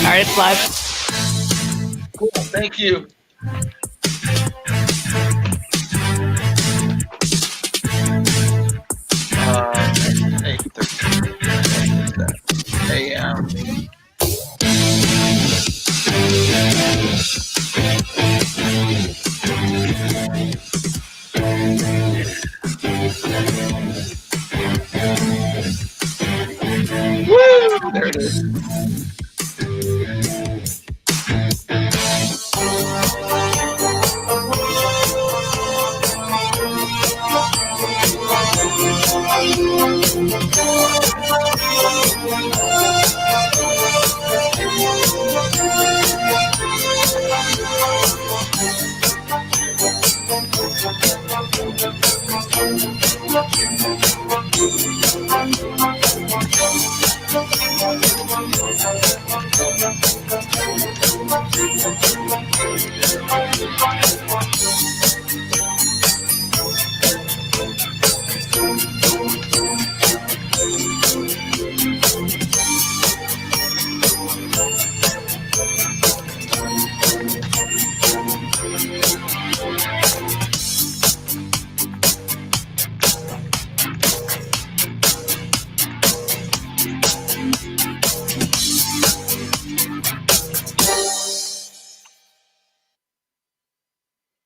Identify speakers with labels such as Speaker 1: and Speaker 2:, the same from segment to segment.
Speaker 1: All right, it's live.
Speaker 2: Cool. Thank you. AM. Woo! There it is.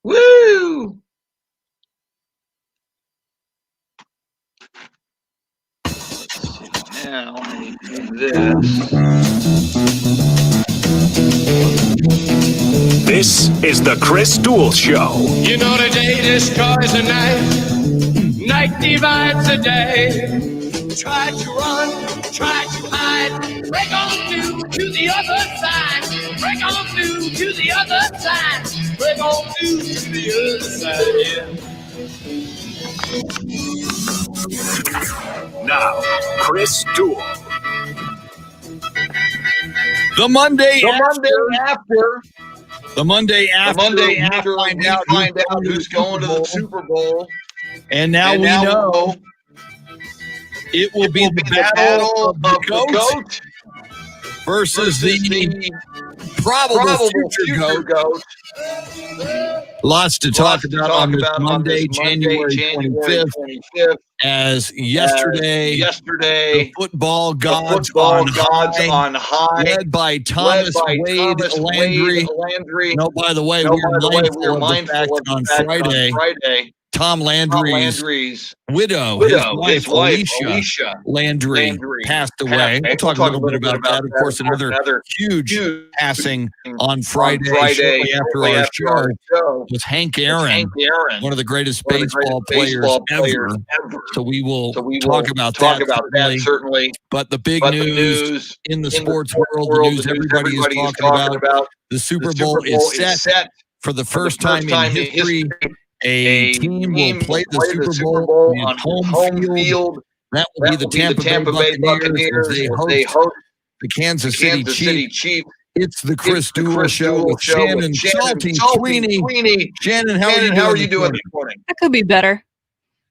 Speaker 2: Woo! Now I need to do this.
Speaker 3: This is the Chris Duel Show.
Speaker 4: You know the day destroys the night, night divides the day. Try to run, try to hide, break on through to the other side, break on through to the other side, break on through to the other side, yeah.
Speaker 3: Now, Chris Duel.
Speaker 5: The Monday
Speaker 2: after.
Speaker 5: The Monday after
Speaker 2: We find out who's going to the Super Bowl.
Speaker 5: And now we know it will be the battle of the GOAT versus the probable future GOAT. Lots to talk about on this Monday, January 25th. As yesterday, the football gods on high, led by Thomas Wade Landry. No, by the way, we were mindful of the fact on Friday. Tom Landry's widow, his wife, Alicia Landry, passed away. We'll talk a little bit about that. Of course, another huge passing on Friday shortly after our show was Hank Aaron, one of the greatest baseball players ever. So we will talk about that certainly. But the big news in the sports world, the news everybody is talking about, the Super Bowl is set for the first time in history. A team will play the Super Bowl on home field. That will be the Tampa Bay Buccaneers as they host the Kansas City Chiefs. It's the Chris Duel Show with Shannon, Salty, Sweeney. Shannon, how are you doing this morning?
Speaker 1: I could be better.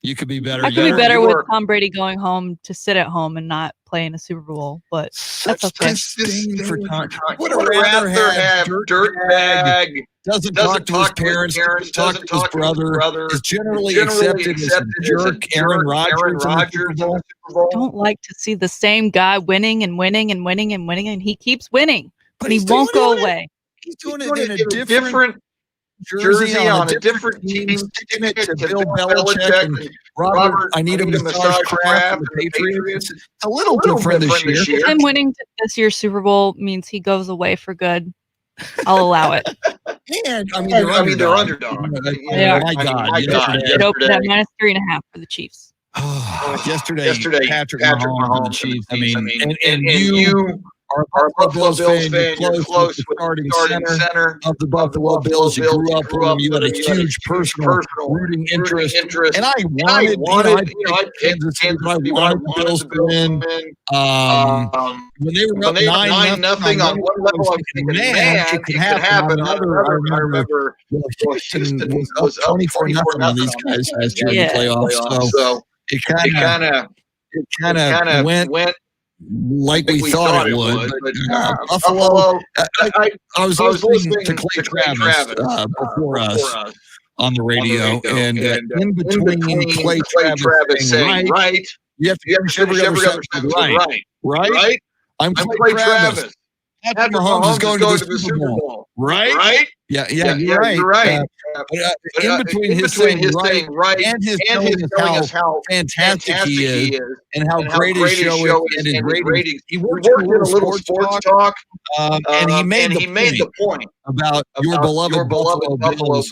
Speaker 5: You could be better.
Speaker 1: I could be better with Tom Brady going home to sit at home and not play in a Super Bowl, but that's okay.
Speaker 5: Disdain for Tom.
Speaker 2: Would rather have dirtbag.
Speaker 5: Doesn't talk to his parents, doesn't talk to his brother, is generally accepted as a jerk. Aaron Rodgers in the Super Bowl.
Speaker 1: I don't like to see the same guy winning, and he keeps winning, but he won't go away.
Speaker 5: He's doing it in a different jersey on a different team, sticking it to Bill Belichick and Robert. I need a massage craft for the Patriots. It's a little different this year.
Speaker 1: Him winning this year's Super Bowl means he goes away for good. I'll allow it.
Speaker 5: And they're underdog.
Speaker 1: Yeah.
Speaker 5: My God.
Speaker 1: It opened at -3.5 for the Chiefs.
Speaker 5: Yesterday, Patrick Mahomes and the Chiefs. And you are a Buffalo Bills fan, you're close with the starting center of the Buffalo Bills. You grew up with them. You had a huge personal rooting interest. And I wanted Kansas City, but I wanted the Bills to win. When they were up 9-0 on one level, I was thinking, man, it could happen. On another, I remember Houston was up 24-0 on these guys last year in the playoffs. So it kind of went like we thought it would. But Buffalo, I was listening to Clay Travis before us on the radio, and in between Clay Travis saying right, you have to finish every other sentence right. I'm Clay Travis. Patrick Mahomes is going to the Super Bowl. Right? Yeah, you're right. In between his saying right and his telling us how fantastic he is and how great his show is and his ratings, he worked in a little sports talk, and he made the point about your beloved Buffalo Bills,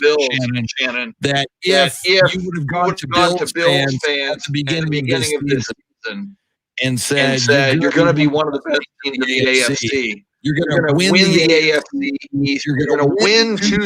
Speaker 5: Shannon, that if you would have gone to Bills fans at the beginning of this season and said you're going to be one of the best teams in the AFC. You're going to win the AFC East. You're going to win two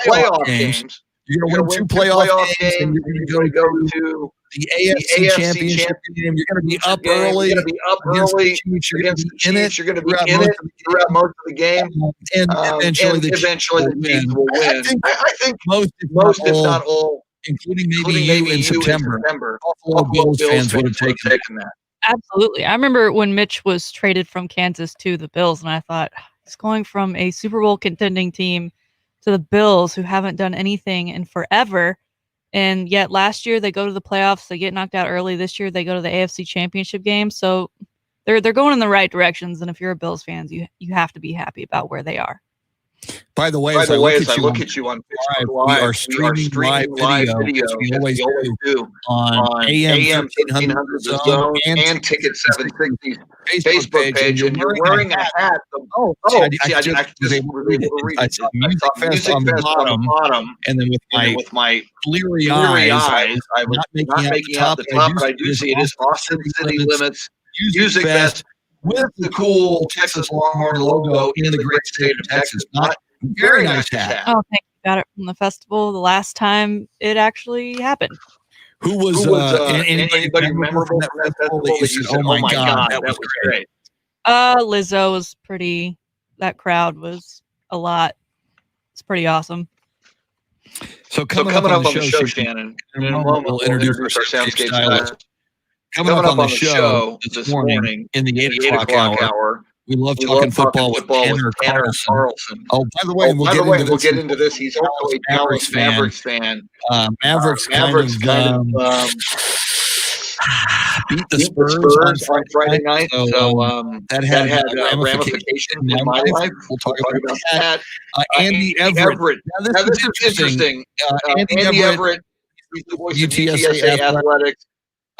Speaker 5: playoff games. You're going to win 2 playoff games, and you're going to go to the AFC Championship game. You're going to be up early. You're going to be up early against the Chiefs. You're going to be in it throughout most of the game, and eventually the Chiefs will win. I think most, if not all, including maybe you in September, Buffalo Bills fans would have taken that.
Speaker 1: Absolutely. I remember when Mitch was traded from Kansas to the Bills, and I thought, he's going from a Super Bowl contending team to the Bills, who haven't done anything in forever. And yet last year they go to the playoffs, they get knocked out early. This year they go to the AFC Championship game. So they're going in the right directions. And if you're a Bills fan, you have to be happy about where they are.
Speaker 5: By the way, as I look at you on Facebook Live, we are streaming live video, as we always do, on AM 1300 Zone and Ticket 760's Facebook page, and you're wearing a hat. I just was able to read it. I saw Music Fest on the bottom, and then with my bleary eyes, I was not making out the top, but I do see it is Austin City Limits Music Fest, with the cool Texas Longhorn logo in the great state of Texas. Very nice hat.
Speaker 1: Oh, thank you. Got it from the festival the last time it actually happened.
Speaker 5: Who was anybody memorable from that festival that you said, oh my God, that was great?
Speaker 1: Lizzo was pretty, that crowd was a lot. It's pretty awesome.
Speaker 5: So coming up on the show, Shannon, in a moment we'll introduce our soundscape stylist. Coming up on the show this morning in the 8 o'clock hour, we love talking football with Tanner Carlson. Oh, by the way, we'll get into this. He's also a Dallas Mavericks fan. Mavericks kind of beat the Spurs on Friday night. So that had ramifications in my life. We'll talk about that. Andy Everett. Now, this is interesting. Andy Everett, he's the voice of UTSA Athletics.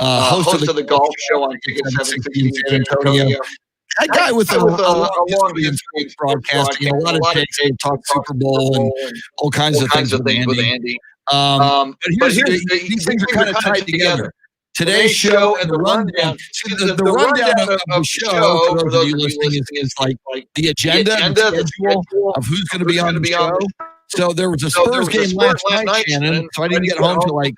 Speaker 5: Host of the golf show on Ticket 760 in San Antonio. That guy with a long history of broadcasting, a lot of takes, talk Super Bowl and all kinds of things with Andy. But these things are kind of tied together. Today's show and the rundown. The rundown of the show, for those of you listening, is like the agenda and schedule of who's going to be on the show. So there was a Spurs game last night, Shannon, so I didn't get home till like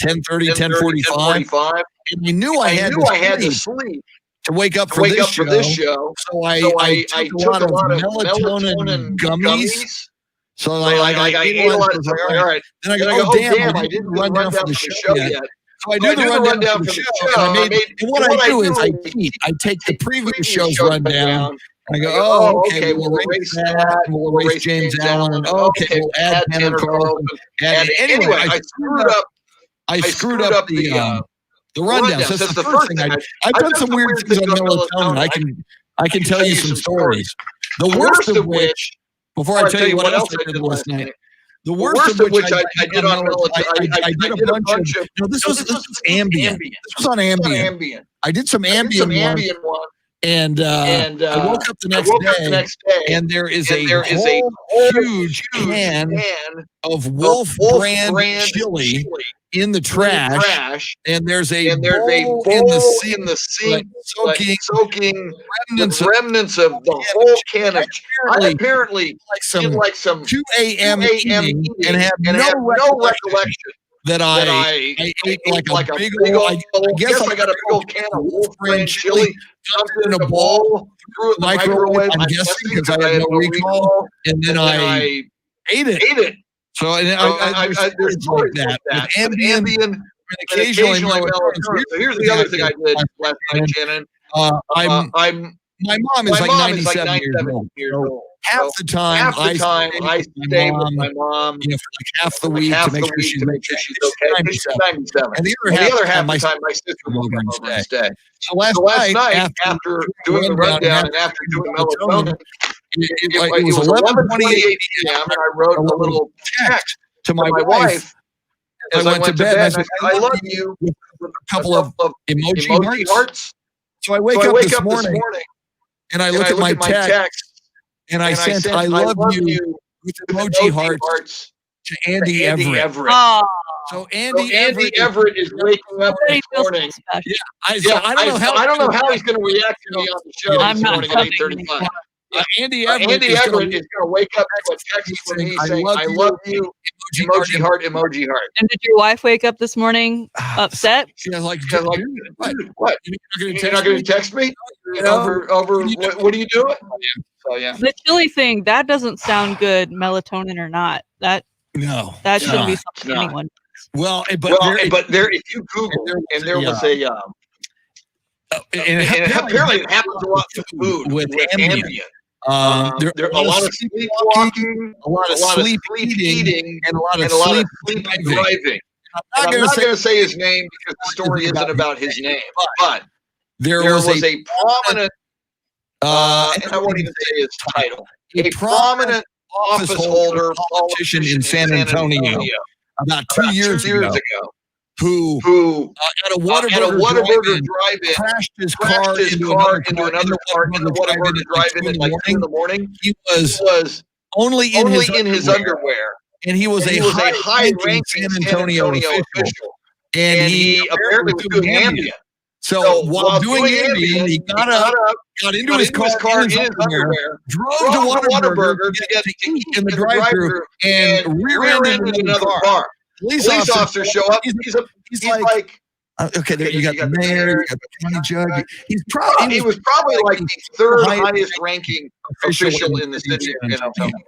Speaker 5: 10:30, 10:45. And I knew I had to sleep to wake up for this show. So I took a lot of melatonin gummies. So I ate a lot of stuff. All right. Then I go, oh, damn, I didn't run down for the show yet. So I do the rundown for the show. And what I do is I take the previous show's rundown. I go, oh, okay, we'll erase that. We'll erase James Allen. Okay, we'll add Tanner Carlson. Anyway, I screwed up the rundown. So that's the first thing. I've done some weird things on melatonin. I can tell you some stories. The worst of which, before I tell you what else I did last night, the worst of which I did on melatonin, I did a bunch of. No, this was Ambien. This was on Ambien. I did some Ambien one. And I woke up the next day, and there is a huge can of Wolf brand chili in the trash, and there's a bowl in the sink,
Speaker 2: soaking remnants of the whole can of. I apparently like some
Speaker 5: 2 a.m. eating and have no recollection that I ate like a big old. I guess I got a big old can of Wolf brand chili, dumped it in a bowl, threw it in the microwave. I'm guessing because I had no recall, and then I ate it. So there's stories like that. With Ambien and occasionally melatonin.
Speaker 2: So here's the other thing I did last night, Shannon.
Speaker 5: My mom is like 97 years old. Half the time I stay with my mom, for like half the week to make sure she's okay. She's 97. And the other half of the time, my sister will come over and stay. So last night, after doing the rundown and after doing melatonin, it was 11:28 p.m. and I wrote a little text to my wife as I went to bed. And I said, "I love you," with a couple of emoji hearts. So I wake up this morning and I look at my text. And I sent "I love you" with emoji hearts to Andy Everett.
Speaker 1: Oh.
Speaker 5: So Andy Everett is waking up this morning. I don't know how he's going to react to me on the show this morning at 8:35. Andy Everett is going to wake up to a text from me saying, "I love you," emoji heart.
Speaker 1: And did your wife wake up this morning upset?
Speaker 5: She's like, what? You're not going to text me? Over what are you doing? So yeah.
Speaker 1: The chili thing, that doesn't sound good, melatonin or not. That shouldn't be something anyone does.
Speaker 5: Well,
Speaker 2: but there, if you Google, and there was a and apparently it happens a lot with food with Ambien. There are a lot of sleepwalking, a lot of sleep eating, and a lot of sleep driving. I'm not going to say his name because the story isn't about his name, but there was a prominent, and I won't even say his title, a prominent office holder politician in San Antonio about 2 years ago. Who at a Whataburger drive-in crashed his car into another car in the Whataburger drive-in at like 2 in the morning. He was only in his underwear, and he was a high-ranking San Antonio official, and he apparently was doing Ambien. So while doing Ambien, he got up, got into his car in his underwear, drove to Whataburger to get to eat in the drive-thru, and rear-ended another car. Police officers show up. He's like, okay, there you got the mayor, you got the county judge. He was probably like the third highest ranking official in the city of San Antonio.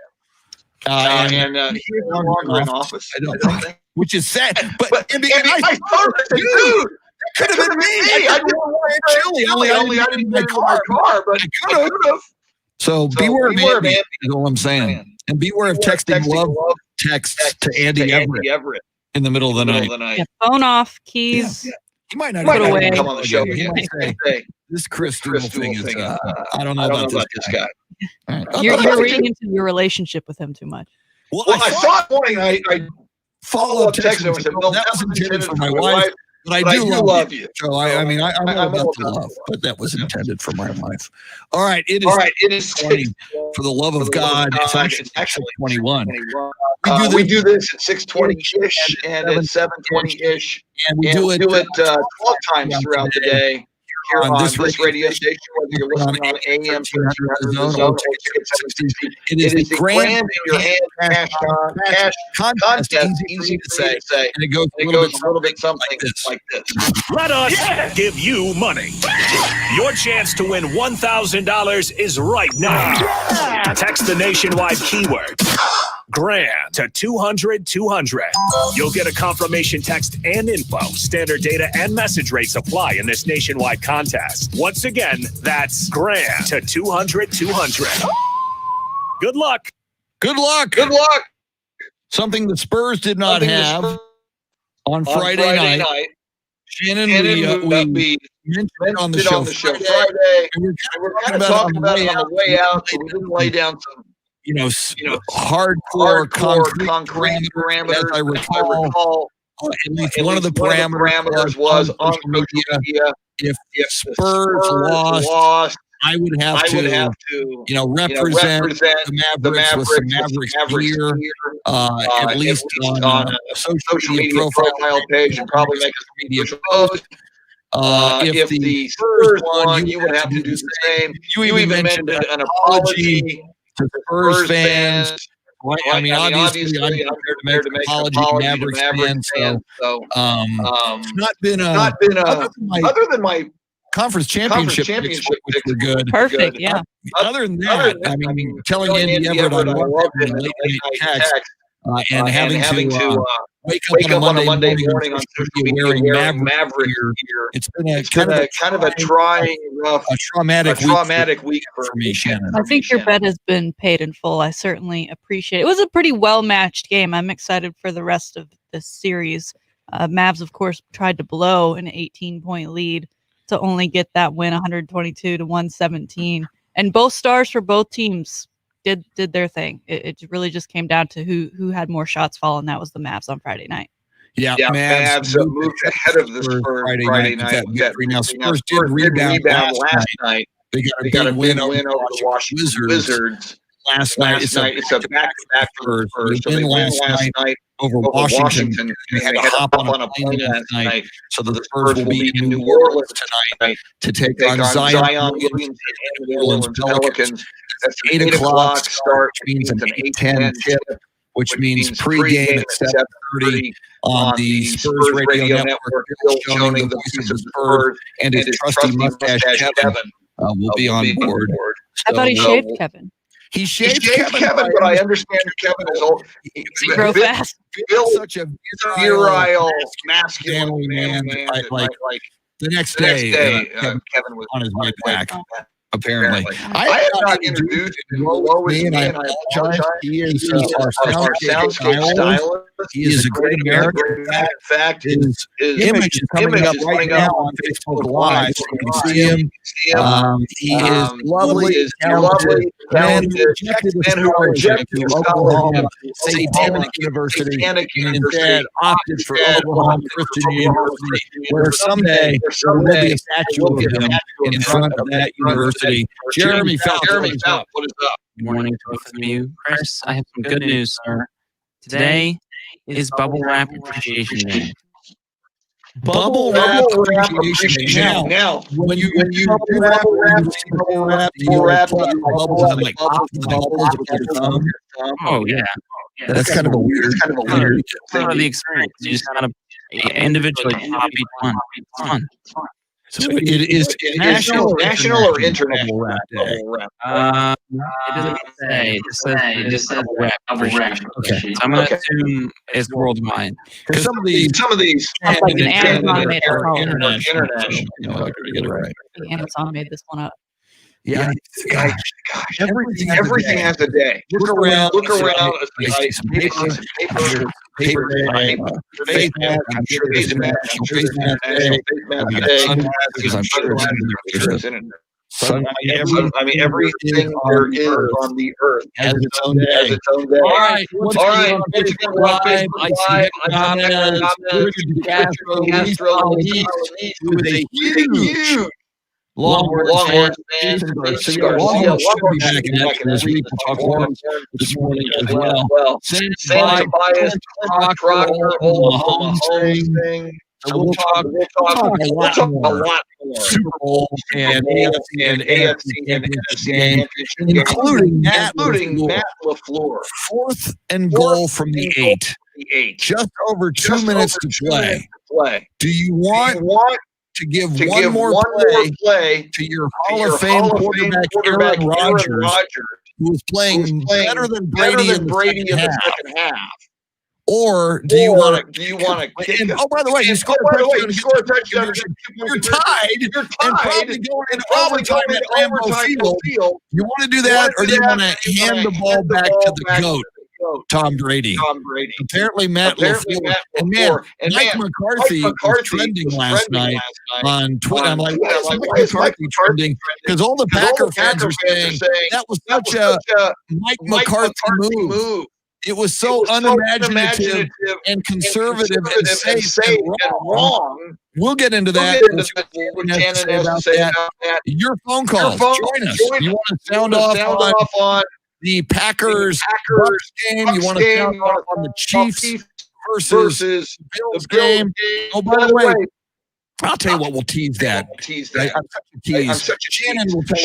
Speaker 2: And he's no longer in office, I don't think. Which is sad. But I thought, dude, that could have been me. I didn't want chili. Only I didn't get in my car, but I could have. So beware of Ambien, is all I'm saying. And beware of texting love texts to Andy Everett in the middle of the night.
Speaker 1: Yeah, phone off, keys.
Speaker 5: Yeah. He might not
Speaker 1: even
Speaker 2: come on the show.
Speaker 5: He might say, this Chris Duel thing is, I don't know about this guy.
Speaker 1: Right. You're reading into your relationship with him too much.
Speaker 2: Well, I saw it morning. I follow up text him and said, "Well, that was intended for my wife. But I do love you." So I mean, I'm all about the love, but that was intended for my wife. All right, it is 20 for the love of God. It's actually 21. We do this at 6:20-ish and at 7:20-ish, and we do it 12 times throughout the day here on this radio station, whether you're listening on AM 1300 or Ticket 760. It is the grand in your hand cash contest, easy to say, and it goes a little bit something like this.
Speaker 3: Let us give you money. Your chance to win $1,000 is right now. Text the nationwide keyword GRAND to 200-200. You'll get a confirmation text and info. Standard data and message rates apply in this nationwide contest. Once again, that's GRAND to 200-200. Good luck.
Speaker 5: Good luck.
Speaker 2: Good luck.
Speaker 5: Something the Spurs did not have on Friday night. Shannon, we mentioned on the show Friday. And we're kind of talking about it on the way out, so we didn't lay down some hardcore concrete parameters. As I recall, at least one of the parameters was on social media. If Spurs lost I would have to represent the Mavericks with some Mavericks gear, at least on a social media profile page, and probably make a media post. If the Spurs won, you would have to do the same. You even mentioned an apology to Spurs fans. I mean, obviously, I'm prepared to make an apology to Mavericks fans. So, it's not been other than my conference championship picks, which were good.
Speaker 1: Perfect, yeah.
Speaker 5: Other than that, I mean, telling Andy Everett I love him in late night text, and having to wake up on a Monday morning on social media wearing Maverick gear. It's been a kind of a trying, rough, traumatic week for me, Shannon.
Speaker 1: I think your bet has been paid in full. I certainly appreciate it. It was a pretty well-matched game. I'm excited for the rest of this series. Mavs, of course, tried to blow an 18-point lead to only get that win, 122-117. And both stars for both teams did their thing. It really just came down to who had more shots fall, and that was the Mavs on Friday night.
Speaker 5: Yeah, Mavs moved ahead of the Spurs Friday night with that victory. Now, Spurs did rebound last night. They got a big win over the Washington Wizards last night. It's a back-to-back for Spurs. So they win last night over Washington. They had to hop on a plane last night. So the Spurs will be in New Orleans tonight to take on Zion Williamson and the New Orleans Pelicans. That's an 8 o'clock start, which means an 8:10 tip, which means pregame at 7:30 on the Spurs Radio Network. Bill Schoening, the voice of the Spurs, and his trusty mustache Kevin will be on board.
Speaker 1: I thought he shaved Kevin.
Speaker 5: He shaved Kevin, but I understand Kevin is old.
Speaker 1: He grow fast.
Speaker 5: Bill's such a virile, masculine man. Like the next day, Kevin was on his way back. Apparently, I have not introduced me, and I apologize. He is our soundscape stylist. He is a great American. In fact, his image is coming up right now on Facebook Live, so you can see him. He is lovely, talented man who rejected Oklahoma Satanic University and instead opted for Oklahoma Christian University, where someday there will be a statue of him in front of that university. Jeremy Fouts, what is up?
Speaker 6: Good morning to both of you. Chris, I have some good news, sir. Today is Bubble Wrap Appreciation Day.
Speaker 5: Bubble Wrap Appreciation Day. Now, when you bubble wrap, do you plug your bubbles and like pop the bubbles with your thumb?
Speaker 6: Oh, yeah.
Speaker 5: That's kind of a weird.
Speaker 6: Part of the experience. You just kind of individually pop each one. It's fun.
Speaker 5: So it is national or international wrap day?
Speaker 6: It doesn't say. It just says wrap. Okay. So I'm going to assume it's worldwide.
Speaker 5: Because some of these
Speaker 1: that's like an Amazon made
Speaker 5: are international. I gotta get it right.
Speaker 1: Amazon made this one up.
Speaker 5: Yeah, gosh, everything has a day. Look around. I see some paper day. Face mask. I'm sure there's a face mask day. We got sunglasses. I'm sure there's in it. I mean, everything there is on the earth has its own day. All right. What's going on Facebook Live? I see comments. Richard Castro, who is a huge Longhorns fan. So Longhorns should be back in action this week. We'll talk Longhorns this morning as well. Sam Tobias, Brock Oklahoma thing. So we'll talk a lot more. Super Bowl and AFC and NFC game, including Matt LaFleur. 4th and goal from the 8. Just over 2 minutes to play. Do you want to give one more play to your Hall of Fame quarterback Aaron Rodgers, who was playing better than Brady in the second half? Or do you want to kick him? Oh, by the way, you scored a touchdown. You're tied and probably going into overtime at Lambeau Field. You want to do that, or do you want to hand the ball back to the GOAT? Tom Brady. Apparently, Matt LaFleur. And Mike McCarthy was trending last night on Twitter. I'm like, why is Mike McCarthy trending? Because all the Packer fans are saying that was such a Mike McCarthy move. It was so unimaginative and conservative and safe and wrong. We'll get into that. What Shannon has to say about that. Your phone calls. Join us. You want to sound off on the Packers Bucks game? You want to sound off on the Chiefs versus Bills game? Oh, by the way, I'll tell you what, we'll tease that. I'm such a tease. Shannon will tell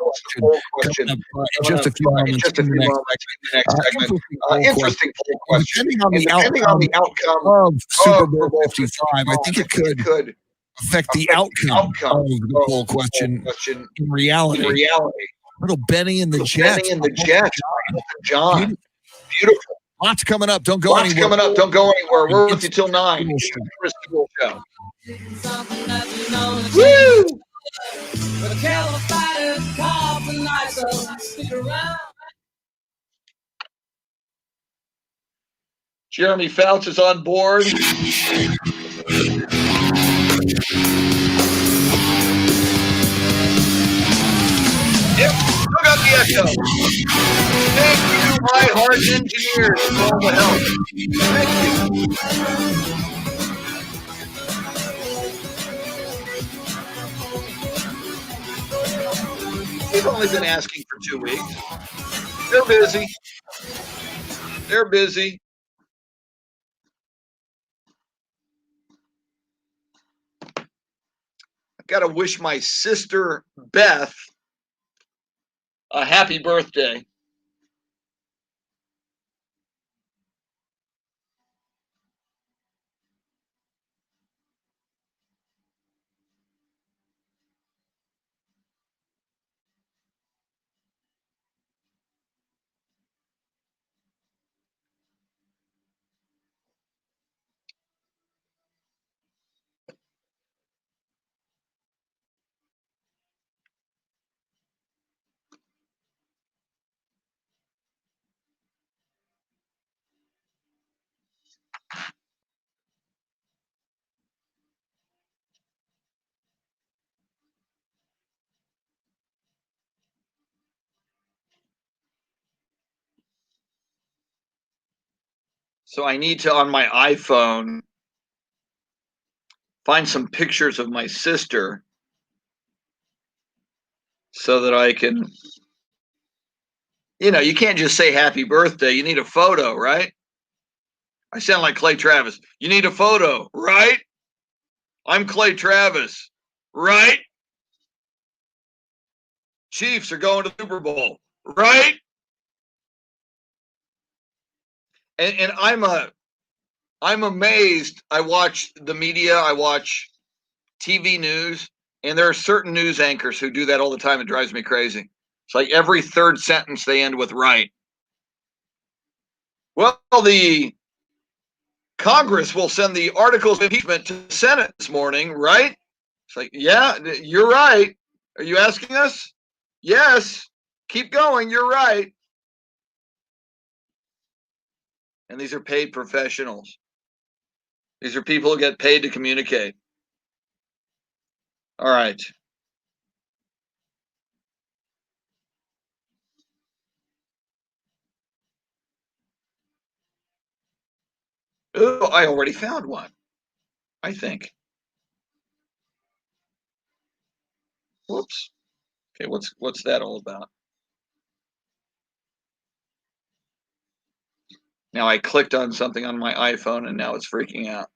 Speaker 5: us the poll question in just a few moments in the next segment. Interesting poll question. Depending on the outcome of Super Bowl 55, I think it could affect the outcome of the poll question in reality. Little Benny and the Jets. John. Beautiful. Lots coming up. Don't go anywhere. We're with you till 9. Duel show. Woo! Jeremy Fouts is on board. Yep, still got the echo. Thank you, my heart engineers, for all the help. Thank you. They've only been asking for 2 weeks. They're busy. I've got to wish my sister, Beth, a happy birthday. So I need to, on my iPhone, find some pictures of my sister so that I can, you can't just say happy birthday. You need a photo, right? I sound like Clay Travis. You need a photo, right? I'm Clay Travis, right? Chiefs are going to the Super Bowl, right? And I'm amazed. I watch the media. I watch TV news, and there are certain news anchors who do that all the time. It drives me crazy. It's like every third sentence they end with right. Well, the Congress will send the articles of impeachment to the Senate this morning, right? It's like, yeah, you're right. Are you asking us? Yes. Keep going. You're right. And these are paid professionals. These are people who get paid to communicate. All right. Oh, I already found one, I think. Whoops. Okay, what's that all about? Now I clicked on something on my iPhone and now it's freaking out.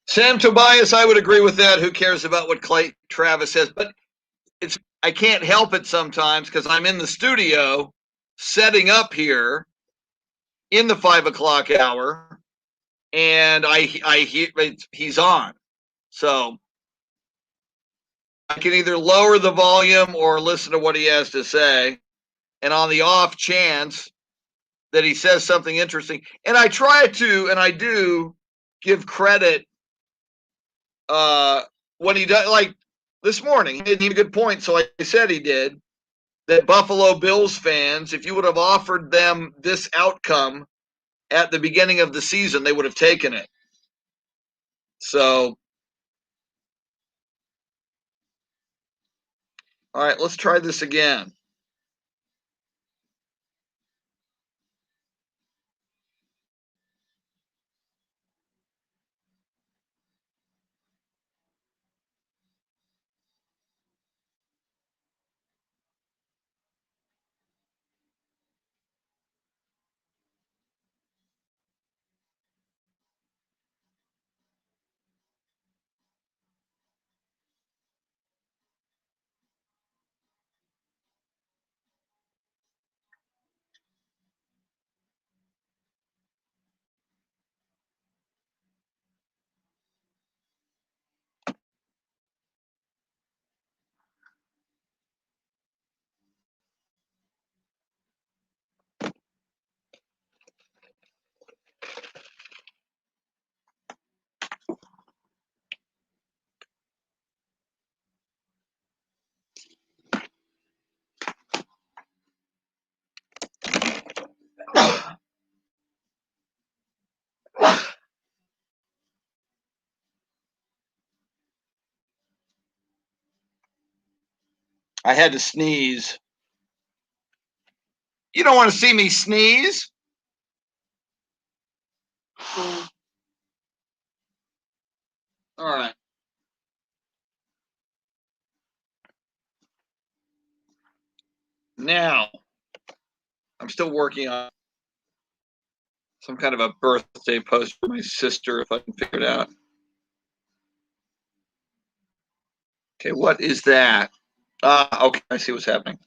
Speaker 5: Sam Tobias, I would agree with that. Who cares about what Clay Travis says? But I can't help it sometimes because I'm in the studio setting up here in the 5 o'clock hour, and I hear he's on. So I can either lower the volume or listen to what he has to say. And on the off chance that he says something interesting, and I try to, and I do give credit when he does, like this morning, he made a good point. So I said he did, that Buffalo Bills fans, if you would have offered them this outcome at the beginning of the season, they would have taken it. So, all right, let's try this again.
Speaker 2: I had to sneeze. You don't want to see me sneeze? All right. Now, I'm still working on some kind of a birthday post for my sister, if I can figure it out. Okay, what is that? Okay, I see what's happening.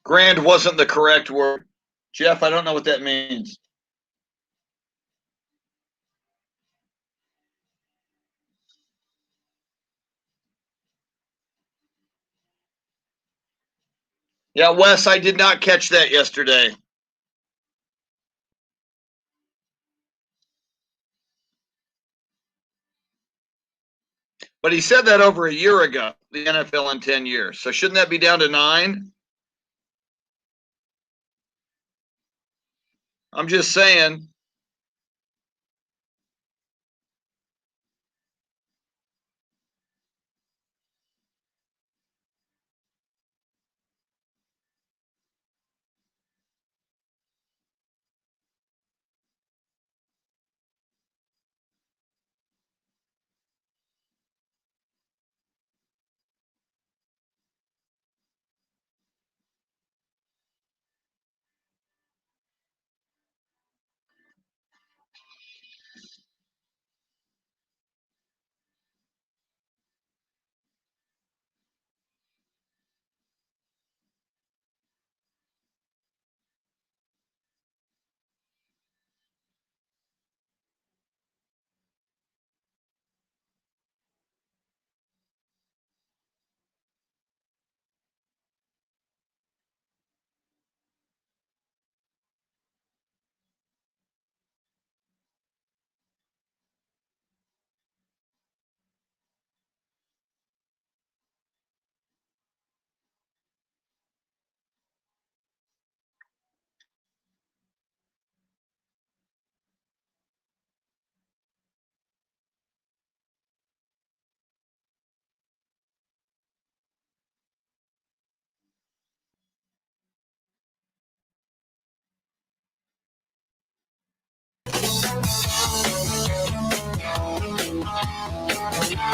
Speaker 2: Grand wasn't the correct word. Jeff, I don't know what that means. Yeah, Wes, I did not catch that yesterday. But he said that over a year ago, the NFL in 10 years. So shouldn't that be down to 9? I'm just saying.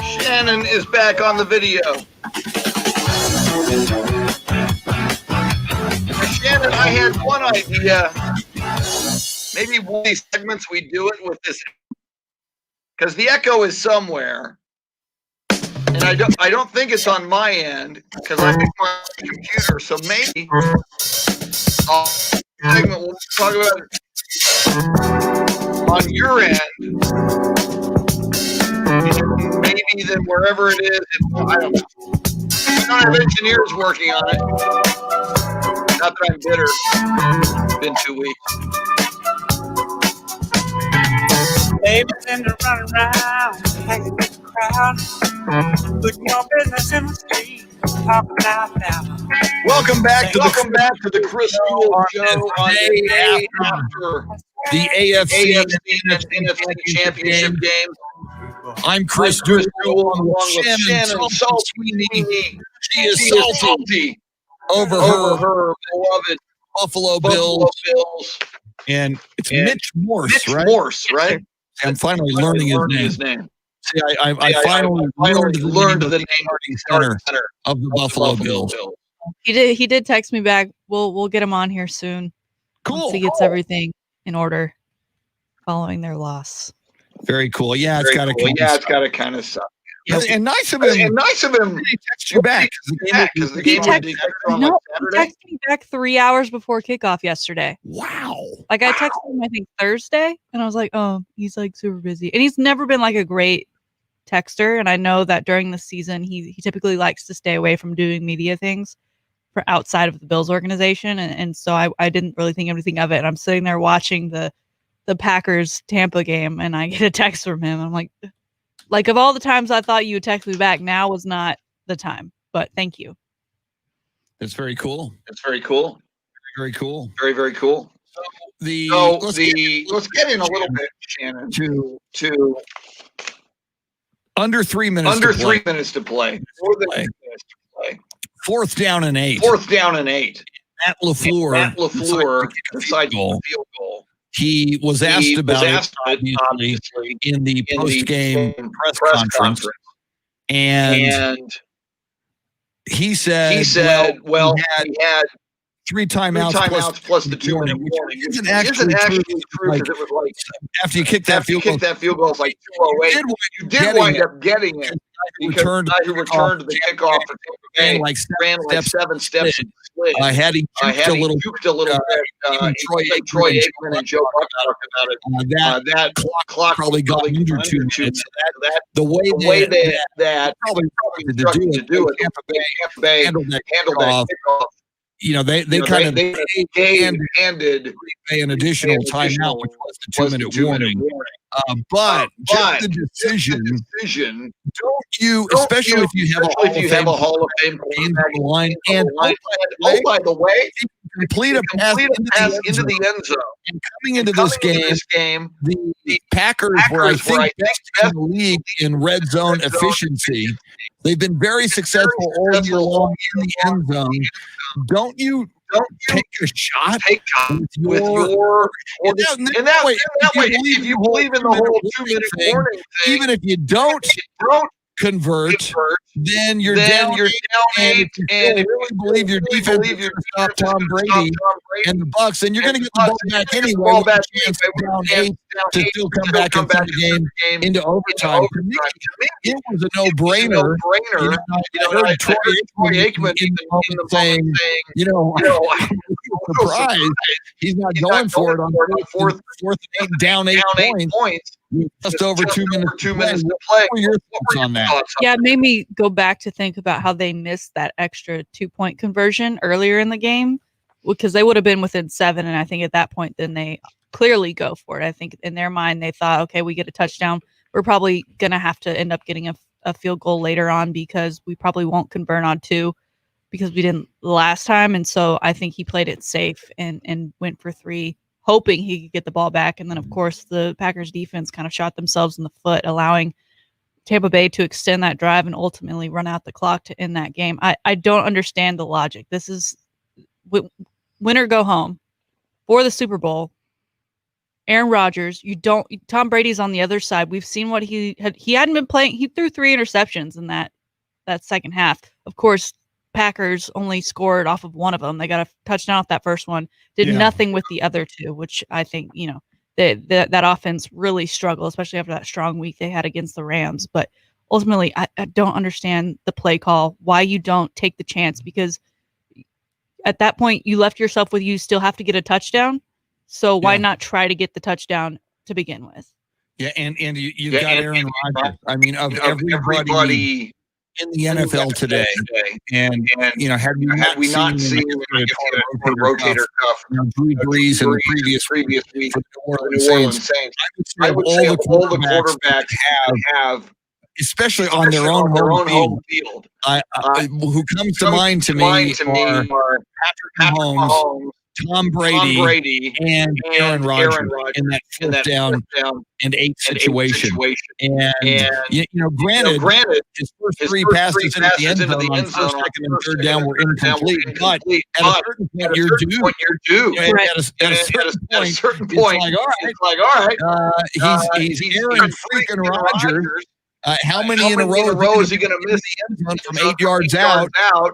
Speaker 2: Shannon is back on the video. Shannon, I had one idea. Maybe one of these segments we do it with this, because the echo is somewhere, and I don't think it's on my end because I picked my computer. So maybe segment we'll talk about it on your end. maybe then wherever it is, I don't know. I don't have engineers working on it. Not that I'm bitter. It's been 2 weeks.
Speaker 7: Babies in the running around, hanging with the crowd, putting your business in the street, talking out now.
Speaker 5: Welcome back to
Speaker 2: the Chris Duel Show on the day after
Speaker 5: the AFC
Speaker 2: and NFC Championship game.
Speaker 5: I'm Chris
Speaker 2: Duel
Speaker 5: Duel
Speaker 2: along with Shannon
Speaker 5: Sweeney. She is
Speaker 2: She is
Speaker 5: salty over
Speaker 2: her beloved
Speaker 5: Buffalo Bills. And it's Mitch Morse,
Speaker 2: Mitch
Speaker 5: right?
Speaker 2: Morse, right?
Speaker 5: I'm finally learning his name. See, I finally learned the name starting center of the Buffalo Bills.
Speaker 1: He did text me back. We'll get him on here soon.
Speaker 5: Cool.
Speaker 1: Once he gets everything in order following their loss.
Speaker 5: Very cool. Yeah, it's got to kind of suck.
Speaker 1: Yep.
Speaker 5: And nice of him.
Speaker 2: He
Speaker 5: text you back
Speaker 2: because the game was on
Speaker 1: he texted me back 3 hours before kickoff yesterday.
Speaker 5: Wow.
Speaker 1: Like I texted him, I think Thursday, and I was like, oh, he's like super busy. And he's never been like a great texter. And I know that during the season, he typically likes to stay away from doing media things for outside of the Bills organization. And so I didn't really think anything of it. And I'm sitting there watching the Packers Tampa game, and I get a text from him. I'm like of all the times I thought you would text me back, now was not the time. But thank you.
Speaker 5: That's very cool.
Speaker 2: Very cool.
Speaker 5: Very cool.
Speaker 2: Very, very cool.
Speaker 5: Let's
Speaker 2: get in a little bit, Shannon, to
Speaker 5: under 3 minutes.
Speaker 2: Under 3 minutes to play. More than 3 minutes to play.
Speaker 5: 4th down and 8.
Speaker 2: Matt LaFleur decided the field goal.
Speaker 5: He was asked about it, obviously, in the post-game press conference. And he said, well, he had 3 timeouts plus the 2 minute warning. It isn't actually true because it was like after you kick that field goal, it's like 2:08. You did wind up getting it because the guy who returned the kickoff for Tampa Bay ran like 7 steps and slid. Had he juked a little bit.
Speaker 2: Troy Aikman and Joe Buck talked about it. That clock
Speaker 5: probably got under 2 minutes. The way that probably to do it. Tampa Bay handled that kickoff. You know, they kind of
Speaker 2: handed
Speaker 5: an additional timeout, which was the 2 minute warning. But just the decision, don't you, especially if you have a Hall of Fame game on the line, and
Speaker 2: by the way,
Speaker 5: complete a pass
Speaker 2: into the end zone.
Speaker 5: And coming into this game, the Packers were, I think, best in the league in red zone efficiency. They've been very successful all year long in the end zone. Don't you take a shot with your
Speaker 2: in that way, if you believe in the whole 2 minute warning thing,
Speaker 5: even if you don't convert, then you're down 8, and if you really believe your defense is going to stop Tom Brady and the Bucs, then you're going to get the ball back anyway. With a chance down 8 to still come back and put the game into overtime. To me, it was a no-brainer. I heard Troy Aikman saying, I'm surprised he's not going for it on fourth and 8, down 8 points. Just over 2 minutes to play. What were your thoughts on that?
Speaker 1: Yeah, it made me go back to think about how they missed that extra 2-point conversion earlier in the game, because they would have been within 7. And I think at that point, then they clearly go for it. I think in their mind, they thought, okay, we get a touchdown. We're probably going to have to end up getting a field goal later on because we probably won't convert on 2 because we didn't last time. And so I think he played it safe and went for 3. Hoping he could get the ball back. And then, of course, the Packers defense kind of shot themselves in the foot, allowing Tampa Bay to extend that drive and ultimately run out the clock to end that game. I don't understand the logic. This is win or go home for the Super Bowl. Aaron Rodgers, Tom Brady's on the other side. We've seen what he hadn't been playing. He threw 3 interceptions in that second half. Of course, Packers only scored off of one of them. They got a touchdown off that first one, did nothing with the other 2, which I think, that offense really struggled, especially after that strong week they had against the Rams. But ultimately, I don't understand the play call, why you don't take the chance, because at that point you left yourself with, you still have to get a touchdown. So why not try to get the touchdown to begin with?
Speaker 5: Yeah, and you've got Aaron Rodgers. I mean, of everybody in the NFL today, and had we not seen a rotator cuff, Drew Brees in the previous week for the New Orleans Saints, I would say all the quarterbacks have, especially on their own home field, who comes to mind to me are Patrick Mahomes, Tom Brady, and Aaron Rodgers in that fourth down and 8 situation. And granted, his first three passes into the end zone on first, second, and third down were incomplete. But at a certain point, you're due. At a certain point, it's like, all right, he's Aaron freaking Rodgers. How many in a row is he going to miss the end zone from 8 yards out?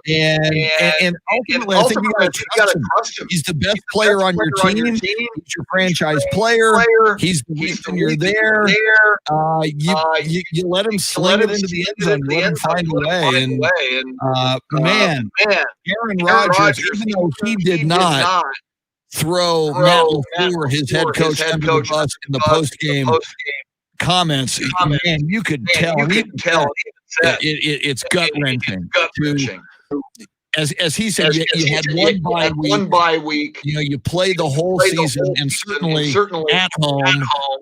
Speaker 5: And ultimately, I think you got to trust him. He's the best player on your team. He's your franchise player. He's the reason you're there. You let him sling it into the end zone. You let him find a way. And man, Aaron Rodgers, even though he did not throw Matt LaFleur, his head coach, under the bus in the post-game comments, man, you could tell. It's gut-wrenching. As he said, you had one bye week. You play the whole season, and certainly at home,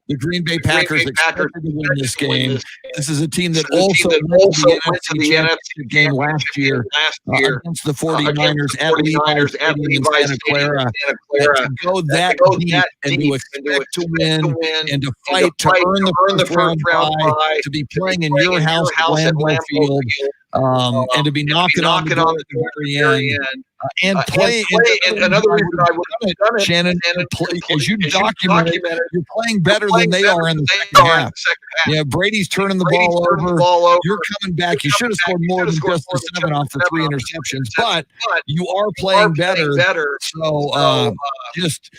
Speaker 5: the Green Bay Packers expected to win this game. This is a team that also went to the NFC game last year against the 49ers at Levi's Stadium in Santa Clara. To go that deep and to expect to win and to fight to earn the first round bye, to be playing in your house at Lambeau Field, and to be knocking on the door at the very end, and play. And another reason I would have done it, Shannon, as you documented, you're playing better than they are in the second half. Yeah, Brady's turning the ball over. You're coming back. You should have scored more than just the 7 off the 3 interceptions, but you are playing better. So just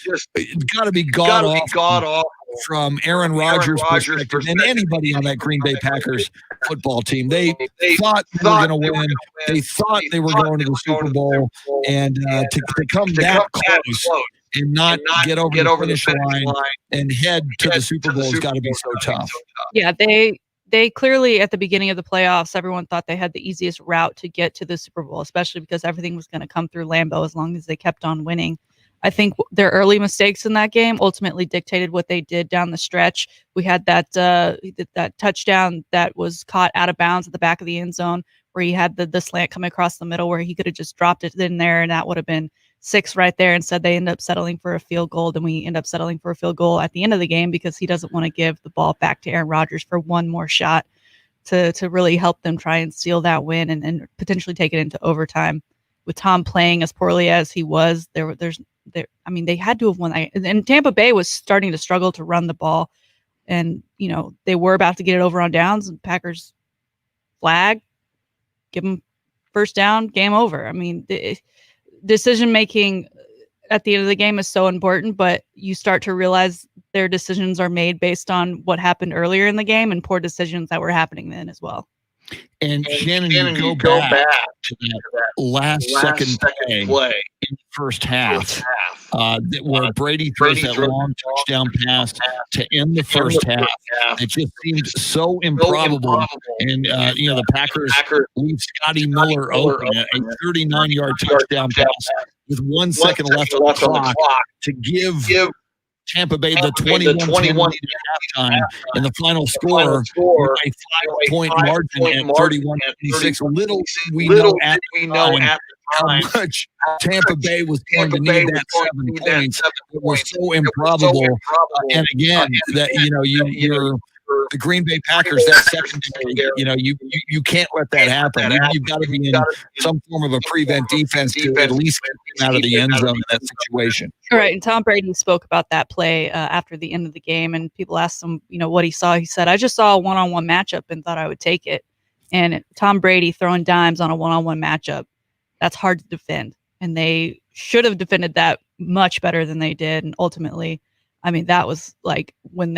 Speaker 5: got to be god awful from Aaron Rodgers' perspective and anybody on that Green Bay Packers football team. They thought they were going to win. They thought they were going to the Super Bowl, and to come that close and not get over the finish line and head to the Super Bowl has got to be so tough.
Speaker 1: Yeah, they clearly at the beginning of the playoffs, everyone thought they had the easiest route to get to the Super Bowl, especially because everything was going to come through Lambeau as long as they kept on winning. I think their early mistakes in that game ultimately dictated what they did down the stretch. We had that touchdown that was caught out of bounds at the back of the end zone, where he had the slant coming across the middle, where he could have just dropped it in there, and that would have been 6 right there. Instead, they end up settling for a field goal, and we end up settling for a field goal at the end of the game because he doesn't want to give the ball back to Aaron Rodgers for one more shot to really help them try and seal that win and potentially take it into overtime. With Tom playing as poorly as he was, they had to have won. And Tampa Bay was starting to struggle to run the ball, and they were about to get it over on downs. And Packers flag, give them first down, game over. I mean, decision making at the end of the game is so important, but you start to realize their decisions are made based on what happened earlier in the game and poor decisions that were happening then as well.
Speaker 5: And Shannon, you go back to that last second play in the first half, where Brady throws that long touchdown pass to end the first half. It just seemed so improbable. And, the Packers leave Scotty Miller open, a 39-yard touchdown pass with 1 second left on the clock to give Tampa Bay the 21 lead at halftime, and the final score, a 5-point margin at 31-26. Little we know at the time how much Tampa Bay was going to need that 7 points. It was so improbable. And again, that you're the Green Bay Packers, that secondary, you can't let that happen. You've got to be in some form of a prevent defense to at least get them out of the end zone in that situation.
Speaker 1: All right, and Tom Brady spoke about that play after the end of the game, and people asked him, what he saw. He said, "I just saw a one-on-one matchup and thought I would take it." And Tom Brady throwing dimes on a one-on-one matchup, that's hard to defend. And they should have defended that much better than they did. And ultimately, that was like when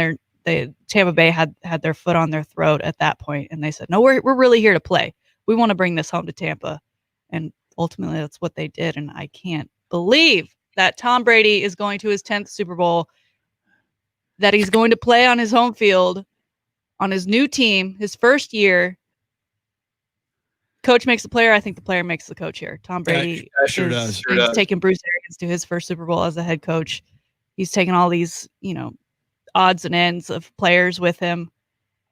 Speaker 1: Tampa Bay had their foot on their throat at that point, and they said, "No, we're really here to play. We want to bring this home to Tampa." And ultimately, that's what they did. And I can't believe that Tom Brady is going to his 10th Super Bowl. that he's going to play on his home field on his new team, his first year. Coach makes the player. I think the player makes the coach here. Tom Brady is taking Bruce Arians to his first Super Bowl as a head coach. He's taking all these, odds and ends of players with him.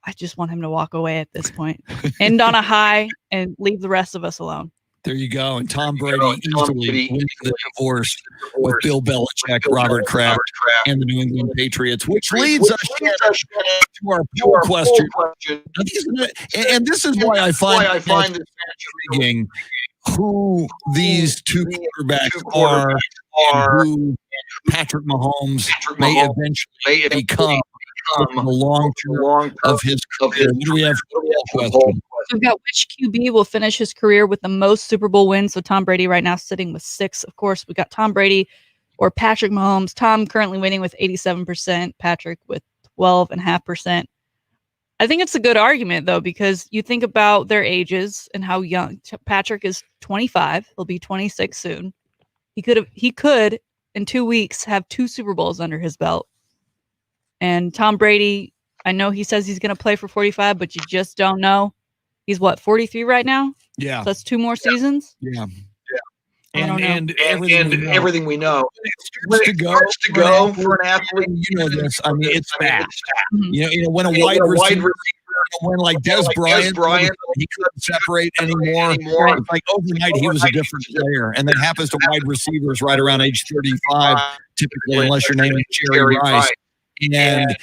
Speaker 1: I just want him to walk away at this point, end on a high, and leave the rest of us alone.
Speaker 5: There you go. And Tom Brady easily wins the divorce with Bill Belichick, Robert Kraft, and the New England Patriots, which leads us to our poll question. And this is why I find it intriguing who these two quarterbacks are and who Patrick Mahomes may eventually become in the long term of his career. We have a question.
Speaker 1: We've got which QB will finish his career with the most Super Bowl wins. So Tom Brady right now sitting with 6. Of course, we got Tom Brady or Patrick Mahomes. Tom currently winning with 87%, Patrick with 12.5%. I think it's a good argument, though, because you think about their ages and how young. Patrick is 25. He'll be 26 soon. He could in 2 weeks have 2 Super Bowls under his belt. And Tom Brady, I know he says he's going to play for 45, but you just don't know. He's 43 right now?
Speaker 5: Yeah.
Speaker 1: So that's 2 more seasons?
Speaker 5: Yeah.
Speaker 2: And everything we know. When it starts to go for an athlete,
Speaker 5: this. I mean, it's fast. When a wide receiver, when like Des Bryant, he couldn't separate anymore. It's like overnight he was a different player. And that happens to wide receivers right around age 35, typically, unless your name is Jerry Rice. And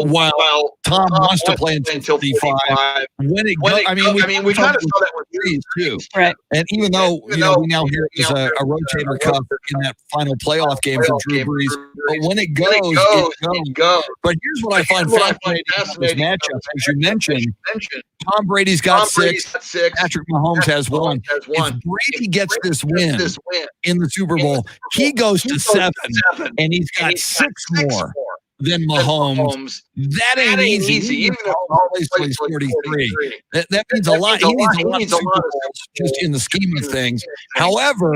Speaker 5: while Tom wants to play until 55, we
Speaker 2: kind of saw that with Breeze too.
Speaker 1: Right.
Speaker 5: And even though we now hear there's a rotator cuff in that final playoff game for Drew Brees, but when it goes, it goes. But here's what I find fascinating about this matchup, as you mentioned. Tom Brady's got 6. Patrick Mahomes has 1. If Brady gets this win in the Super Bowl, he goes to 7, and he's got 6 more than Mahomes. That ain't easy. Even though Mahomes plays 43. That means a lot. He needs a lot of Super Bowls just in the scheme of things. However,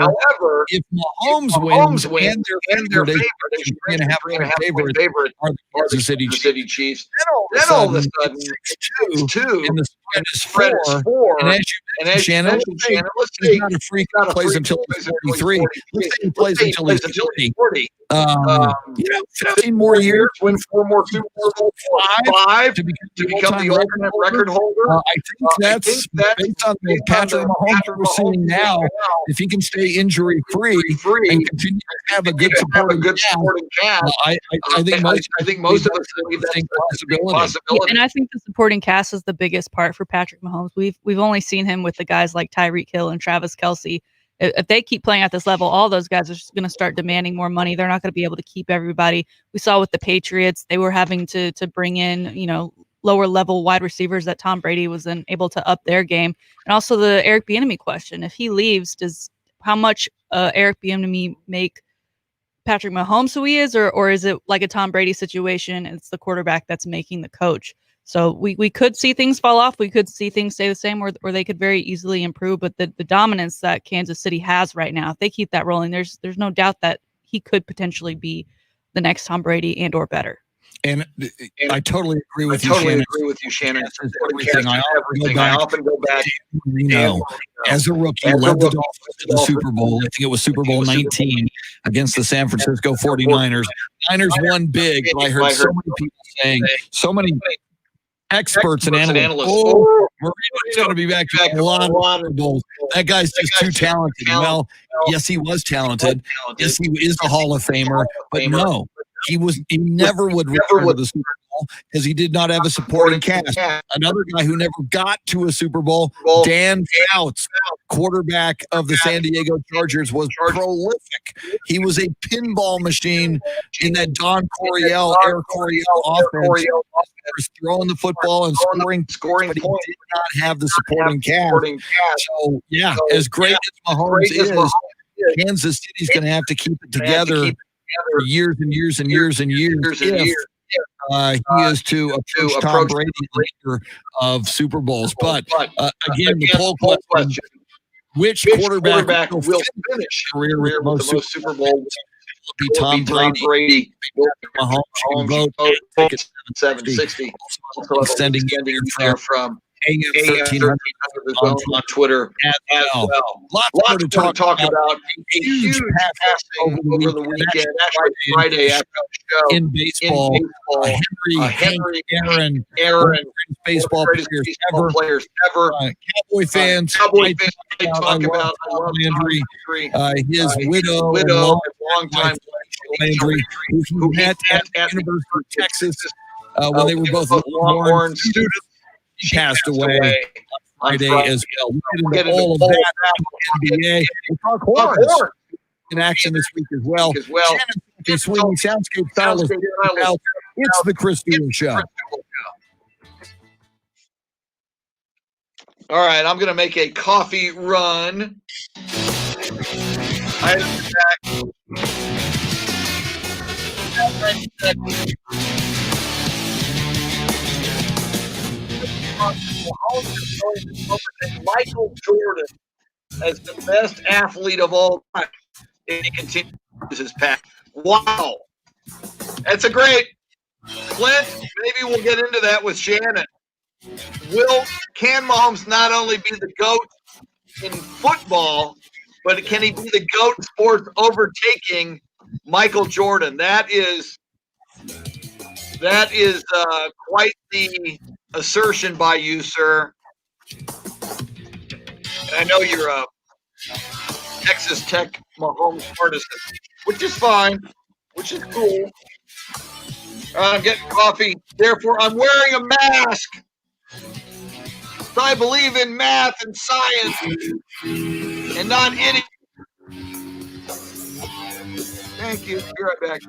Speaker 5: if Mahomes wins and their favorite, 3.5 favorite are the Kansas City Chiefs, then all of a sudden 6-2 and the spread is 4. And as you mentioned, Shannon, let's say he's not a freak who plays until he's 43. Let's say he plays until he's 40. 15 more years, win 4 more Super Bowls, 5 to become the ultimate record holder. I think that's based on the Patrick Mahomes we're seeing now. If he can stay injury free and continue to have a good supporting cast, I think most of us think possibility.
Speaker 1: And I think the supporting cast is the biggest part for Patrick Mahomes. We've only seen him with the guys like Tyreek Hill and Travis Kelce. If they keep playing at this level, all those guys are just going to start demanding more money. They're not going to be able to keep everybody. We saw with the Patriots, they were having to bring in, lower level wide receivers that Tom Brady wasn't able to up their game. And also the Eric Bieniemy question. If he leaves, how much Eric Bieniemy make Patrick Mahomes who he is, or is it like a Tom Brady situation? It's the quarterback that's making the coach. So we could see things fall off. We could see things stay the same, or they could very easily improve. But the dominance that Kansas City has right now, if they keep that rolling, there's no doubt that he could potentially be the next Tom Brady and or better.
Speaker 5: And I totally agree with you, Shannon. Everything. I often go back. As a rookie, led the Dolphins to the Super Bowl. I think it was Super Bowl 19 against the San Francisco 49ers. Niners won big, but I heard so many people saying, so many experts and analysts. Marino's going to be back to a lot of Super Bowls. That guy's just too talented. Well, yes, he was talented. Yes, he is a Hall of Famer. But no, he never would return to the Super Bowl because he did not have a supporting cast. Another guy who never got to a Super Bowl, Dan Fouts, quarterback of the San Diego Chargers, was prolific. He was a pinball machine in that Don Coryell, Air Coryell offense. Throwing the football and scoring points, but he did not have the supporting cast. So, as great as Mahomes is, Kansas City's going to have to keep it together for years and years and years and years if he is to approach Tom Brady leader of Super Bowls. But again, the poll question, which quarterback will finish career with the most Super Bowls? Will it be Tom Brady? Mahomes can vote.
Speaker 2: 760. Also
Speaker 5: Extending
Speaker 2: here from
Speaker 5: AM 1300
Speaker 2: on Twitter as well. Lots more to talk about. A huge passing over the weekend. Actually, Friday after the show
Speaker 5: in baseball. Henry, Aaron, baseball players ever. Cowboy fans.
Speaker 2: Talk about
Speaker 5: Landry, his widow and longtime Landry, who met at the University of Texas when they were both Longhorn students. He passed away on Friday as well. We'll get into all of that NBA. We'll talk horns in action this week as well. Shannon, Sweeney, Soundscape Stylist. It's the Chris Duel Show.
Speaker 2: All right, I'm going to make a coffee run. I had to Michael Jordan as the best athlete of all time. And he continues his path. Wow. That's a great. Clint, maybe we'll get into that with Shannon. Can Mahomes not only be the GOAT in football, but can he be the GOAT sports overtaking Michael Jordan? That is quite the assertion by you, sir. And I know you're a Texas Tech Mahomes partisan, which is fine, which is cool. I'm getting coffee, therefore I'm wearing a mask. So I believe in math and science and not idiots. Thank you. Be right back.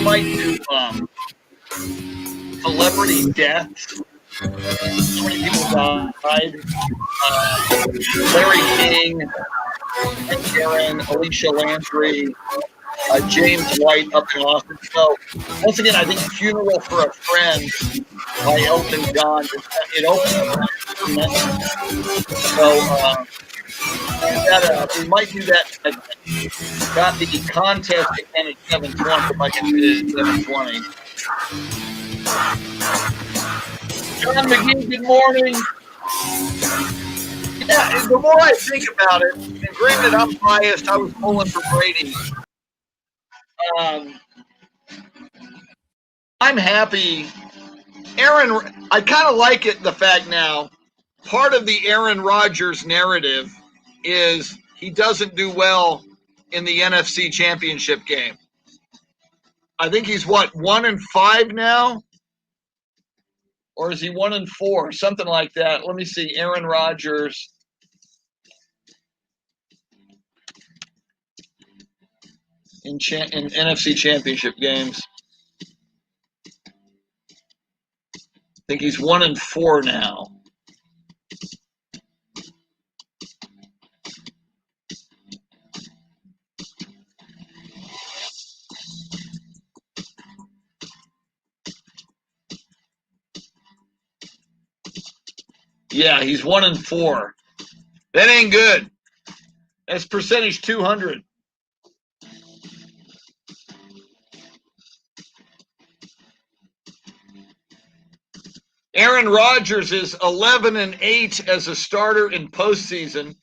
Speaker 2: Might do celebrity deaths. How many people died? Larry King, Hank Aaron, Alicia Landry, James White up in Austin. So once again, I think "Funeral for a Friend" by Elton John. It opened up tremendously. So we might do that. Got the contest again at 7:20. If I can do it at 7:20. John McGee, good morning. Yeah, the more I think about it, and granted I'm biased, I was pulling for Brady. I'm happy. I kind of like it, the fact now, part of the Aaron Rodgers narrative is he doesn't do well in the NFC Championship game. I think he's 1-5 now? Or is he 1-4? Something like that. Let me see. Aaron Rodgers. In NFC Championship games. I think he's 1-4 now. Yeah, he's 1-4. That ain't good. That's percentage 200. Aaron Rodgers is 11-8 as a starter in postseason.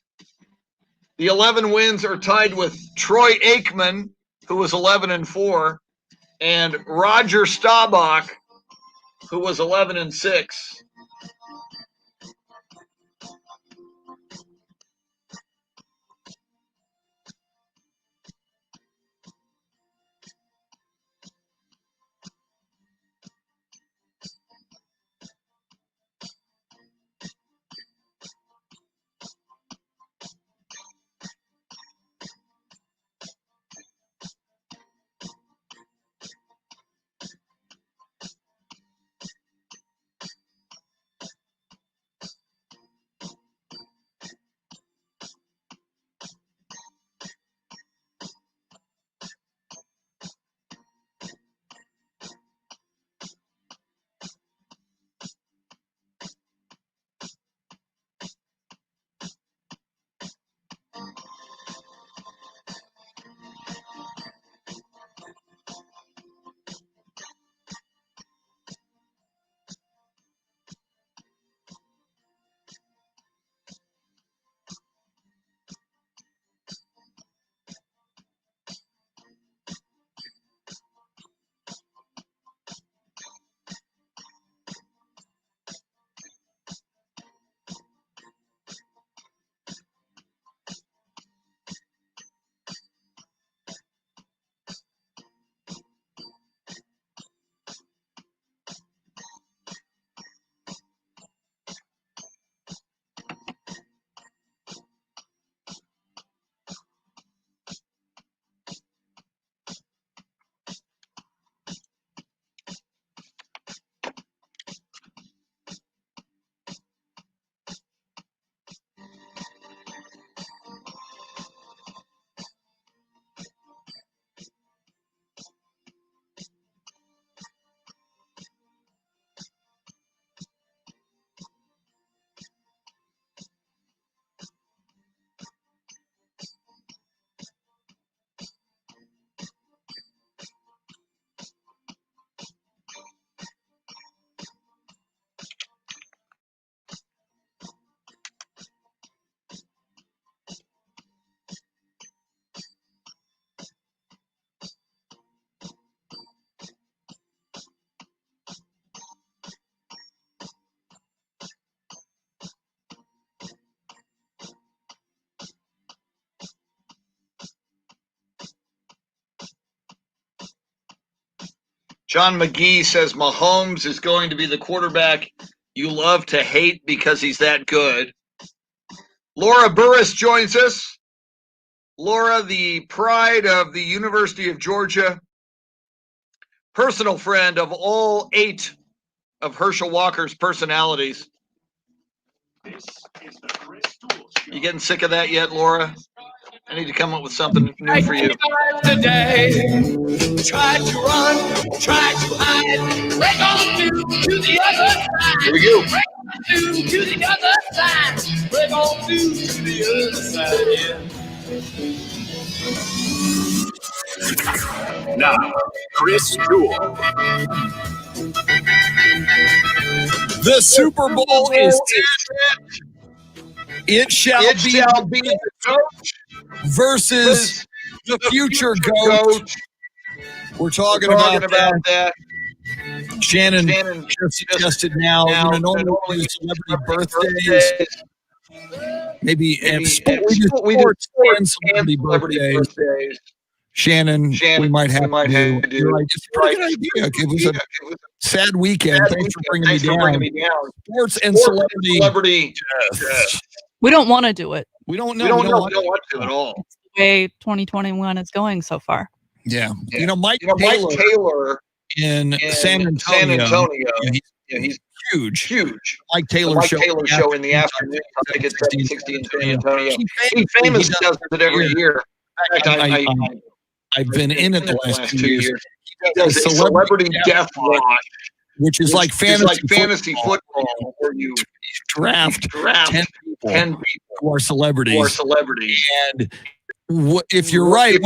Speaker 2: The 11 wins are tied with Troy Aikman, who was 11-4, and Roger Staubach, who was 11-6. John McGee says Mahomes is going to be the quarterback you love to hate because he's that good. Laura Burris joins us. Laura, the pride of the University of Georgia, personal friend of all 8 of Herschel Walker's personalities. You getting sick of that yet, Laura? I need to come up with something new for you.
Speaker 4: Today, try to run, try to hide, break on to the other side.
Speaker 2: Here we go.
Speaker 4: Break on to the other side. Break on to the other side. Yeah.
Speaker 3: Now, Chris Duel.
Speaker 5: The Super Bowl is set. It shall be the coach versus the future GOAT. We're talking about that. Shannon just suggested now, normally celebrity birthdays. Maybe sports and celebrity birthdays. Shannon, we might have to do. You're right, it's a pretty good idea. It was a sad weekend. Thanks for bringing me down. Sports and celebrity. Yes.
Speaker 1: We don't want to do it.
Speaker 5: We don't know.
Speaker 2: We don't want to at all.
Speaker 1: It's the way 2021 is going so far.
Speaker 5: Yeah. Mike Taylor in San Antonio. He's huge. Mike Taylor show in the afternoon. I think it's 760 in San Antonio.
Speaker 2: He famously does it every year. In fact,
Speaker 5: I've been in it the last 2 years.
Speaker 2: He does a celebrity death watch,
Speaker 5: which is like fantasy
Speaker 2: football, where you
Speaker 5: draft 10 people who are celebrities. And if you're right,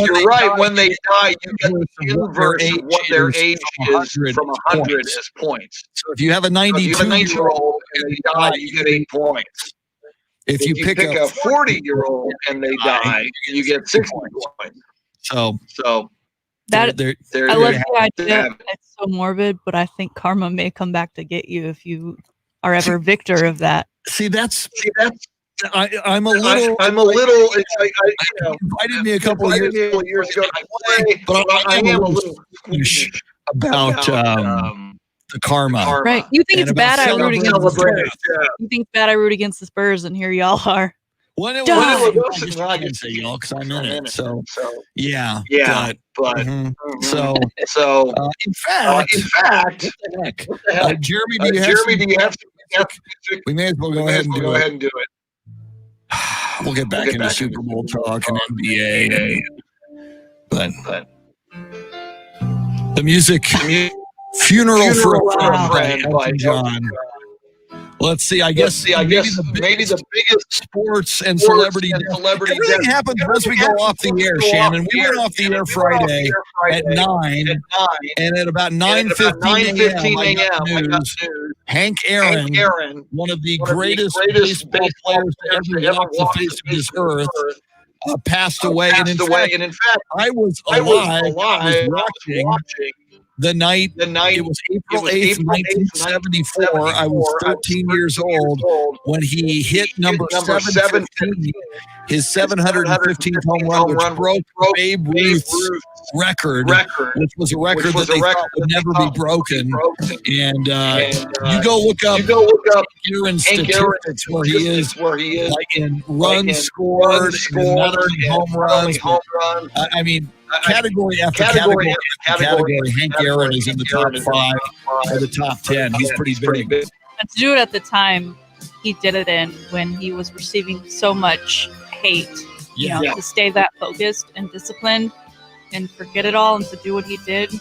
Speaker 2: when they die, you get the inverse of what their age is from 100 as points.
Speaker 5: So if you have a 92-year-old
Speaker 2: and they die, you get 8 points.
Speaker 5: If you pick
Speaker 2: a 40-year-old and they die, you get 6 points.
Speaker 5: So
Speaker 1: that I love the idea. It's so morbid, but I think karma may come back to get you if you are ever victor of that.
Speaker 5: I'm a little. You invited me a couple of years ago, but I am a little squeamish about the karma.
Speaker 1: Right? You think it's bad I root against the Spurs? You think it's bad I root against the Spurs, and here y'all are.
Speaker 5: I can say y'all because I'm in it. So yeah.
Speaker 2: But
Speaker 5: so in fact, what the heck? Jeremy, do you have? We may as well go ahead and do it. We'll get back into Super Bowl talk and NBA, but the music, "Funeral for a Friend" by Elton John. Let's see. I guess maybe the biggest sports and celebrity. Everything happens once we go off the air, Shannon. We went off the air Friday at 9, and at about 9:15 a.m. I got news. Hank Aaron, one of the greatest baseball players to ever walk the face of this earth, passed away. And in fact, I was alive. I was watching. The night, it was April 8th, 1974. I was 13 years old when he hit number 715, his 715th home run, which broke Babe Ruth's record, which was a record that they thought would never be broken. And you go look up Aaron's statistics where he is, like in runs scored, in home runs. I mean, category after category, Hank Aaron is in the top 5 or the top 10. He's pretty big.
Speaker 1: And to do it at the time he did it in, when he was receiving so much hate, to stay that focused and disciplined and forget it all and to do what he did.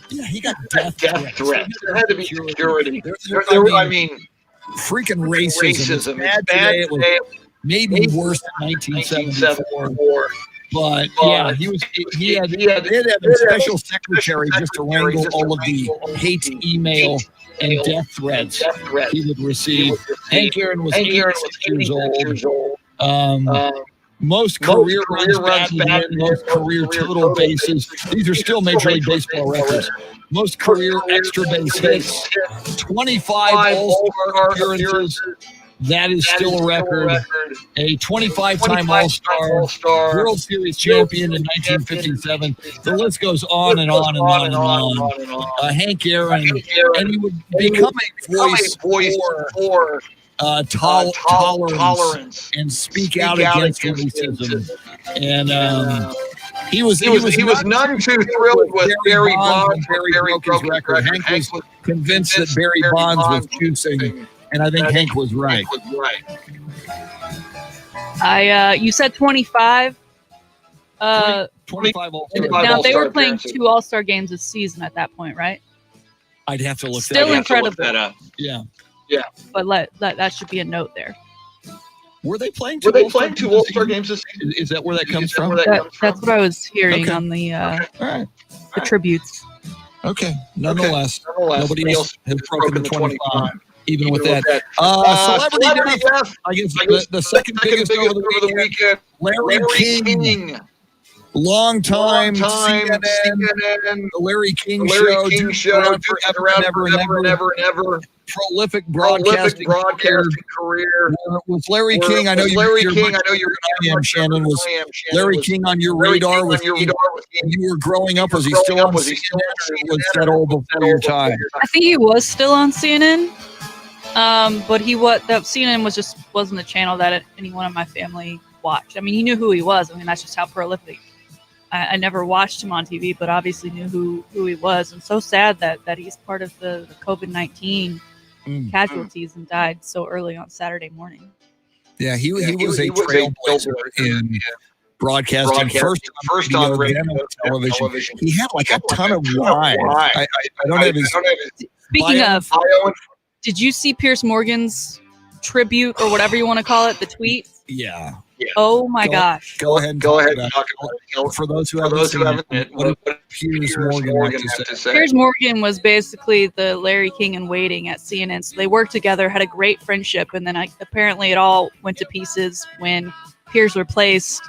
Speaker 5: Yeah, he got death threats.
Speaker 2: There had to be security. I mean,
Speaker 5: freaking racism. Bad today. It was maybe worse than 1974. But yeah, he had a special secretary just to wrangle all of the hate email and death threats he would receive. Hank Aaron was 86 years old. Most career runs batted in, most career total bases. These are still Major League Baseball records. Most career extra base hits, 25 All-Star appearances, That is still a record. A 25-time All-Star, World Series champion in 1957. The list goes on and on and on and on. Hank Aaron, and he would become a voice for tolerance and speak out against racism. And he was
Speaker 2: none too thrilled with Barry Bonds.
Speaker 5: Barry broke his record. Hank was convinced that Barry Bonds was juicing, and I think Hank was right.
Speaker 1: You said 25.
Speaker 5: 25
Speaker 1: now they were playing 2 All-Star games this season at that point, right?
Speaker 5: I'd have to look
Speaker 1: Still incredible.
Speaker 2: that up.
Speaker 5: Yeah.
Speaker 1: But that should be a note there.
Speaker 5: Were they playing
Speaker 2: 2 All-Star games this season?
Speaker 5: Is that where that comes from?
Speaker 1: That's what I was hearing on the the tributes.
Speaker 5: Okay. Nonetheless, nobody else has broken the 25. Even with that. Celebrity death. I guess the second biggest over the weekend. Larry King. Long time CNN, the Larry King Show, around forever and ever. Prolific broadcasting career. Was Larry King? I know you're Shannon. Was Larry King on your radar? When you were growing up? Was he still on CNN? Or was that all before your time?
Speaker 1: I think he was still on CNN. But that CNN wasn't a channel that anyone in my family watched. I mean, he knew who he was. I mean, that's just how prolific. I never watched him on TV, but obviously knew who he was. And so sad that he's part of the COVID-19 casualties and died so early on Saturday morning.
Speaker 5: Yeah, he was a trailblazer in broadcasting. First on radio, television. He had like a ton of why. I don't have his.
Speaker 1: Speaking of, did you see Piers Morgan's tribute or whatever you want to call it? The tweet.
Speaker 5: Yeah.
Speaker 1: Oh my gosh.
Speaker 5: Go ahead and talk about it. For those who haven't seen it, what did Piers Morgan have to say?
Speaker 1: Piers Morgan was basically the Larry King in waiting at CNN. So they worked together, had a great friendship, and then apparently it all went to pieces when Piers replaced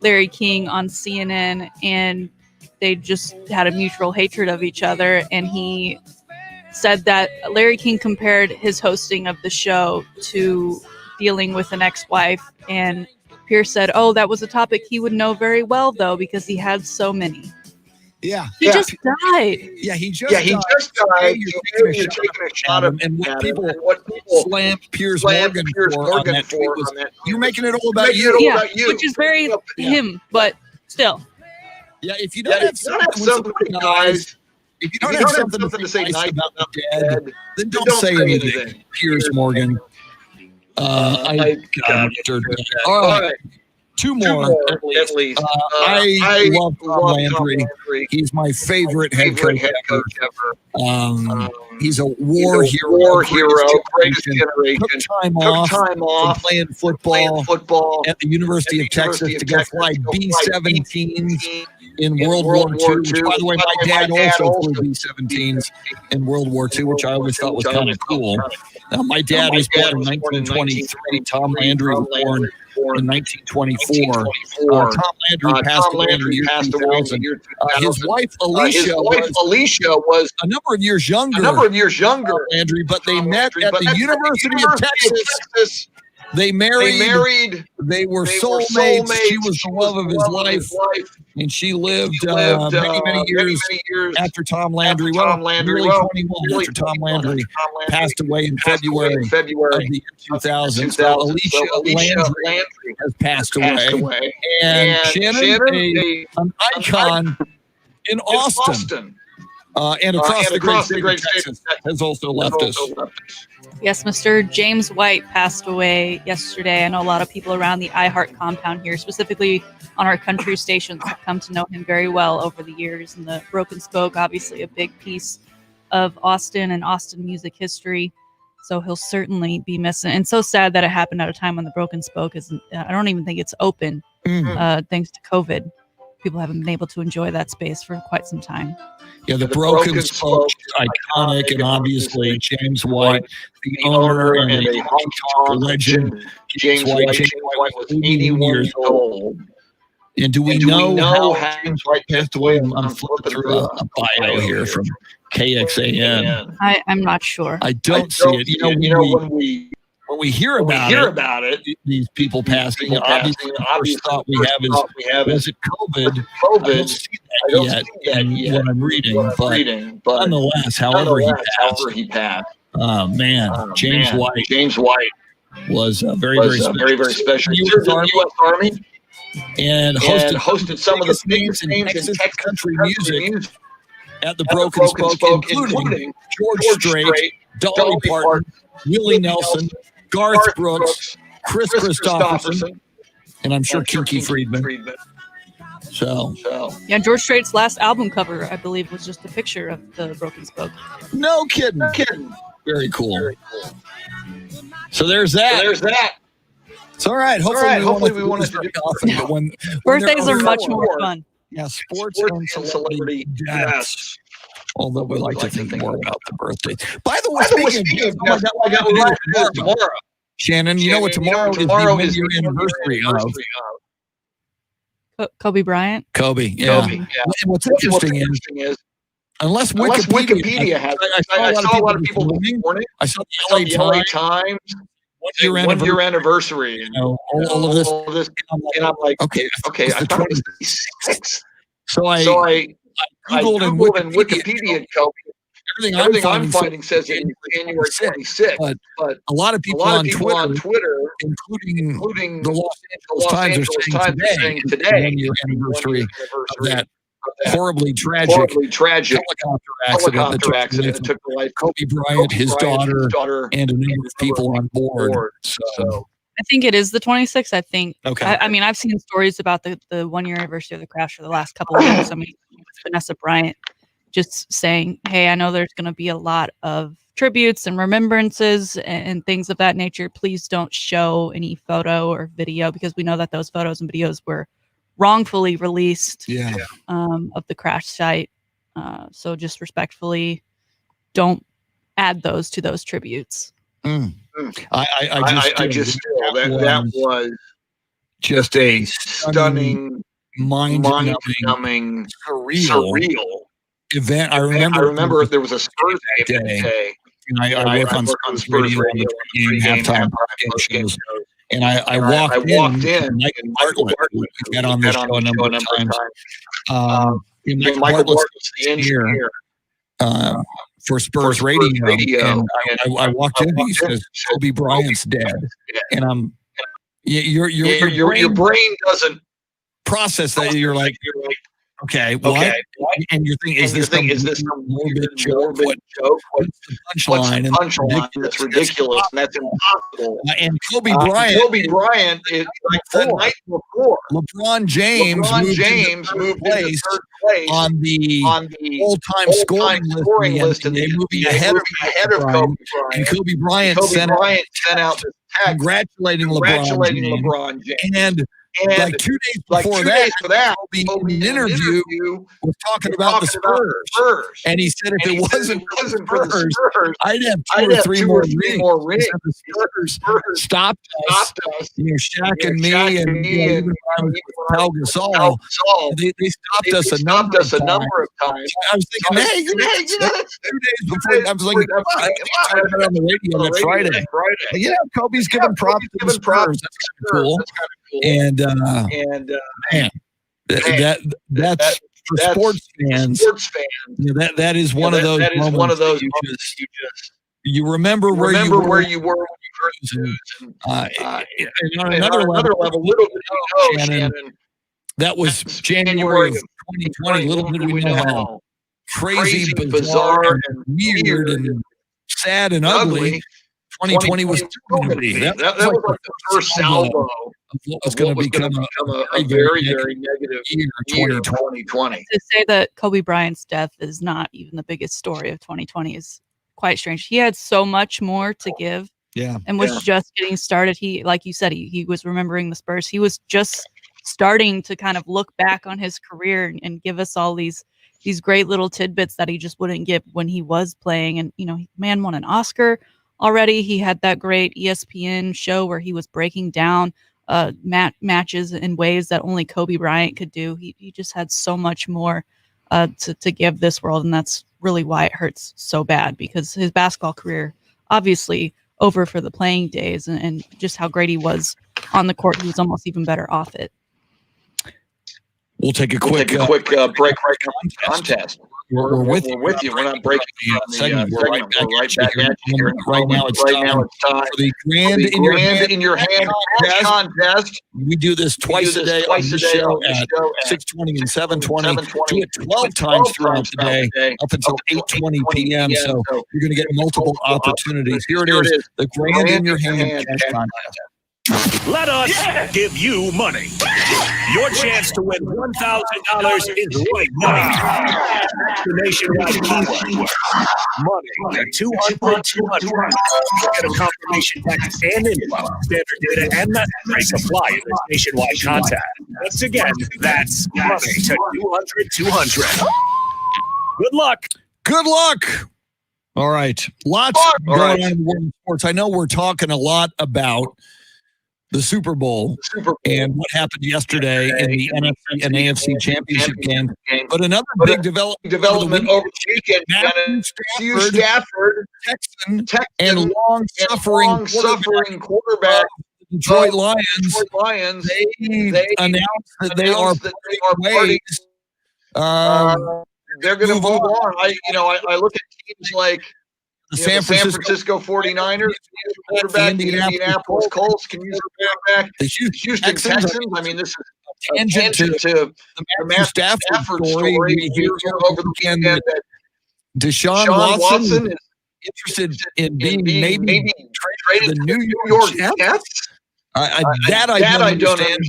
Speaker 1: Larry King on CNN, and they just had a mutual hatred of each other. And he said that Larry King compared his hosting of the show to dealing with an ex-wife, and Piers said, "Oh, that was a topic he would know very well, though, because he had so many."
Speaker 5: Yeah,
Speaker 1: he just died.
Speaker 5: Yeah, he just died. You're taking a shot at him, and what people slammed Piers Morgan for on that tweet was, "You're making it all about you."
Speaker 1: Yeah, which is very him, but still.
Speaker 5: Yeah, if you don't have something guys. If you don't have something to say nice about the dead, then don't say anything. Piers Morgan. All right. Two more at least. I love Tom Landry. He's my favorite head coach ever. He's a war hero, greatest generation. Took time off from playing football at the University of Texas to go fly B-17s in World War II, which, by the way, my dad also flew B-17s in World War II, which I always thought was kind of cool. My dad was born in 1923. Tom Landry was born in 1924. Tom Landry passed away in the year 2000. His wife Alicia was a number of years younger than Landry, but they met at the University of Texas. They married. They were soulmates. She was the love of his life, and she lived many years after Tom Landry. Nearly 21 after Tom Landry passed away in February of the year 2000. So Alicia Landry has passed away, and Shannon, an icon in Austin. And across the great state of Texas has also left us.
Speaker 1: Yes, Mr. James White passed away yesterday. I know a lot of people around the iHeart compound here, specifically on our country stations, have come to know him very well over the years. And the Broken Spoke, obviously a big piece of Austin and Austin music history. So he'll certainly be missing. And so sad that it happened at a time when the Broken Spoke isn't, I don't even think it's open, thanks to COVID. People haven't been able to enjoy that space for quite some time.
Speaker 5: Yeah, the Broken Spoke, iconic, and obviously James White, the owner and the honky-tonk legend. James White was 81 years old. And do we know how James White passed away? I'm flipping through a bio here from KXAN.
Speaker 1: I'm not sure.
Speaker 5: I don't see it. When we when we hear about it, these people passing, obviously the first thought we have is it COVID? I don't see that yet in what I'm reading, but nonetheless, however he passed. Man, James White was very special. U.S. Army. And hosted some of the biggest names in Texas country music at the Broken Spoke, including George Strait, Dolly Parton, Willie Nelson, Garth Brooks, Chris Christopherson, and I'm sure Kinky Friedman. So
Speaker 1: yeah, George Strait's last album cover, I believe, was just a picture of the Broken Spoke.
Speaker 5: No kidding. Very cool. So there's that. It's all right. Hopefully we want to do often, but when
Speaker 1: birthdays are much more fun.
Speaker 5: Yeah, sports and celebrity deaths. Although we like to think more about the birthday. By the way, speaking of deaths, I got to do tomorrow. Shannon, you know what tomorrow is the anniversary
Speaker 1: of? Kobe Bryant.
Speaker 5: Kobe. And what's interesting is, unless Wikipedia has, I saw a lot of people this morning. I saw the LA Times. 1 year anniversary, and all of this, and I'm like, okay, I thought it was 36. So I Googled and Wikipedia Kobe. Everything I'm finding says January 26th, but a lot of people on Twitter, including the Los Angeles Times, are saying today, 1 year anniversary of that horribly tragic helicopter accident that took the life of Kobe Bryant, his daughter, and a number of people on board. So
Speaker 1: I think it is the 26th. I think. Okay. I mean, I've seen stories about the 1 year anniversary of the crash for the last couple of years. I mean, Vanessa Bryant just saying, "Hey, I know there's going to be a lot of tributes and remembrances and things of that nature. Please don't show any photo or video because we know that those photos and videos were wrongfully released of the crash site. So just respectfully, don't add those to those tributes."
Speaker 5: I just feel that was just a stunning, mind-numbing, surreal event. I remember there was a Spurs game that day. And I work on Spurs radio on the halftime shows. And I walked in, Mike Bartlett, who got on this show a number of times. And Michael Bartlett's the engineer for Spurs radio. And I walked in and he says, Kobe Bryant's dead. And your brain doesn't process that. You're like, okay, what? And you're thinking, is this some morbid joke? What's the punchline? That's ridiculous, and that's impossible. And Kobe Bryant is like the night before. LeBron James moved to third place on the all-time scoring list in the NBA, ahead of Kobe Bryant. And Kobe Bryant sent out this text congratulating LeBron James. And like 2 days before that, Kobe in an interview was talking about the Spurs. And he said if it wasn't for the Spurs, I'd have two or three more rings. The Spurs stopped us, Shaq and me and Pau Gasol. They stopped us a number of times. I was thinking, hey, 2 days before, I was like, I think I talked about it on the radio that Friday. Yeah, Kobe's giving props to the Spurs. That's kind of cool. And man, that's for sports fans. That is one of those moments. You remember where you were when you first used. And on another level, little did we know, Shannon, that was January of 2020. Little did we know how crazy, bizarre, and weird, and sad and ugly 2020 was going to be. That was like the first salvo of what was going to become a very, very negative year, 2020.
Speaker 1: To say that Kobe Bryant's death is not even the biggest story of 2020 is quite strange. He had so much more to give, and was just getting started. He, like you said, he was remembering the Spurs. He was just starting to kind of look back on his career and give us all these great little tidbits that he just wouldn't get when he was playing. And man won an Oscar already. He had that great ESPN show where he was breaking down matches in ways that only Kobe Bryant could do. He just had so much more to give this world, and that's really why it hurts so bad, because his basketball career obviously over for the playing days, and just how great he was on the court. He was almost even better off it.
Speaker 5: We'll take a quick break right now contest. We're with you. We're not breaking the segment. We're right back at you. Right now it's time for the Grand in Your Hand contest. We do this twice a day on the show at 6:20 and 7:20. Do it 12 times throughout the day up until 8:20 p.m. So you're going to get multiple opportunities. Here it is, the Grand in Your Hand cash contest.
Speaker 3: Let us give you money. Your chance to win $1,000 is right now. The nationwide keyword. Money at 200. Get a confirmation text and info. Standard data and necessary supply in this nationwide contact. Once again, that's money to 200. Good luck.
Speaker 5: Good luck. All right. Lots going on in the world of sports. I know we're talking a lot about the Super Bowl and what happened yesterday in the NFC and AFC championship game. But another big development over the weekend, Matthew Stafford, Texan, and long-suffering quarterback Detroit Lions, they announced that they are parting ways. They're going to move on. I look at teams like the San Francisco 49ers, quarterback, the Indianapolis Colts can use a quarterback. The Houston Texans. I mean, this is a tangent to the Matthew Stafford story. We hear over the weekend that Deshaun Watson is interested in being maybe traded to the New York Jets. I don't understand.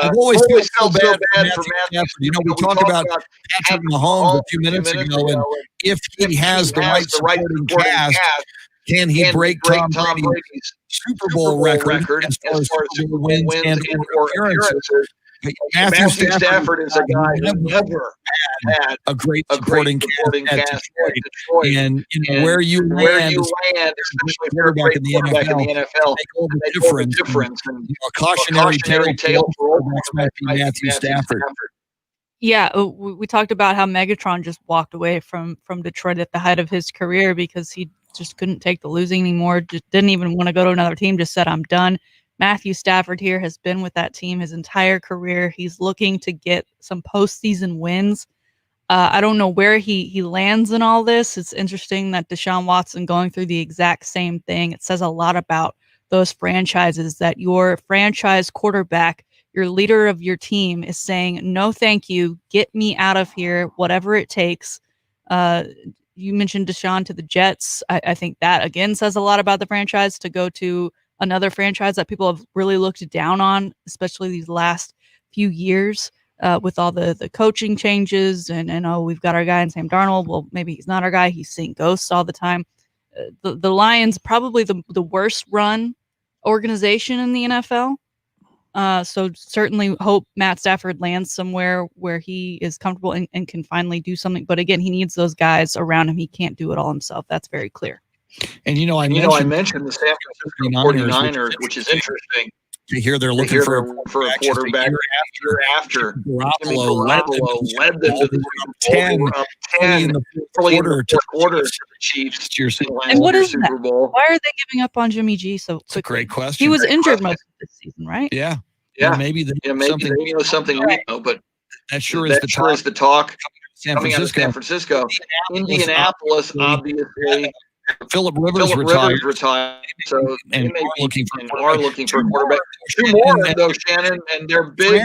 Speaker 5: I've always felt so bad for Matthew. We talked about Patrick Mahomes a few minutes ago, and if he has the right supporting cast, can he break Tom Brady's Super Bowl record as far as wins and appearances? Matthew Stafford is a guy who never had a great supporting cast at Detroit. And where you land, especially quarterback in the NFL, make all the difference. And a cautionary tale for quarterbacks might be Matthew Stafford.
Speaker 1: Yeah, we talked about how Megatron just walked away from Detroit at the height of his career because he just couldn't take the losing anymore. Just didn't even want to go to another team. Just said, I'm done. Matthew Stafford here has been with that team his entire career. He's looking to get some postseason wins. I don't know where he lands in all this. It's interesting that Deshaun Watson going through the exact same thing. It says a lot about those franchises that your franchise quarterback, your leader of your team, is saying, no, thank you. Get me out of here, whatever it takes. You mentioned Deshaun to the Jets. I think that, again, says a lot about the franchise to go to another franchise that people have really looked down on, especially these last few years with all the coaching changes. And we've got our guy in Sam Darnold. Well, maybe he's not our guy. He's seeing ghosts all the time. The Lions, probably the worst run organization in the NFL. So certainly hope Matt Stafford lands somewhere where he is comfortable and can finally do something. But again, he needs those guys around him. He can't do it all himself. That's very clear.
Speaker 5: And I mentioned the San Francisco 49ers, which is interesting to hear they're looking for a quarterback after Garoppolo led them to the 10 in the fourth quarter to the Chiefs.
Speaker 1: And what is Super Bowl. Why are they giving up on Jimmy G so quickly?
Speaker 5: That's a great question.
Speaker 1: He was injured most of this season, right?
Speaker 5: Yeah.
Speaker 2: Maybe they know something we know, but
Speaker 5: that sure is the talk.
Speaker 2: Coming out of San Francisco, Indianapolis, obviously.
Speaker 5: Philip Rivers retired,
Speaker 2: so
Speaker 5: and
Speaker 2: are looking for a quarterback. Two more, though, Shannon, and they're big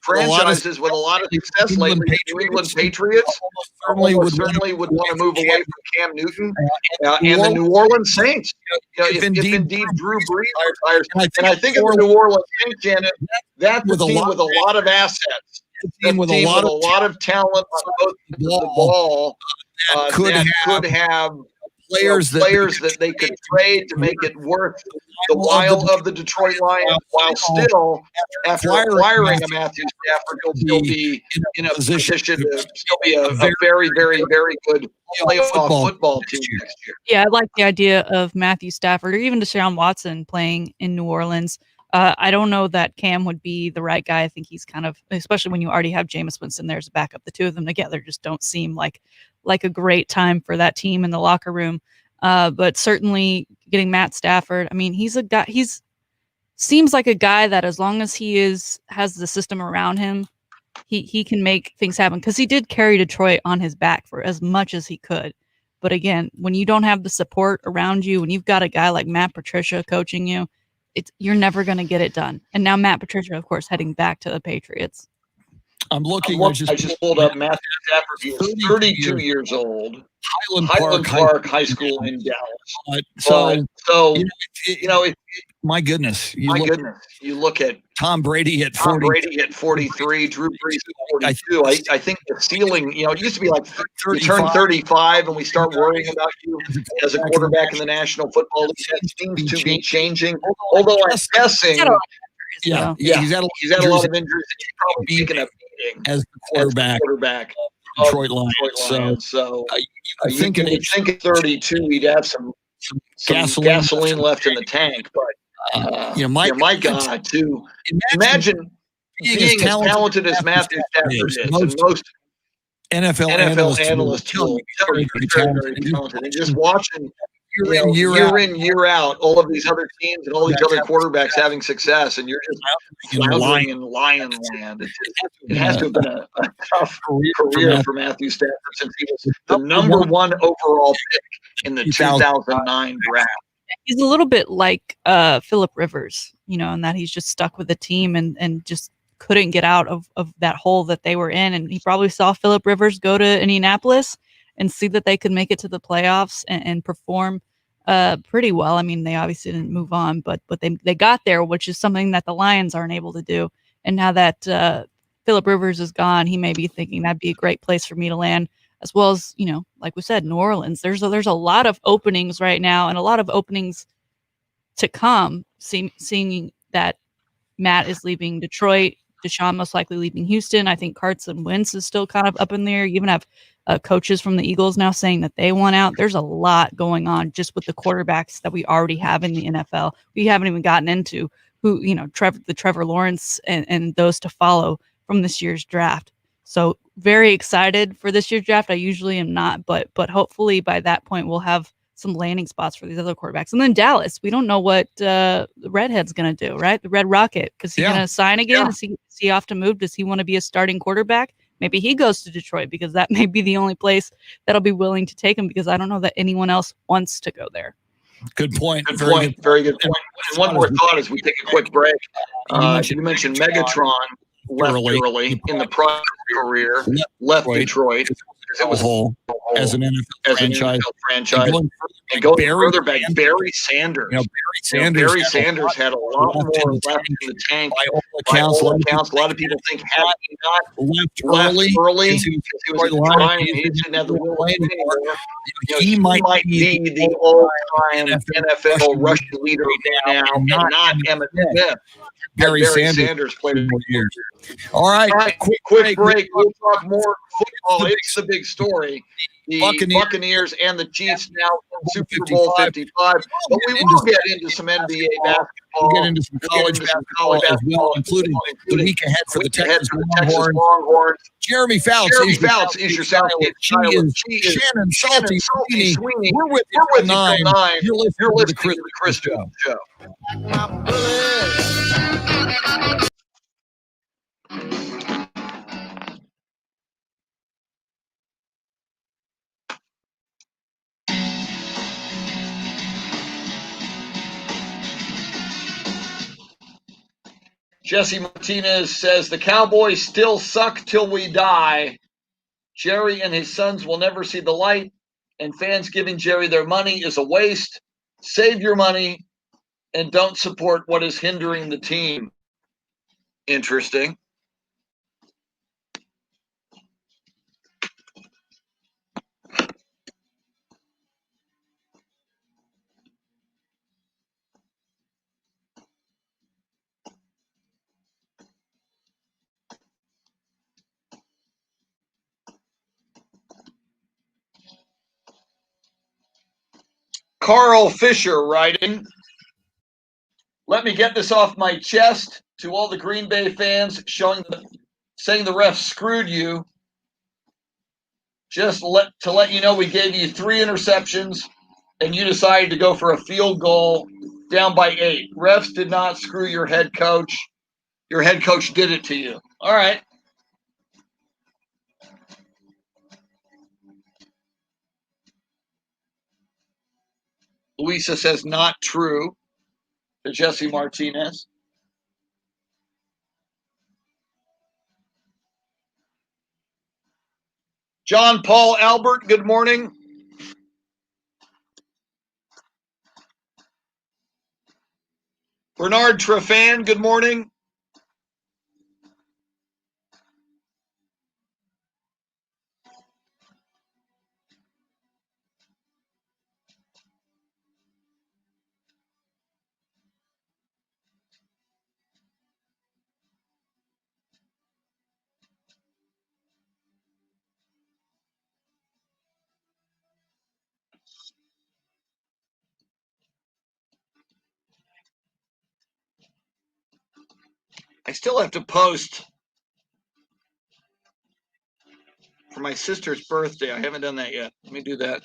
Speaker 2: franchises with a lot of success lately. New England Patriots certainly would want to move away from Cam Newton, and the New Orleans Saints. If indeed Drew Brees retires, and I think of the New Orleans Saints, Shannon, that's a team with a lot of assets. A team with a lot of talent on both the ball that could have players that they could trade to make it worth the while of the Detroit Lions, while still, after acquiring a Matthew Stafford, he'll still be in a position to still be a very, very, very good playoff football team next year.
Speaker 1: Yeah, I like the idea of Matthew Stafford or even Deshaun Watson playing in New Orleans. I don't know that Cam would be the right guy. I think he's kind of, especially when you already have Jameis Winston there as a backup, the two of them together just don't seem like a great time for that team in the locker room. But certainly getting Matt Stafford. I mean, he's a guy. He's seems like a guy that as long as he has the system around him, he can make things happen because he did carry Detroit on his back for as much as he could. But again, when you don't have the support around you, when you've got a guy like Matt Patricia coaching you, you're never going to get it done. And now Matt Patricia, of course, heading back to the Patriots.
Speaker 5: I'm looking.
Speaker 2: I just pulled up Matthew Stafford. He is 32 years old. Highland Park High School in Dallas. So
Speaker 5: my goodness.
Speaker 2: You look at
Speaker 5: Tom Brady at
Speaker 2: 43, Drew Brees at 42. I think the ceiling, it used to be like you turn 35 and we start worrying about you as a quarterback in the National Football League. That seems to be changing. Although I'm guessing,
Speaker 5: he's had a lot of injuries that he's probably taken a beating as the quarterback of Detroit Lions. So you think at 32 he'd have some gasoline left in the tank, but my God, to imagine being as talented as Matthew Stafford is, and most NFL analysts will tell you very talented, and just watching year in, year out, all of these other teams and all these other quarterbacks having success, and you're just floundering in lion land. It has to have been a tough career for Matthew Stafford since he was the number one overall pick in the 2009 draft.
Speaker 1: He's a little bit like Phillip Rivers, in that he's just stuck with the team and just couldn't get out of that hole that they were in. And he probably saw Phillip Rivers go to Indianapolis and see that they could make it to the playoffs and perform pretty well. I mean, they obviously didn't move on, but they got there, which is something that the Lions aren't able to do. And now that Phillip Rivers is gone, he may be thinking that'd be a great place for me to land, as well as, like we said, New Orleans. There's a lot of openings right now and a lot of openings to come, seeing that Matt is leaving Detroit, Deshaun most likely leaving Houston. I think Carson Wentz is still kind of up in there. You even have coaches from the Eagles now saying that they want out. There's a lot going on just with the quarterbacks that we already have in the NFL. We haven't even gotten into who, Trevor Lawrence and those to follow from this year's draft. So very excited for this year's draft. I usually am not, but hopefully by that point we'll have some landing spots for these other quarterbacks. And then Dallas, we don't know what the Redhead's going to do, right? The Red Rocket. Is he going to sign again? Is he off to move? Does he want to be a starting quarterback? Maybe he goes to Detroit because that may be the only place that'll be willing to take him, because I don't know that anyone else wants to go there.
Speaker 5: Good point.
Speaker 2: Very good point. And one more thought as we take a quick break. You mentioned Megatron left early in the prior career, left Detroit. It was
Speaker 5: as an NFL franchise.
Speaker 2: And going further back, Barry Sanders. Barry Sanders had a lot more left in the tank. By all accounts, a lot of people think had he not left early because he was trying and he didn't have the will anymore, he might be the all-time NFL rushing leader now, and not Emmitt Smith. Barry Sanders played it for years.
Speaker 5: All right,
Speaker 2: quick break. We'll talk more football. It's the big story. The Buccaneers and the Chiefs now in Super Bowl 55. But we will get into some NBA basketball.
Speaker 5: We'll get into some college basketball as well, including the week ahead for the Texas Longhorns. Jeremy Fouts
Speaker 2: is your South Kid.
Speaker 5: She is Shannon Salty Sweeney. We're with you till 9. You're listening to the Chris Jones Show.
Speaker 2: Jesse Martinez says, the Cowboys still suck till we die. Jerry and his sons will never see the light, and fans giving Jerry their money is a waste. Save your money and don't support what is hindering the team. Interesting. Carl Fisher writing, let me get this off my chest to all the Green Bay fans saying the refs screwed you. Just to let you know, we gave you 3 interceptions and you decided to go for a field goal down by 8. Refs did not screw your head coach. Your head coach did it to you. All right. Luisa says not true to Jesse Martinez. John Paul Albert, good morning. Bernard Trefan, good morning. I still have to post for my sister's birthday. I haven't done that yet. Let me do that.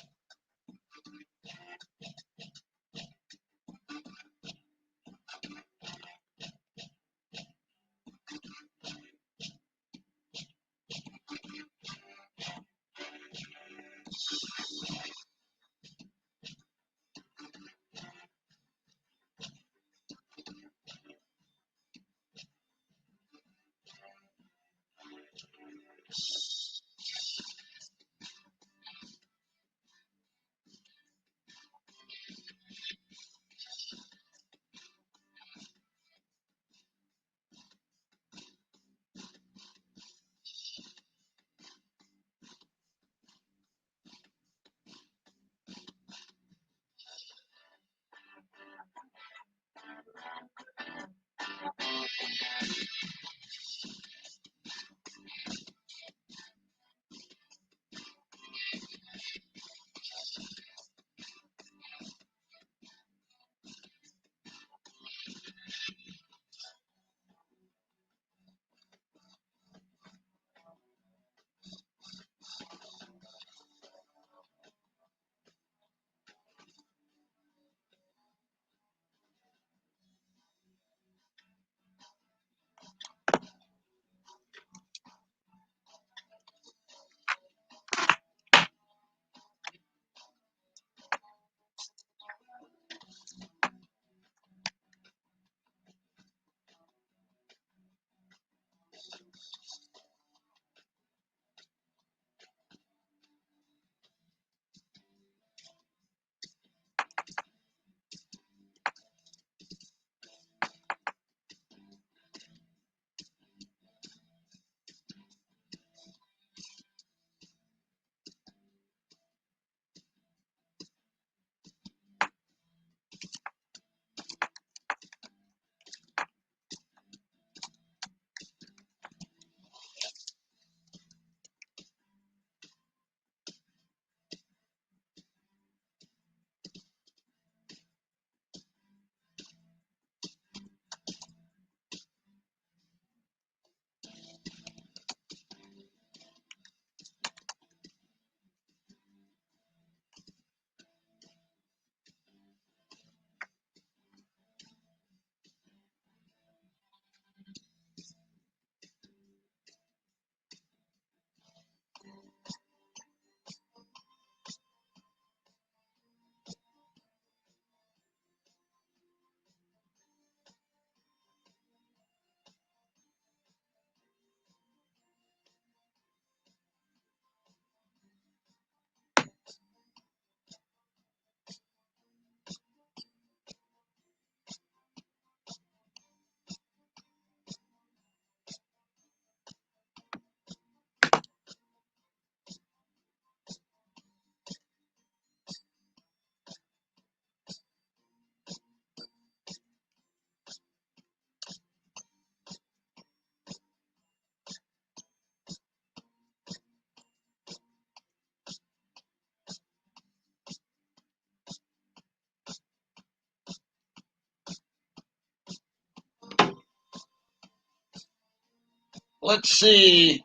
Speaker 2: Let's see.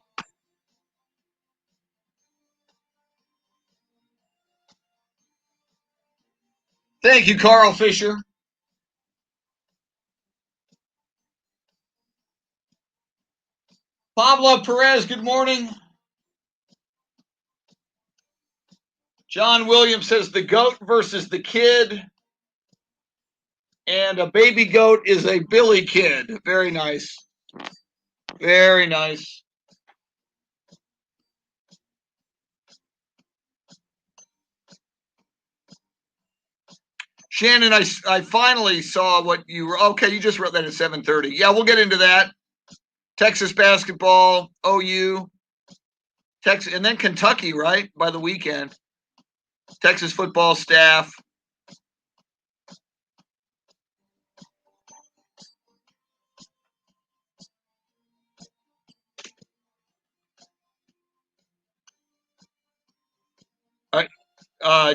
Speaker 2: Thank you, Carl Fisher. Pablo Perez, good morning. John Williams says the goat versus the kid. And a baby goat is a billy kid. Very nice. Very nice. Shannon, I finally saw what you were. Okay, you just wrote that at 7:30. Yeah, we'll get into that. Texas basketball, OU, Texas, and then Kentucky, right, by the weekend. Texas football staff.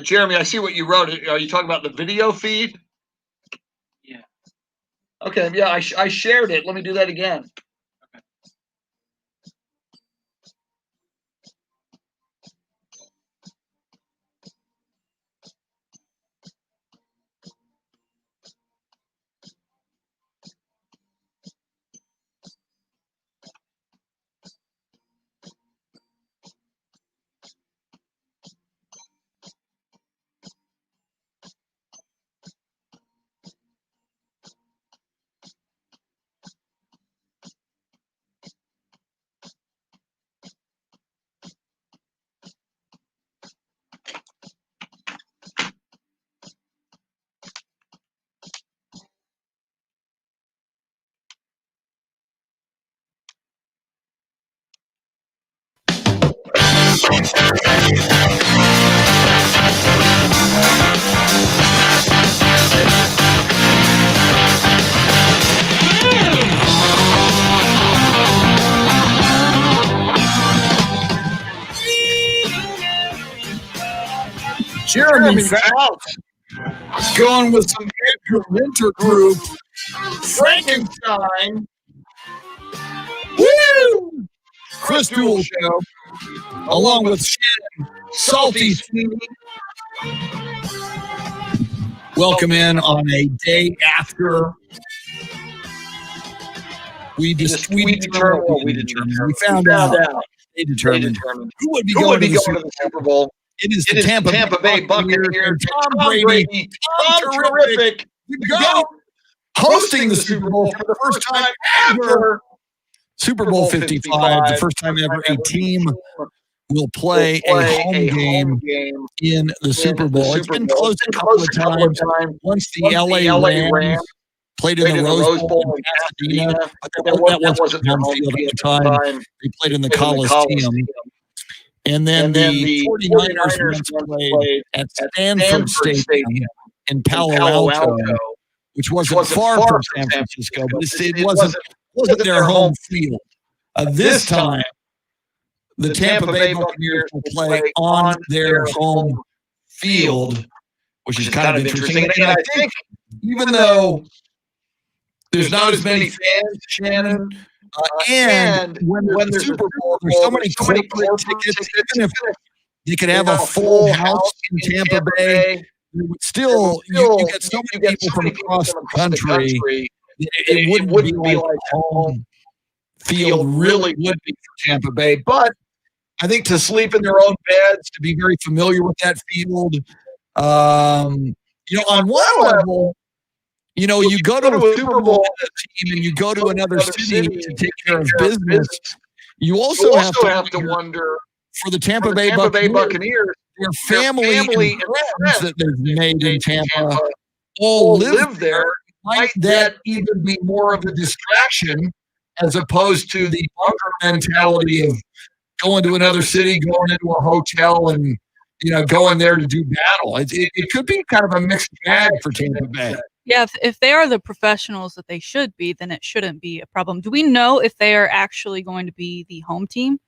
Speaker 2: Jeremy, I see what you wrote. Are you talking about the video feed?
Speaker 6: Yeah.
Speaker 2: Okay, yeah, I shared it. Let me do that again.
Speaker 5: Jeremy Fouts going with some Edgar Winter group, Frankenstein. Woo! Chris Duel Show, along with Shannon, Salty Sweeney. Welcome in on a day after we determined. We found out. They determined who would be going to the Super Bowl. It is the Tampa Bay Buccaneers. Tom Brady, Tom Terrific, the GOAT, hosting the Super Bowl for the first time ever. Super Bowl 55, the first time ever a team will play a home game in the Super Bowl. It's been close a couple of times. Once the LA Rams played in the Rose Bowl in Pasadena, but that wasn't their home field at the time. They played in the Coliseum. And then the 49ers played at Stanford Stadium in Palo Alto, which wasn't far from San Francisco, but it wasn't their home field. This time, the Tampa Bay Buccaneers will play on their home field, which is kind of interesting. And I think even though there's not as many fans, Shannon, and when there's the Super Bowl, there's so many corporate tickets. Even if you could have a full house in Tampa Bay, still you get so many people from across the country. It wouldn't be like home field really would be for Tampa Bay. But I think to sleep in their own beds, to be very familiar with that field, on one level, you go to a Super Bowl team and you go to another city to take care of business. You also have to wonder for the Tampa Bay Buccaneers, their family and friends that they've made in Tampa all live there. Might that even be more of a distraction as opposed to the bunker mentality of going to another city, going into a hotel, and going there to do battle? It could be kind of a mixed bag for Tampa Bay.
Speaker 1: Yeah, if they are the professionals that they should be, then it shouldn't be a problem. Do we know if they are actually going to be the home team?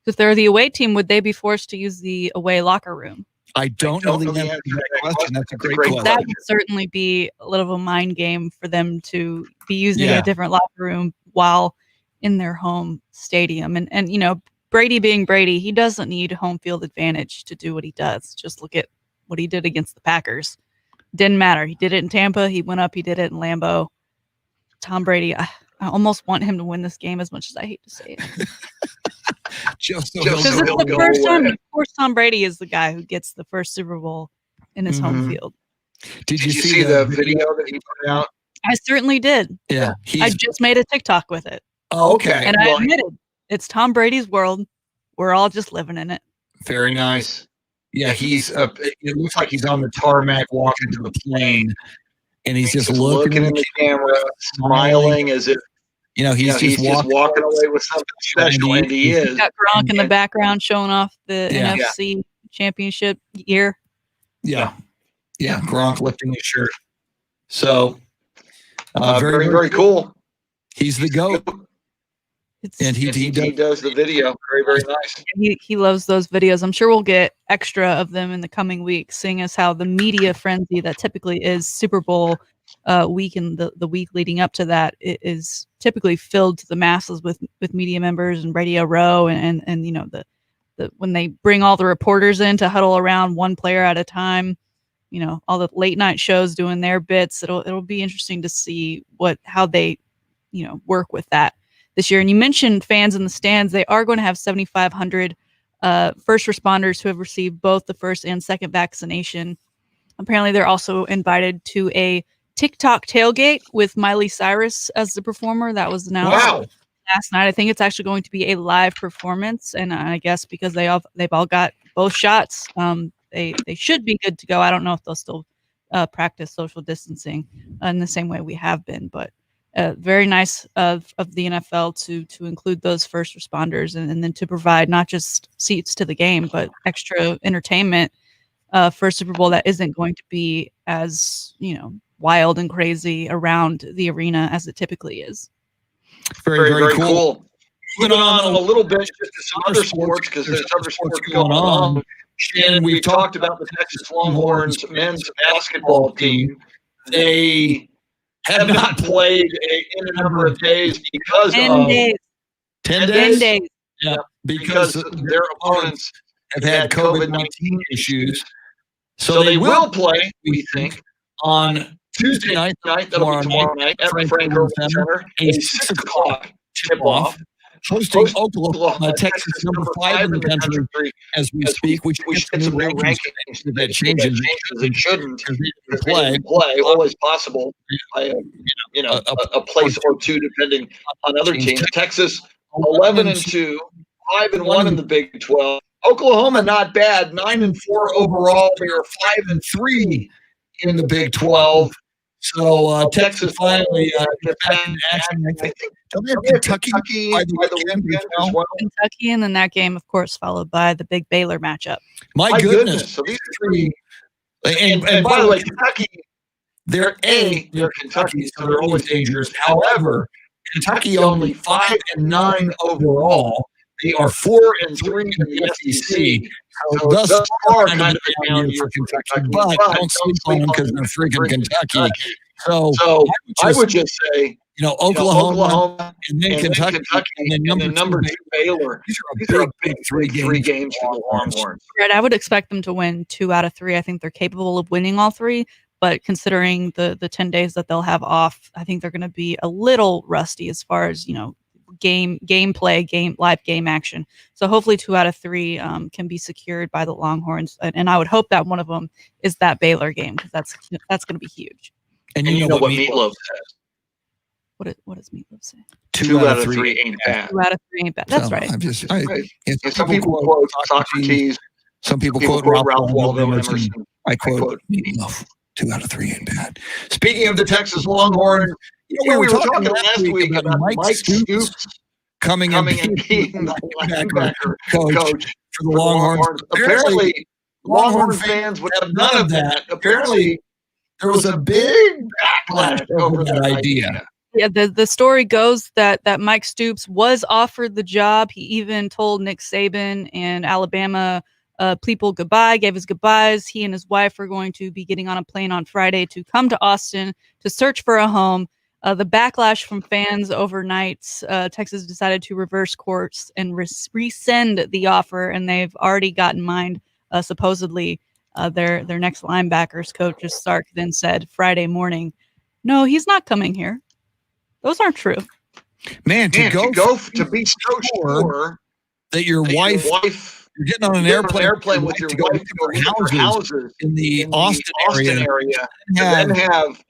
Speaker 1: If they're the away team, would they be forced to use the away locker room?
Speaker 5: I don't know the answer to that question. That's a great question.
Speaker 1: That would certainly be a little of a mind game for them to be using a different locker room while in their home stadium. And Brady being Brady, he doesn't need home field advantage to do what he does. Just look at what he did against the Packers. Didn't matter. He did it in Tampa. He went up. He did it in Lambeau. Tom Brady, I almost want him to win this game as much as I hate to say it.
Speaker 5: Just so
Speaker 1: Because it's the first time, of course, Tom Brady is the guy who gets the first Super Bowl in his home field.
Speaker 2: Did you see the video that he put out?
Speaker 1: I certainly did.
Speaker 5: Yeah.
Speaker 1: I just made a TikTok with it.
Speaker 2: Oh, okay.
Speaker 1: And I admitted, it's Tom Brady's world. We're all just living in it.
Speaker 2: Very nice. Yeah, it looks like he's on the tarmac walking to the plane. And he's just looking at the camera, smiling as if, he's just walking away with something special, and he is.
Speaker 1: He's got Gronk in the background showing off the NFC championship year.
Speaker 2: Yeah. Yeah, Gronk lifting his shirt. So, very, very cool.
Speaker 5: He's the GOAT.
Speaker 2: And he does the video. Very, very nice.
Speaker 1: He loves those videos. I'm sure we'll get extra of them in the coming weeks, seeing as how the media frenzy that typically is Super Bowl week and the week leading up to that is typically filled to the masses with media members and Radio Row and the when they bring all the reporters in to huddle around one player at a time, all the late night shows doing their bits. It'll be interesting to see how they work with that this year. And you mentioned fans in the stands. They are going to have 7,500 first responders who have received both the first and second vaccination. Apparently, they're also invited to a TikTok tailgate with Miley Cyrus as the performer. That was announced last night. I think it's actually going to be a live performance. And I guess because they've all got both shots, they should be good to go. I don't know if they'll still practice social distancing in the same way we have been, but very nice of the NFL to include those first responders and then to provide not just seats to the game, but extra entertainment for a Super Bowl that isn't going to be as, wild and crazy around the arena as it typically is.
Speaker 2: Very, very cool. Moving on a little bit to some other sports because there's other sports going on. Shannon, we've talked about the Texas Longhorns men's basketball team. They have not played in a number of days because
Speaker 1: 10 days.
Speaker 2: 10
Speaker 1: days? 10 days.
Speaker 2: Yeah, because their opponents have had COVID-19 issues. So they will play, we think, on Tuesday night. That'll be tomorrow night at the Frank Oakland Center. A 6 o'clock tip-off.
Speaker 5: Hosting Oklahoma, Texas, number 5 in the country as we speak. We should get some new rankings that changes.
Speaker 2: It shouldn't play. Always possible. A place or two, depending on other teams. Texas, 11-2, 5-1 in the Big 12. Oklahoma, not bad, 9-4 overall. They are 5-3 in the Big 12. So Texas finally gets back in action. I think don't they have Kentucky by the weekend as well?
Speaker 1: Kentucky, and then that game, of course, followed by the big Baylor matchup.
Speaker 2: My goodness! So these three, and by the way, Kentucky, they're Kentucky, so they're always dangerous. However, Kentucky only 5-9 overall. They are 4-3 in the SEC. So thus far, kind of a down year for Kentucky, but
Speaker 5: don't sleep on them because they're freaking Kentucky.
Speaker 2: So I would just say, Oklahoma and then Kentucky, and then number 2 Baylor. These are a big three games for the Longhorns.
Speaker 1: Right, I would expect them to win 2 out of 3. I think they're capable of winning all 3. But considering the 10 days that they'll have off, I think they're going to be a little rusty as far as live game action. So hopefully 2 out of 3 can be secured by the Longhorns, and I would hope that one of them is that Baylor game because that's going to be huge.
Speaker 2: And you know what Meatloaf says.
Speaker 1: What does Meatloaf say?
Speaker 2: 2 out of 3 ain't bad.
Speaker 1: 2 out of 3 ain't bad. That's right.
Speaker 2: Some people quote Socrates.
Speaker 5: Some people quote Ralph Waldo Emerson. I quote Meatloaf. 2 out of 3 ain't bad.
Speaker 2: Speaking of the Texas Longhorns, we were talking last week about Mike Stoops coming and being the linebacker coach for the Longhorns. Apparently, Longhorn fans would have none of that. Apparently, there was a big backlash over that idea.
Speaker 1: Yeah, the story goes that Mike Stoops was offered the job. He even told Nick Saban and Alabama people goodbye, gave his goodbyes. He and his wife are going to be getting on a plane on Friday to come to Austin to search for a home. The backlash from fans overnight, Texas decided to reverse course and rescind the offer, and they've already gotten mined, supposedly, Their next linebackers coach, Sark, then said Friday morning, "No, he's not coming here." Those aren't true.
Speaker 2: Man, to
Speaker 5: be so sure
Speaker 2: that your wife you're getting on an airplane
Speaker 5: with your wife to go look for houses
Speaker 2: in the Austin area,
Speaker 5: and then have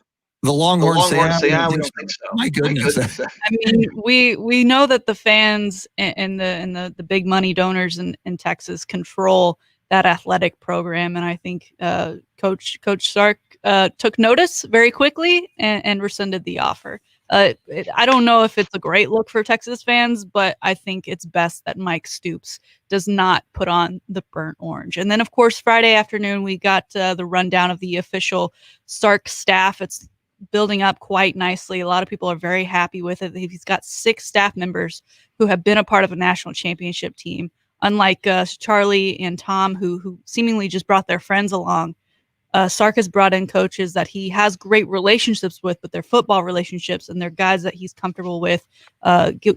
Speaker 2: the Longhorns say,
Speaker 5: we don't think so.
Speaker 2: My goodness.
Speaker 1: I mean, we know that the fans and the big money donors in Texas control that athletic program, and I think Coach Sark took notice very quickly and rescinded the offer. I don't know if it's a great look for Texas fans, but I think it's best that Mike Stoops does not put on the burnt orange. And then, of course, Friday afternoon, we got the rundown of the official Sark staff. It's building up quite nicely. A lot of people are very happy with it. He's got 6 staff members who have been a part of a national championship team, unlike Charlie and Tom, who seemingly just brought their friends along. Sark has brought in coaches that he has great relationships with, but they're football relationships, and they're guys that he's comfortable with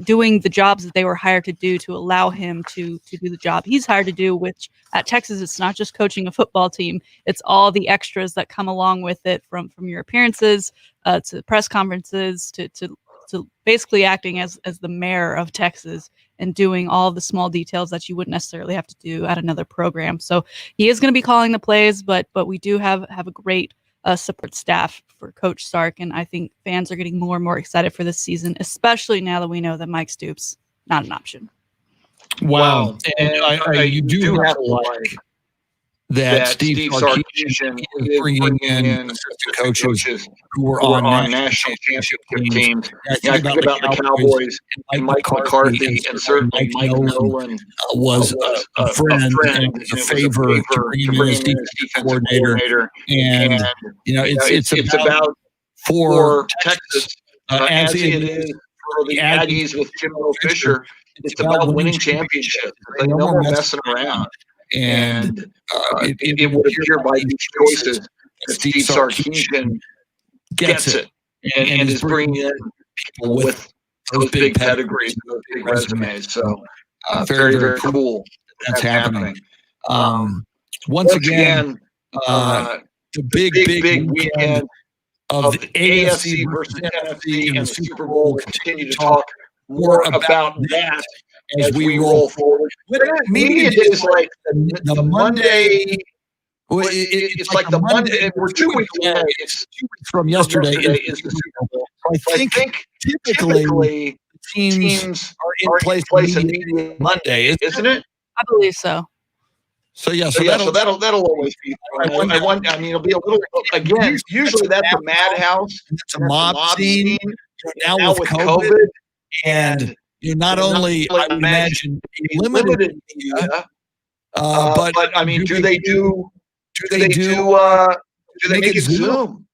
Speaker 1: doing the jobs that they were hired to do to allow him to do the job he's hired to do, which at Texas, it's not just coaching a football team. It's all the extras that come along with it, from your appearances to press conferences to basically acting as the mayor of Texas and doing all the small details that you wouldn't necessarily have to do at another program. So he is going to be calling the plays, but we do have a great support staff for Coach Sark, and I think fans are getting more and more excited for this season, especially now that we know that Mike Stoops not an option.
Speaker 2: Wow, and you do have to like that Steve Sarkisian is bringing in assistant coaches who were on national championship teams. I think about the Cowboys and Mike McCarthy, and certainly Mike Nolan was a friend and a favor to bring him in as defensive coordinator. And it's about for Texas, as it is for the Aggies with Jim Fisher. It's about winning championships. They no more messing around. And it would appear by these choices that Steve Sarkisian gets it and is bringing in people with those big pedigrees, those big resumes. So very, very cool that's happening. Once again, the big weekend of the AFC versus NFC and the Super Bowl. We'll continue to talk more about that as we roll forward. Media days like the Monday. It's like the Monday. We're 2 weeks away. It's 2 weeks from yesterday is the Super Bowl. I think typically teams are in place immediately Monday, isn't it?
Speaker 1: I believe so.
Speaker 2: So that'll always be. I mean, it'll be a little. Again, usually that's a madhouse. It's a mob scene. Now with COVID. And not only, I would imagine, limited media, but I mean, do they make it Zoom?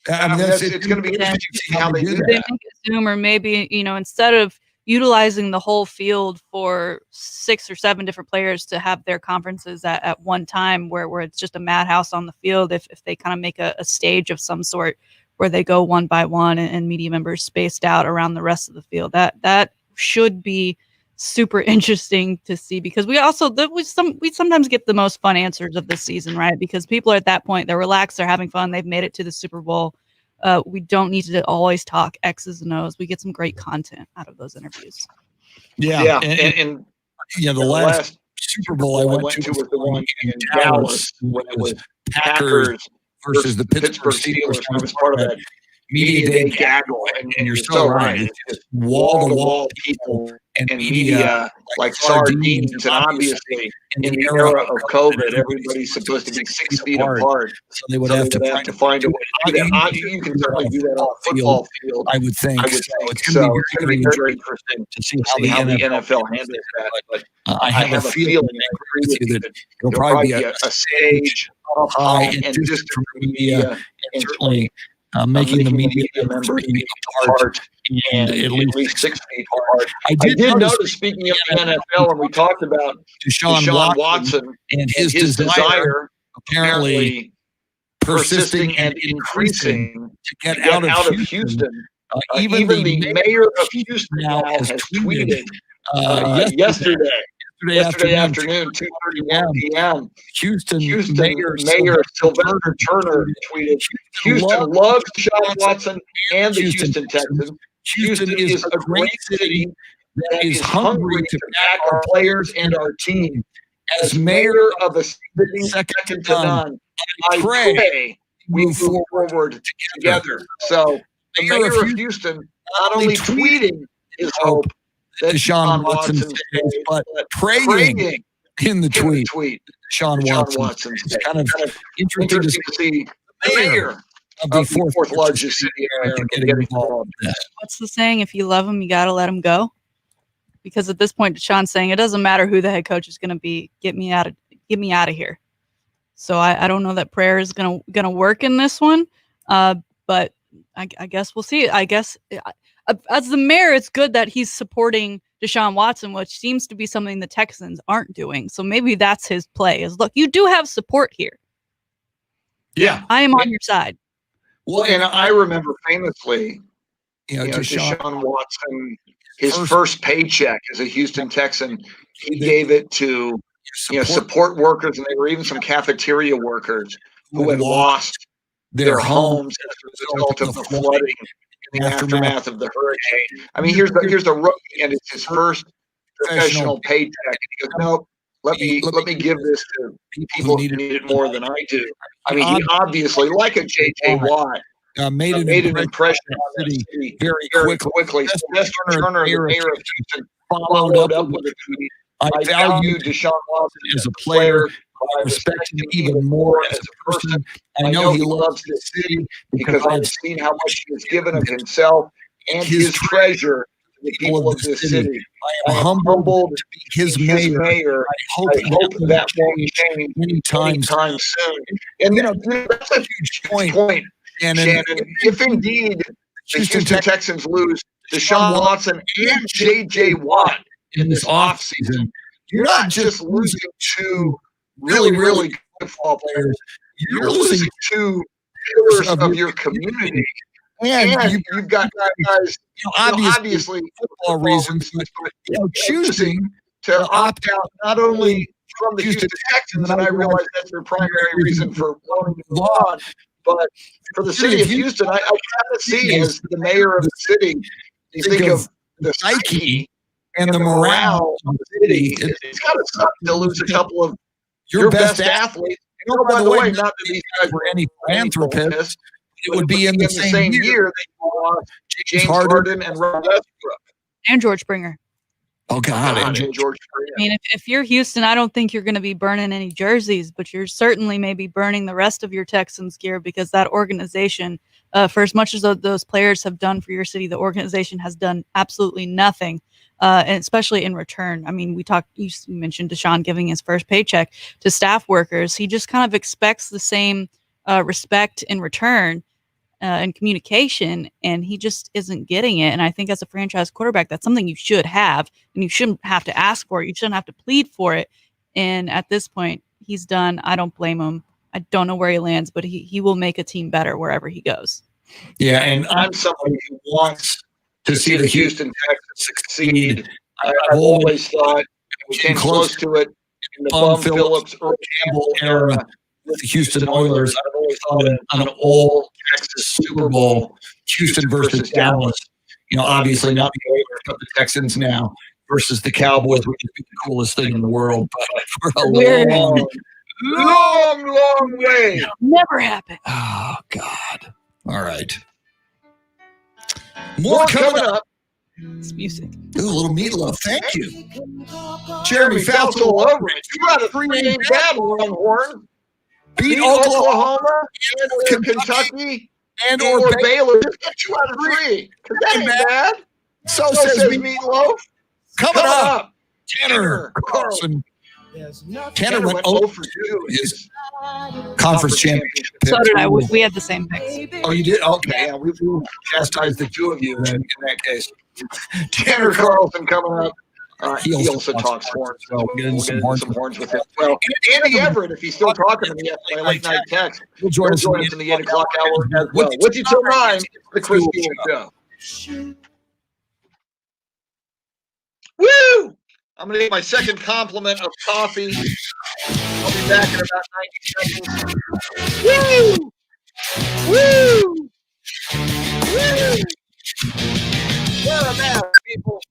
Speaker 2: I mean, it's going to be interesting to see how they do that.
Speaker 1: They make it Zoom, or maybe, instead of utilizing the whole field for 6 or 7 different players to have their conferences at one time, where it's just a madhouse on the field, if they kind of make a stage of some sort where they go one by one and media members spaced out around the rest of the field. That should be super interesting to see, because we sometimes get the most fun answers of this season, right? Because people are at that point, they're relaxed, they're having fun, they've made it to the Super Bowl. We don't need to always talk X's and O's. We get some great content out of those interviews.
Speaker 2: Yeah. And the last Super Bowl I went to was the one in Dallas when it was Packers versus the Pittsburgh Steelers. I was part of that media day gaggle, and you're so right. It's just wall-to-wall people and media like sardines, and obviously in the era of COVID, everybody's supposed to be 6 feet apart. So they would have to find a way to do that. You can certainly do that on a football field, I would think. It's going to be very interesting to see how the NFL handles that. But I have a feeling, I agree with you, that there'll probably be a stage up high and distant from the media, and certainly making the media members be apart and at least 6 feet apart. I did notice, speaking of the NFL, and we talked about Deshaun Watson and his desire, apparently persisting and increasing, to get out of Houston. Even the mayor of Houston now has tweeted yesterday yesterday afternoon, 2:31 p.m.
Speaker 5: Houston
Speaker 2: Mayor Sylvester Turner tweeted, Houston loves Deshaun Watson and the Houston Texans. Houston is a great city that is hungry to back our players and our team. As mayor of a city second to none, I pray we move forward together. So the mayor of Houston not only tweeting his hope that Deshaun Watson stays, but praying
Speaker 5: in the tweet.
Speaker 2: Deshaun Watson. It's kind of interesting to see the mayor of the fourth largest city in America getting involved in this.
Speaker 1: What's the saying? If you love him, you got to let him go. Because at this point, Deshaun's saying it doesn't matter who the head coach is going to be. Get me out of here. So I don't know that prayer is gonna work in this one. But I guess we'll see. I guess as the mayor, it's good that he's supporting Deshaun Watson, which seems to be something the Texans aren't doing. So maybe that's his play. Is look, you do have support here.
Speaker 2: Yeah,
Speaker 1: I am on your side.
Speaker 2: Well, and I remember famously, Deshaun Watson, his first paycheck as a Houston Texan, he gave it to support workers, and there were even some cafeteria workers who had lost their homes as a result of the flooding in the aftermath of the hurricane. I mean, here's the rookie, and it's his first professional paycheck, and he goes, "Nope, let me give this to people who need it more than I do." I mean, he obviously, like a J.J. Watt, made an impression on the city very quickly. Sylvester Turner, the mayor of Houston, followed up with a tweet. I value Deshaun Watson as a player. I respect him even more as a person. I know he loves this city because I've seen how much he has given of himself and his treasure to the people of this city. I am humbled to be his mayor. I hope that won't change anytime soon. And that's a huge point, Shannon. If indeed the Houston Texans lose Deshaun Watson and J.J. Watt in this offseason, you're not just losing two really good football players. You're losing two pillars of your community. And you've got guys, obviously football reasons, but choosing to opt out not only from the Houston Texans, and I realize that's their primary reason for wanting to move on, but for the city of Houston, I kind of see as the mayor of the city, you think of the psyche and the morale of the city. It's kind of suck to lose a couple of your best athletes. By the way, not that these guys were any philanthropists, it would be in the same year they lost James Harden and Russell Westbrook.
Speaker 1: And George Springer.
Speaker 5: Oh, God.
Speaker 2: And George Springer.
Speaker 1: I mean, if you're Houston, I don't think you're going to be burning any jerseys, but you're certainly maybe burning the rest of your Texans gear, because that organization, for as much as those players have done for your city, the organization has done absolutely nothing. And especially in return. I mean, you mentioned Deshaun giving his first paycheck to staff workers. He just kind of expects the same respect in return and communication, and he just isn't getting it. And I think as a franchise quarterback, that's something you should have, and you shouldn't have to ask for it. You shouldn't have to plead for it. And at this point, he's done. I don't blame him. I don't know where he lands, but he will make a team better wherever he goes.
Speaker 2: Yeah, and I'm somebody who wants to see the Houston Texans succeed. I've always thought we came close to it in the Bum Phillips, Earl Campbell era with the Houston Oilers. I've always thought an old Texas Super Bowl, Houston versus Dallas. Obviously not the Oilers, but the Texans now versus the Cowboys, which would be the coolest thing in the world. But for a long way.
Speaker 1: Never happened.
Speaker 5: Oh, God. All right. More coming up.
Speaker 1: It's music.
Speaker 5: Ooh, a little meatloaf. Thank you.
Speaker 2: Jeremy Fouts all over it. 2 out of 3 ain't bad, Longhorn. Beat Oklahoma and Kentucky and or Baylor. 2 out of 3. That ain't bad. So says Meatloaf.
Speaker 5: Coming up, Tanner Carlson. Tanner went 0 for 2 in his conference championship.
Speaker 1: So did I. We had the same picks.
Speaker 5: Oh, you did? Okay. Yeah, we chastised the two of you then, in that case.
Speaker 2: Tanner Carlson coming up. He also talks horns. Well, we'll get into some horns with him. Well, Andy Everett, if he's still talking in the FA Late Night Text, will join us in the 8 o'clock hour as well. With you till 9, the Chris Steele Show. Woo! I'm going to get my second compliment of coffee. I'll be back in about 90 seconds. Woo! Woo! Woo! What a man, people.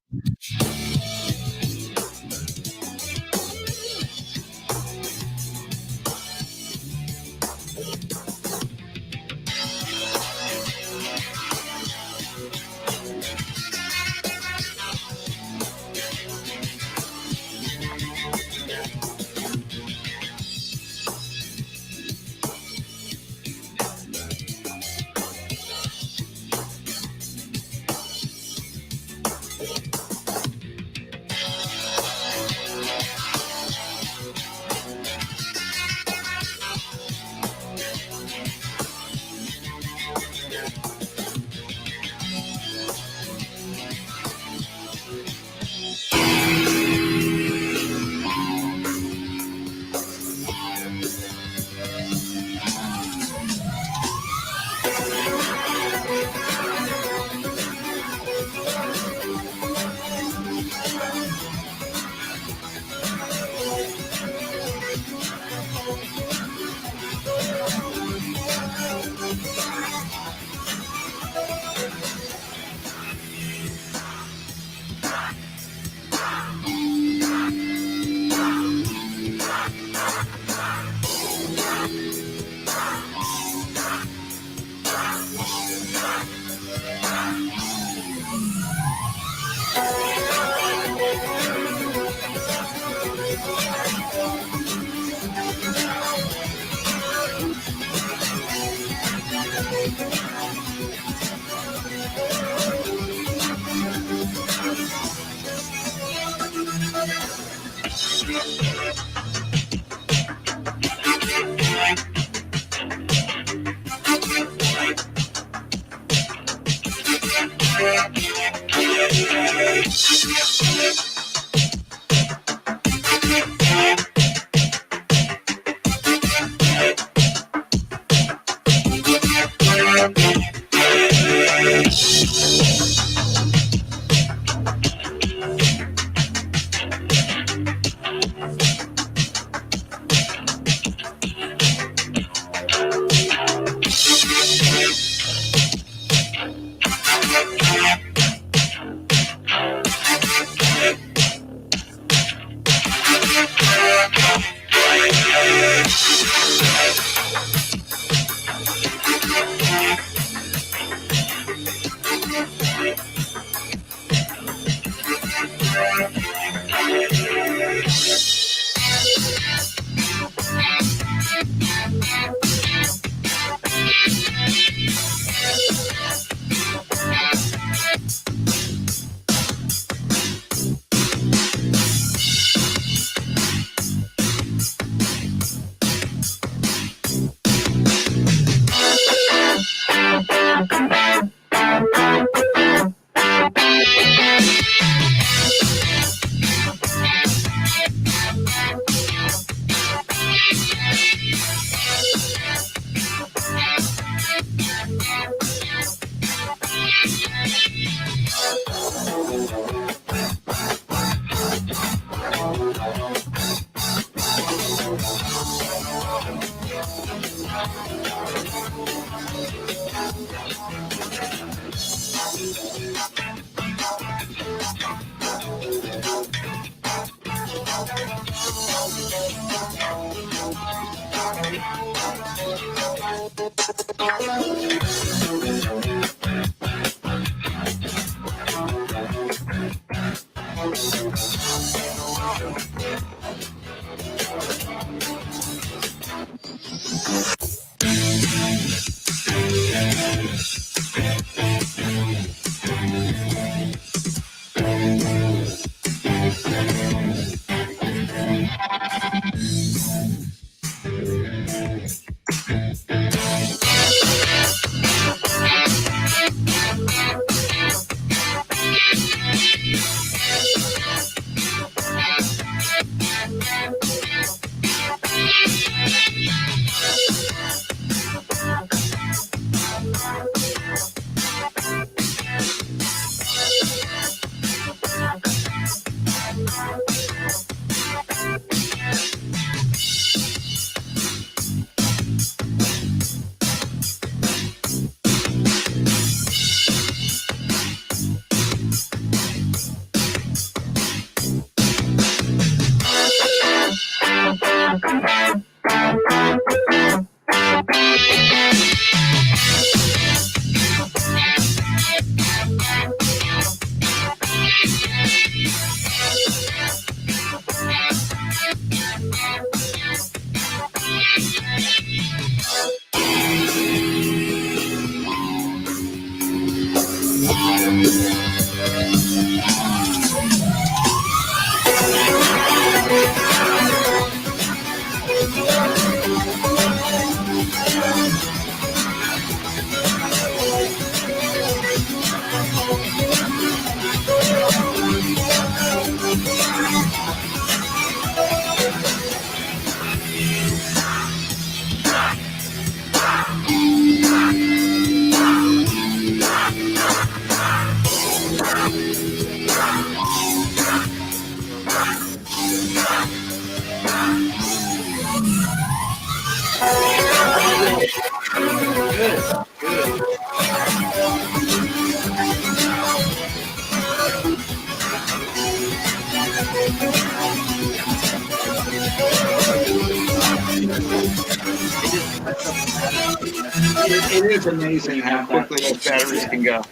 Speaker 2: It is amazing how quickly those batteries can go.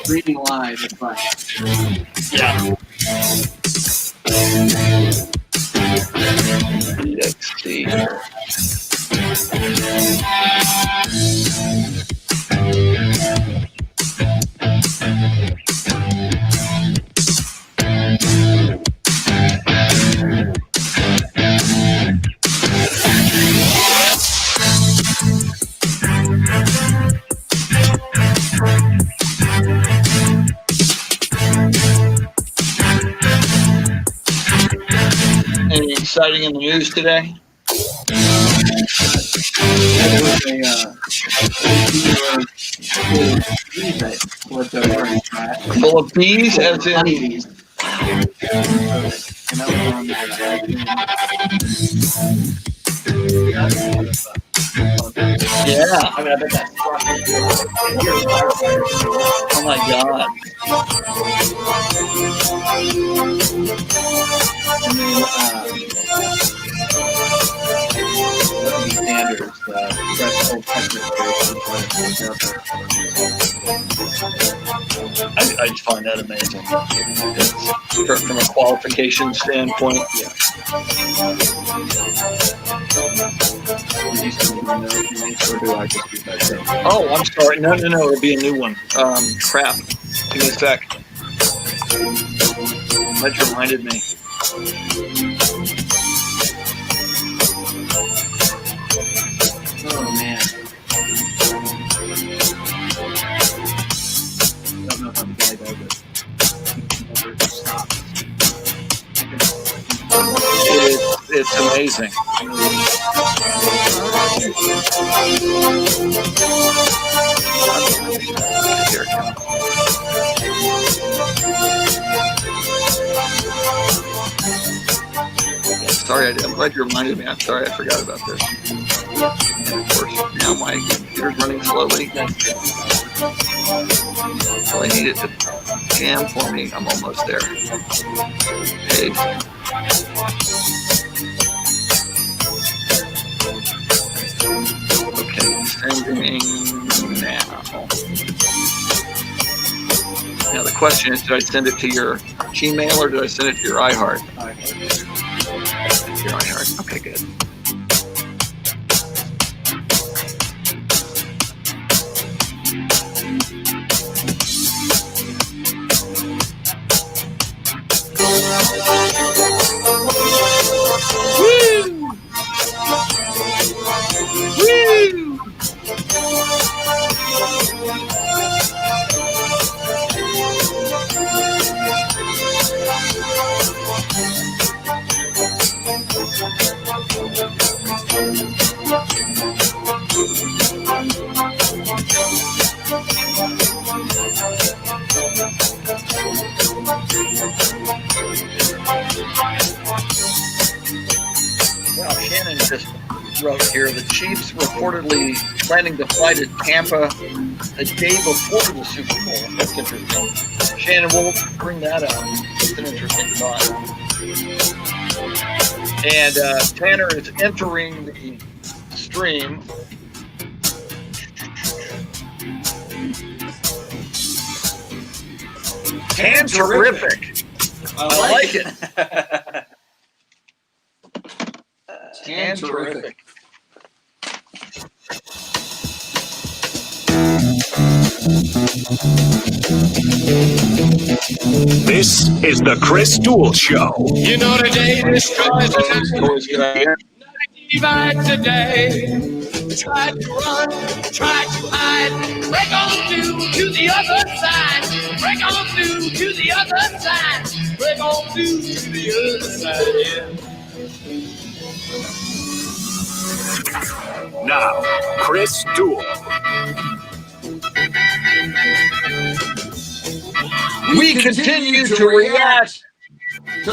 Speaker 8: Reading live, it's fun.
Speaker 2: Yeah. Let's see. Anything exciting in the news today? Full of bees, as in. Yeah.
Speaker 8: I mean, I bet that's
Speaker 2: Oh my God.
Speaker 8: standards, threshold
Speaker 2: I just find that amazing. From a qualification standpoint.
Speaker 8: Yeah. Or do I just do that thing?
Speaker 2: Oh, I'm sorry. No. It'll be a new one. Crap. Give me a sec. That reminded me.
Speaker 8: Oh, man. I don't know how the guy does it. He never stops.
Speaker 2: It's amazing. Here. Sorry, I'm glad you reminded me. I'm sorry I forgot about this. And of course, now my computer's running slowly. So I need it to jam for me. I'm almost there. Page. Okay, sending now. Now the question is, did I send it to your Gmail or did I send it to your iHeart? Your iHeart. Okay, good. Wow, Shannon just wrote here, the Chiefs reportedly planning to fly to Tampa the day before the Super Bowl. That's interesting. Shannon, we'll bring that up. It's an interesting thought. And Tanner is entering the stream. Tan terrific. I like it. Tan terrific.
Speaker 3: This is the Chris Duel Show.
Speaker 4: You know the day destroys the night. Divides the day. Try to run, try to hide. Break on through to the other side. Break on through to the other side. Break on through to the other side, yeah.
Speaker 3: Now, Chris Duel.
Speaker 2: We continue to react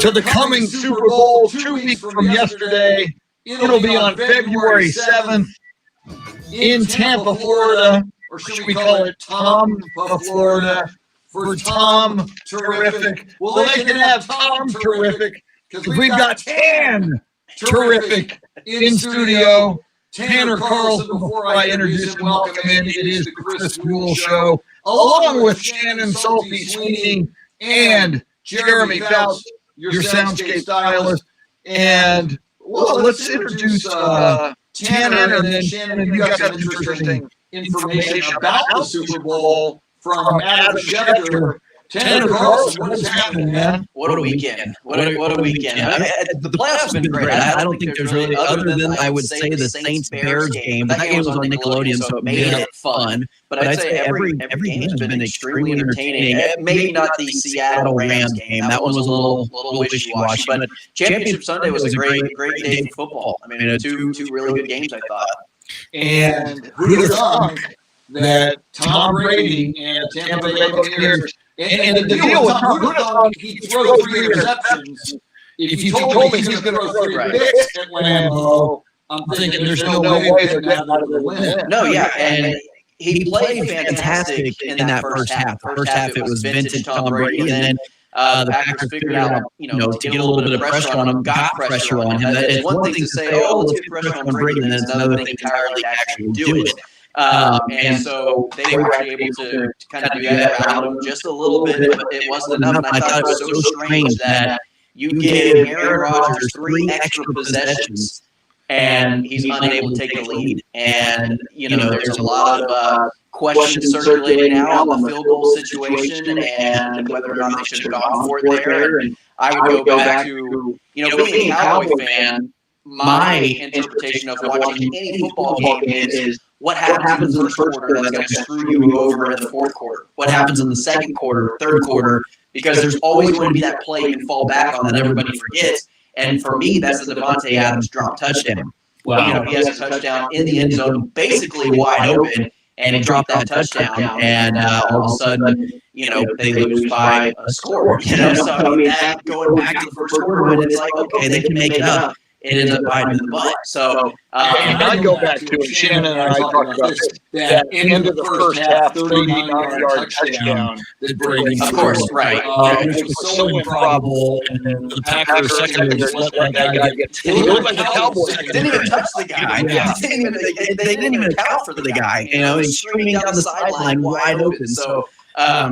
Speaker 2: to the coming Super Bowl 2 weeks from yesterday. It'll be on February 7th in Tampa, Florida, or should we call it Tampa, Florida, for Tom Terrific. Well, they can have Tom Terrific because we've got Tan Terrific in studio.
Speaker 5: Tanner Carlson. Before I introduce him, welcome in. It is the Chris Duel Show, along with Shannon Salty Sweeney and Jeremy Phelps, your soundscape stylist. And well, let's introduce Tanner, and then Shannon, you got some interesting information about the Super Bowl from Adam Schefter. Tanner Carlson, what is happening, man?
Speaker 9: What a weekend. What a weekend. The playoffs have been great. I don't think there's really, other than I would say the Saints-Bears game. That game was on Nickelodeon, so it made it fun. But I'd say every game has been extremely entertaining. Maybe not the Seattle-Rams game. That one was a little wishy-washy. But Championship Sunday was a great day of football. I mean, two really good games, I thought.
Speaker 5: And who'd have thunk that Tom Brady and Tampa Bay Buccaneers. And the deal with Tom, who'd have thunk he'd throw 3 interceptions. If you told me he's going to throw 3 picks at Lambeau, I'm thinking there's no way that that would win.
Speaker 9: No, yeah, and he played fantastic in that first half. The first half, it was vintage Tom Brady, and then the Packers figured out, to get a little bit of pressure on him, got pressure on him. It's one thing to say, let's get pressure on Brady, and then it's another thing entirely to actually do it. And so they were actually able to kind of do that around him just a little bit, but it wasn't enough. And I thought it was so strange that you gave Aaron Rodgers 3 extra possessions and he's unable to take the lead. And, there's a lot of questions circulating now on the field goal situation and whether or not they should have gone for it there. And I would go back to, being a Cowboy fan, my interpretation of watching any football game is what happens in the first quarter that's going to screw you over in the fourth quarter. What happens in the second quarter, third quarter, because there's always going to be that play you can fall back on that everybody forgets. And for me, that's the Devontae Adams drop touchdown. Wow. He has a touchdown in the end zone, basically wide open, and he dropped that touchdown, and all of a sudden, they lose by a score. So I mean, that going back to the first quarter when it's like, okay, they can make it up. It ends up biting in the butt. So,
Speaker 5: and I go back to it. Shannon and I talked about this. That end of the first half, 39-yard touchdown that Brady.
Speaker 9: Of course, right.
Speaker 5: It was so improbable, and then the Packers secondary just let that guy get. It looked like the Cowboys
Speaker 9: didn't even touch the guy. They didn't even account for the guy. He's streaming down the sideline wide open. So,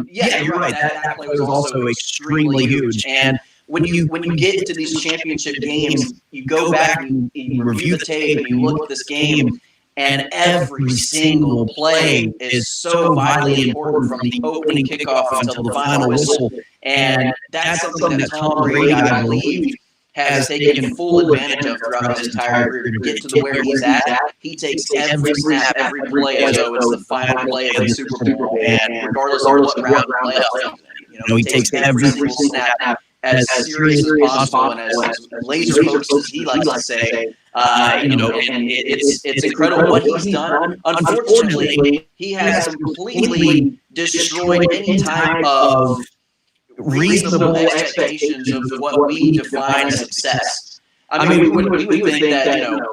Speaker 9: you're right. That play was also extremely huge. And when you get into these championship games, you go back and you review the tape and you look at this game, and every single play is so vitally important from the opening kickoff until the final whistle. And that's something that Tom Brady, I believe, has taken full advantage of throughout his entire career. To get to where he's at, he takes every snap, every play as though it's the final play of the Super Bowl. And regardless of what round the playoffs, he takes every single snap as serious as possible and as laser focused as he likes to say, and it's incredible what he's done. Unfortunately, he has completely destroyed any type of reasonable expectations of what we define as success. I mean, we would think that,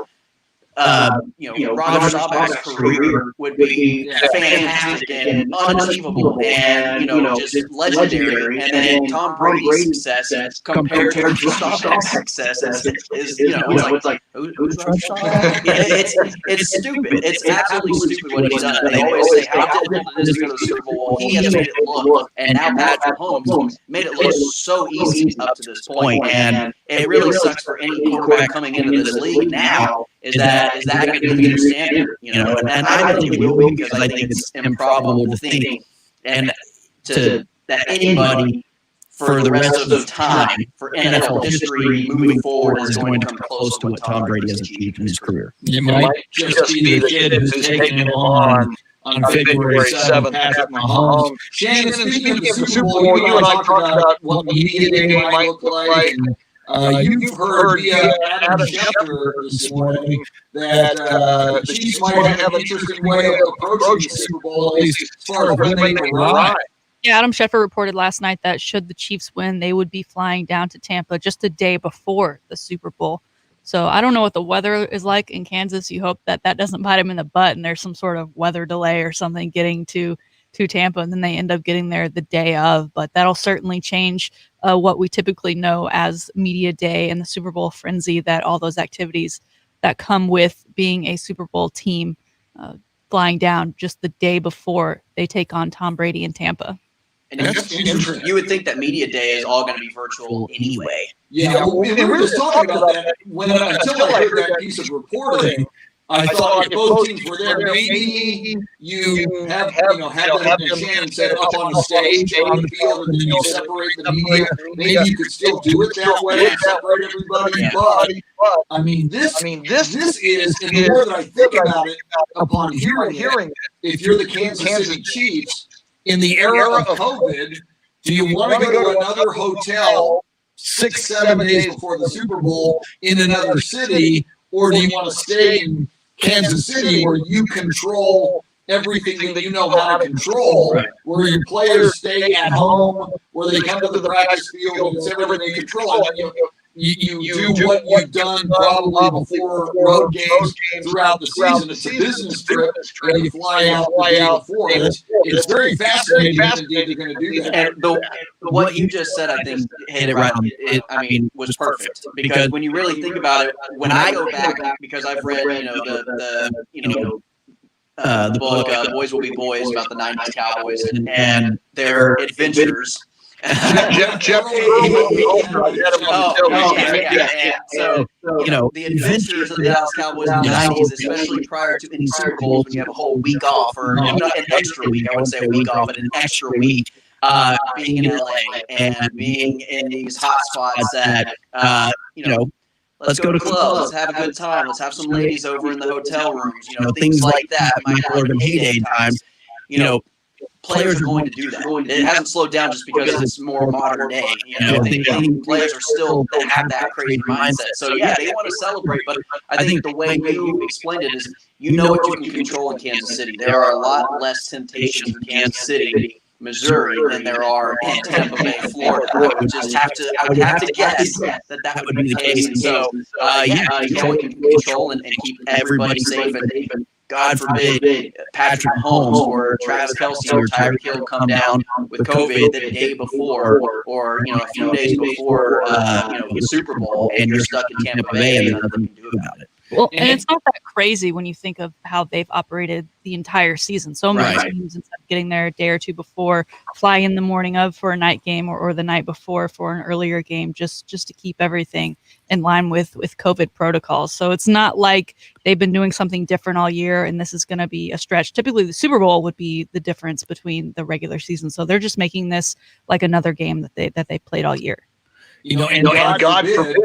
Speaker 9: Roger Staubach's career would be fantastic and unachievable and, just legendary. And then Tom Brady's success compared to Roger Staubach's success is it's like, who's Roger Staubach? It's stupid. It's absolutely stupid what he's done. They always say, how difficult it is to go to the Super Bowl. He has made it look, and now Patrick Mahomes made it look so easy up to this point. And it really sucks for any quarterback coming into this league now. Is that going to be the standard? And I don't think it will be, because I think it's improbable to think that anybody for the rest of the time for NFL history moving forward is going to come close to what Tom Brady has achieved in his career.
Speaker 5: It might just be the kid who's taking him on February 7th, Patrick Mahomes. Shannon, speaking of the Super Bowl, you and I talked about what media day might look like. You've heard via Adam Schefter this morning that the Chiefs might have an interesting way of approaching the Super Bowl, at least as far as when they may arrive.
Speaker 1: Yeah, Adam Schefter reported last night that should the Chiefs win, they would be flying down to Tampa just a day before the Super Bowl. So I don't know what the weather is like in Kansas. You hope that doesn't bite them in the butt and there's some sort of weather delay or something getting to Tampa, and then they end up getting there the day of. But that'll certainly change what we typically know as media day and the Super Bowl frenzy that all those activities that come with being a Super Bowl team flying down just the day before they take on Tom Brady in Tampa.
Speaker 9: And you would think that media day is all going to be virtual anyway.
Speaker 2: Yeah, well, and we were just talking about that until I heard that piece of reporting. I thought if both teams were there, maybe you have them and Shannon said up on the stage on the field, and then you separate the media. Maybe you could still do it that way, separate everybody. But I mean, this is, and the more that I think about it, upon hearing it, if you're the Kansas City Chiefs in the era of COVID, do you want to go to another hotel 6-7 days before the Super Bowl in another city, or do you want to stay in Kansas City where you control everything that you know how to control, where your players stay at home, where they come to the practice field and it's everything they control? And you do what you've done probably before road games throughout the season. It's a business trip, and you fly out the day before. It's very fascinating indeed you're going to do that.
Speaker 9: And what you just said, I think, hit it right on. Was perfect, because when you really think about it, when I go back, because I've read, the book "Boys Will Be Boys" about the '90s Cowboys and their adventures.
Speaker 2: Jeff.
Speaker 9: So the adventures of the Dallas Cowboys in the '90s, especially prior to any Super Bowls, when you have a whole week off, or an extra week. I wouldn't say a week off, but an extra week. Being in LA and being in these hot spots that let's go to clubs, let's have a good time, let's have some ladies over in the hotel rooms, things like that. Michael Irvin heyday times, players are going to do that. It hasn't slowed down just because it's more modern day. I think players are still have that crazy mindset. So yeah, they want to celebrate, but I think the way you explained it is, what you can control in Kansas City. There are a lot less temptations in Kansas City, Missouri, than there are in Tampa Bay, Florida. I would have to guess that would be the case. And so, you can control and keep everybody safe. And God forbid Patrick Mahomes or Travis Kelce or Tyreek Hill come down with COVID the day before, or a few days before the Super Bowl, and you're stuck in Tampa Bay and there's nothing you can do about it.
Speaker 1: Well, and it's not that crazy when you think of how they've operated the entire season. So many teams, instead of getting there a day or two before, fly in the morning of for a night game or the night before for an earlier game, just to keep everything in line with COVID protocols. So it's not like they've been doing something different all year and this is going to be a stretch. Typically, the Super Bowl would be the difference between the regular season. So they're just making this like another game that they played all year.
Speaker 2: And God forbid,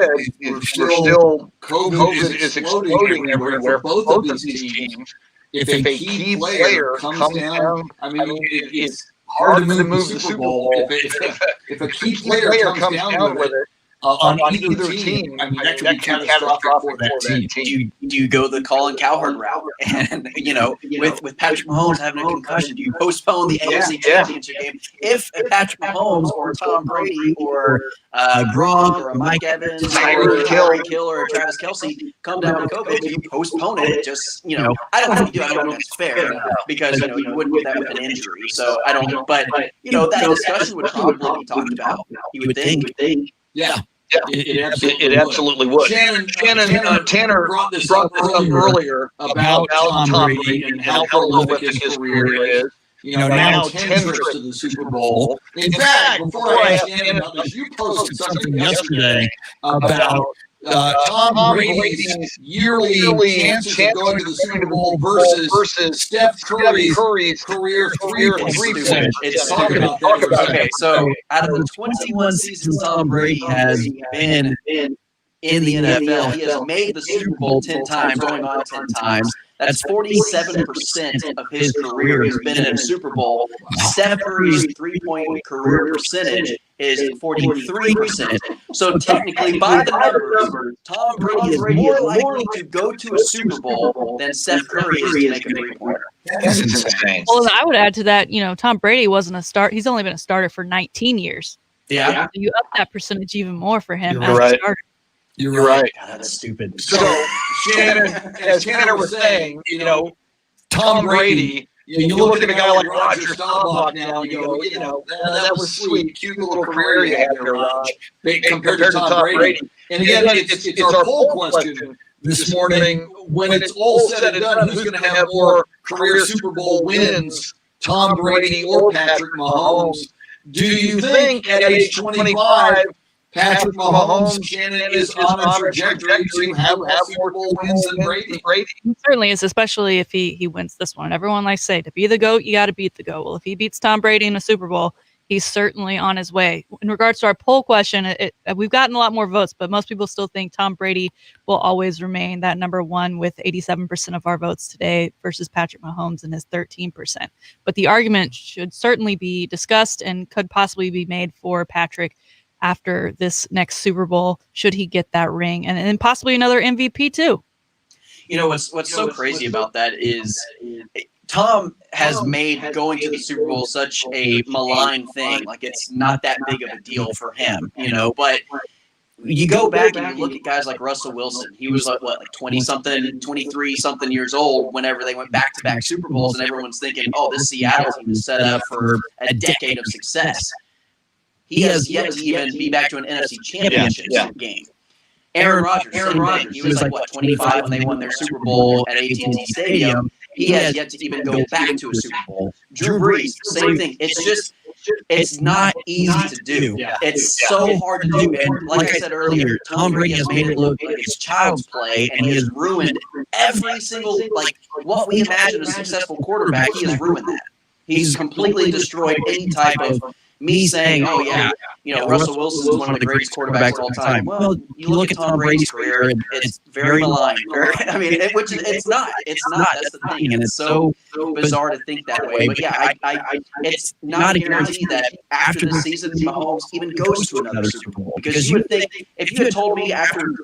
Speaker 2: we're still COVID is exploding everywhere. Both of these teams, if a key player comes down, it's hard to move the Super Bowl. If a key player comes down with it on either team, that could be catastrophic for that team.
Speaker 9: Do you go the Colin Cowherd route? And with Patrick Mahomes having a concussion, do you postpone the AFC Championship game? If Patrick Mahomes or Tom Brady or Gronk or Mike Evans or Tyreek Hill or Travis Kelce come down with COVID, do you postpone it? Just I don't think you do. I don't think it's fair, because you wouldn't do that with an injury. So I don't. But that discussion would probably be talked about. You would think.
Speaker 2: Yeah.
Speaker 5: It absolutely would.
Speaker 2: Tanner brought this up earlier about Tom Brady and how prolific his career is. Now 10 trips to the Super Bowl. In fact, before I asked Shannon about this, you posted something yesterday about Tom Brady's yearly chances of going to the Super Bowl versus Steph Curry's career three-point.
Speaker 9: Okay, so out of the 21 seasons Tom Brady has been in the NFL, he has made the Super Bowl 10 times, going on 10 times. That's 47% of his career has been in a Super Bowl. Steph Curry's three-point career percentage is 43%. So technically, by the numbers, Tom Brady is more likely to go to a Super Bowl than Steph Curry is to make a three-pointer.
Speaker 5: That's insane.
Speaker 1: Well, I would add to that, Tom Brady wasn't a start. He's only been a starter for 19 years.
Speaker 9: Yeah.
Speaker 1: So you up that percentage even more for him
Speaker 5: as
Speaker 1: a starter.
Speaker 5: You're right.
Speaker 9: God, that's stupid.
Speaker 2: So, Shannon, as Tanner was saying, Tom Brady, you look at a guy like Roger Staubach now, and you go, that was sweet, cute little career you had there, Raj, compared to Tom Brady. And again, it's our poll question.
Speaker 5: this morning, when it's all said and done, who's going to have more career Super Bowl wins, Tom Brady or Patrick Mahomes? Do you think at age 25, Patrick Mahomes, Shannon, is on a trajectory to have Super Bowl wins than Brady?
Speaker 1: He certainly is, especially if he wins this one. Everyone likes to say, to be the GOAT, you got to beat the GOAT. Well, if he beats Tom Brady in a Super Bowl, he's certainly on his way. In regards to our poll question, we've gotten a lot more votes, but most people still think Tom Brady will always remain that number one with 87% of our votes today versus Patrick Mahomes and his 13%. But the argument should certainly be discussed and could possibly be made for Patrick after this next Super Bowl, should he get that ring, and possibly another MVP too.
Speaker 9: What's so crazy about that is Tom has made going to the Super Bowl such a malign thing. Like, it's not that big of a deal for him, but you go back and you look at guys like Russell Wilson. He was like 20-something, 23-something years old whenever they went back-to-back Super Bowls, and everyone's thinking, oh, this Seattle team is set up for a decade of success. He has yet to even be back to an NFC Championship game. Aaron Rodgers, he was 25 when they won their Super Bowl at AT&T Stadium. He has yet to even go back to a Super Bowl. Drew Brees, same thing. It's not easy to do. It's so hard to do. And like I said earlier, Tom Brady has made it look like it's child's play, and he has ruined every single, what we imagine a successful quarterback, he has ruined that. He's completely destroyed any type of me saying, oh, yeah, Russell Wilson is one of the greatest quarterbacks of all time. Well, you look at Tom Brady's career, and it's very malign. Which it's not. It's not. That's the thing. And it's so bizarre to think that way. But, yeah, it's not a guarantee that after the season, Mahomes even goes to another Super Bowl. Because you would think, if you had told me after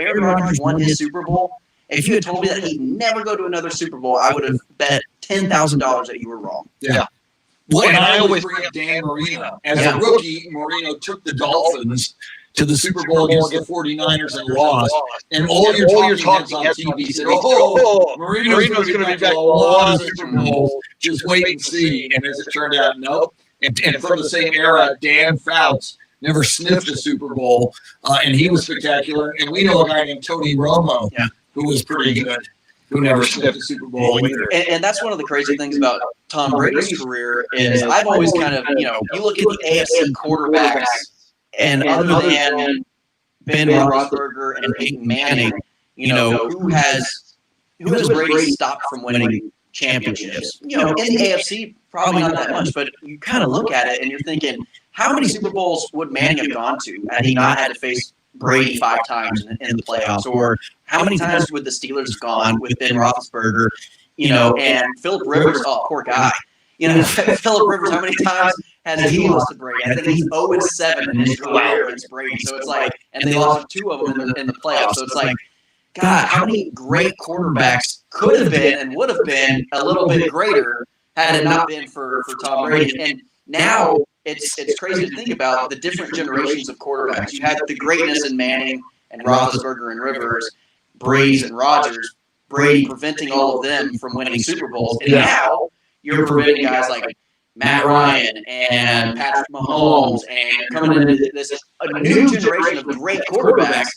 Speaker 9: Aaron Rodgers won his Super Bowl, if you had told me that he'd never go to another Super Bowl, I would have bet $10,000 that you were wrong.
Speaker 5: Yeah. Well, and I always bring up Dan Marino. As a rookie, Marino took the Dolphins to the Super Bowl against the 49ers and lost. And all your talking heads on TV said, Marino's going to be back to a lot of Super Bowls. Just wait and see. And as it turned out, nope. And from the same era, Dan Fouts never sniffed a Super Bowl, and he was spectacular. And we know a guy named Tony Romo, who was pretty good, who never sniffed a Super Bowl either.
Speaker 9: And that's one of the crazy things about Tom Brady's career is I've always kind of, you look at the AFC quarterbacks, and other than Ben Roethlisberger and Peyton Manning, who has Brady stopped from winning championships? In the AFC, probably not that much, but you kind of look at it and you're thinking, how many Super Bowls would Manning have gone to had he not had to face Brady 5 times in the playoffs? Or how many times would the Steelers have gone with Ben Roethlisberger, and Phillip Rivers, poor guy. Phillip Rivers, how many times has he lost to Brady? I think he's 0-7 in his career against Brady. So it's like, and they lost 2 of them in the playoffs. So it's like, God, how many great quarterbacks could have been and would have been a little bit greater had it not been for Tom Brady? And now it's crazy to think about the different generations of quarterbacks. You had the greatness in Manning and Roethlisberger and Rivers, Brees and Rodgers, Brady preventing all of them from winning Super Bowls. And now you're preventing guys like Matt Ryan and Patrick Mahomes, and you're coming into a new generation of great quarterbacks.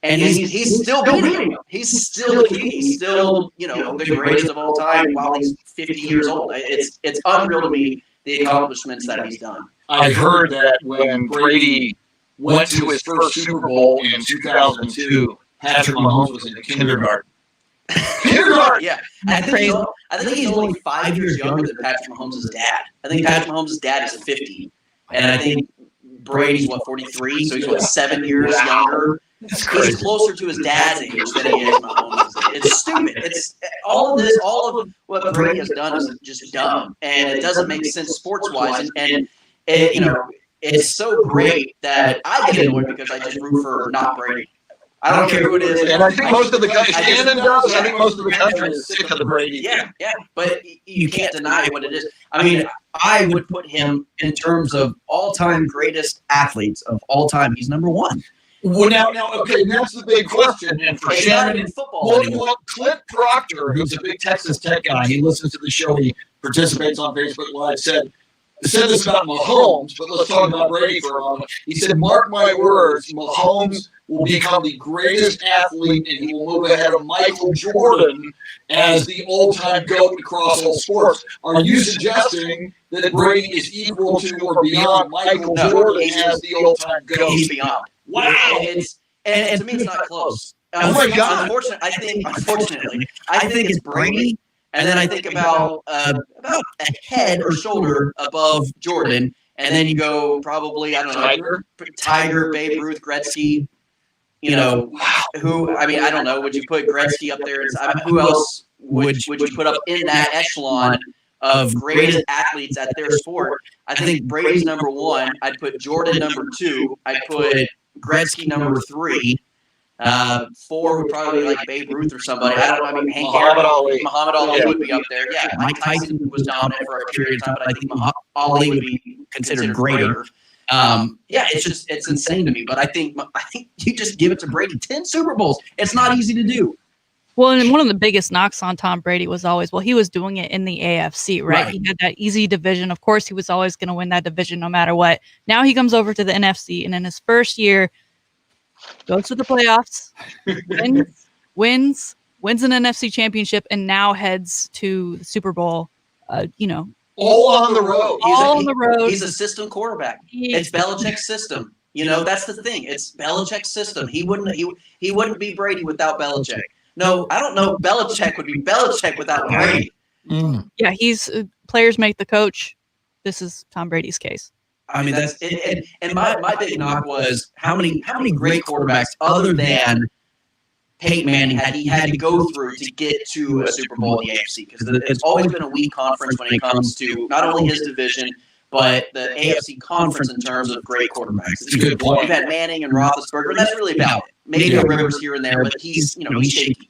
Speaker 9: And he's still beating them. He's still the king. He's still, the greatest of all time while he's 50 years old. It's unreal to me, the accomplishments that he's done.
Speaker 5: I heard that when Brady went to his first Super Bowl in 2002, Patrick Mahomes was in kindergarten.
Speaker 9: Yeah. I think he's only 5 years younger than Patrick Mahomes' dad. I think Patrick Mahomes' dad is 50. And I think Brady's, 43? So he's, 7 years younger. He's closer to his dad's age than he is Mahomes. It's stupid. It's all of what Brady has done is just dumb. And it doesn't make sense sports-wise. And it's so great that I get annoyed because I just root for not Brady. I don't care who it is.
Speaker 5: And I think most of the country, Shannon does, I think most of the country is sick of the Brady.
Speaker 9: Yeah. But you can't deny what it is. I mean, I would put him in terms of all-time greatest athletes of all time. He's number 1.
Speaker 5: Well, now, okay, that's the big question. And for Shannon,
Speaker 9: in football,
Speaker 5: well, Clint Proctor, who's a big Texas Tech guy, he listens to the show, he participates on Facebook Live, said,
Speaker 2: said this about Mahomes, but let's talk about Brady for a moment. He said, mark my words, Mahomes will become the greatest athlete and he will move ahead of Michael Jordan as the all-time GOAT across all sports. Are you suggesting that Brady is equal to or beyond Michael Jordan as the all-time GOAT?
Speaker 9: He's beyond.
Speaker 2: Wow.
Speaker 9: And to me, it's not close.
Speaker 2: Oh my God.
Speaker 9: Unfortunately, I think it's Brady, and then I think about a head or shoulder above Jordan, and then you go probably, I don't know, Tiger, Babe Ruth, Gretzky. You know, who? I mean, I don't know. Would you put Gretzky up there? Who else would you put up in that echelon of greatest athletes at their sport? I think Brady's number one. I'd put Jordan number two. I'd put Gretzky number three. 4 would probably be like Babe Ruth or somebody. I don't know. I mean, Muhammad Ali would be up there. Yeah, Mike Tyson was dominant for a period of time, but I think Ali would be considered greater. It's insane to me. But I think you just give it to Brady 10 Super Bowls. It's not easy to do.
Speaker 1: Well, and one of the biggest knocks on Tom Brady was always, he was doing it in the AFC, right? He had that easy division. Of course, he was always going to win that division no matter what. Now he comes over to the NFC, and in his first year, goes to the playoffs, wins an NFC championship, and now heads to the Super Bowl.
Speaker 2: All on the road.
Speaker 1: On the road.
Speaker 9: He's a system quarterback. It's Belichick's system. That's the thing. It's Belichick's system. He wouldn't be Brady without Belichick. No, I don't know. Belichick would be Belichick without Brady.
Speaker 1: Yeah, players make the coach. This is Tom Brady's case.
Speaker 9: I mean, that's it. And my big knock was how many great quarterbacks other than Peyton Manning had to go through to get to a Super Bowl in the AFC, because it's always been a weak conference when it comes to not only his division but the AFC conference in terms of great quarterbacks.
Speaker 2: It's a good point.
Speaker 9: We've had Manning and Roethlisberger, and that's really about it. Maybe a Rivers here and there, but he's shaky.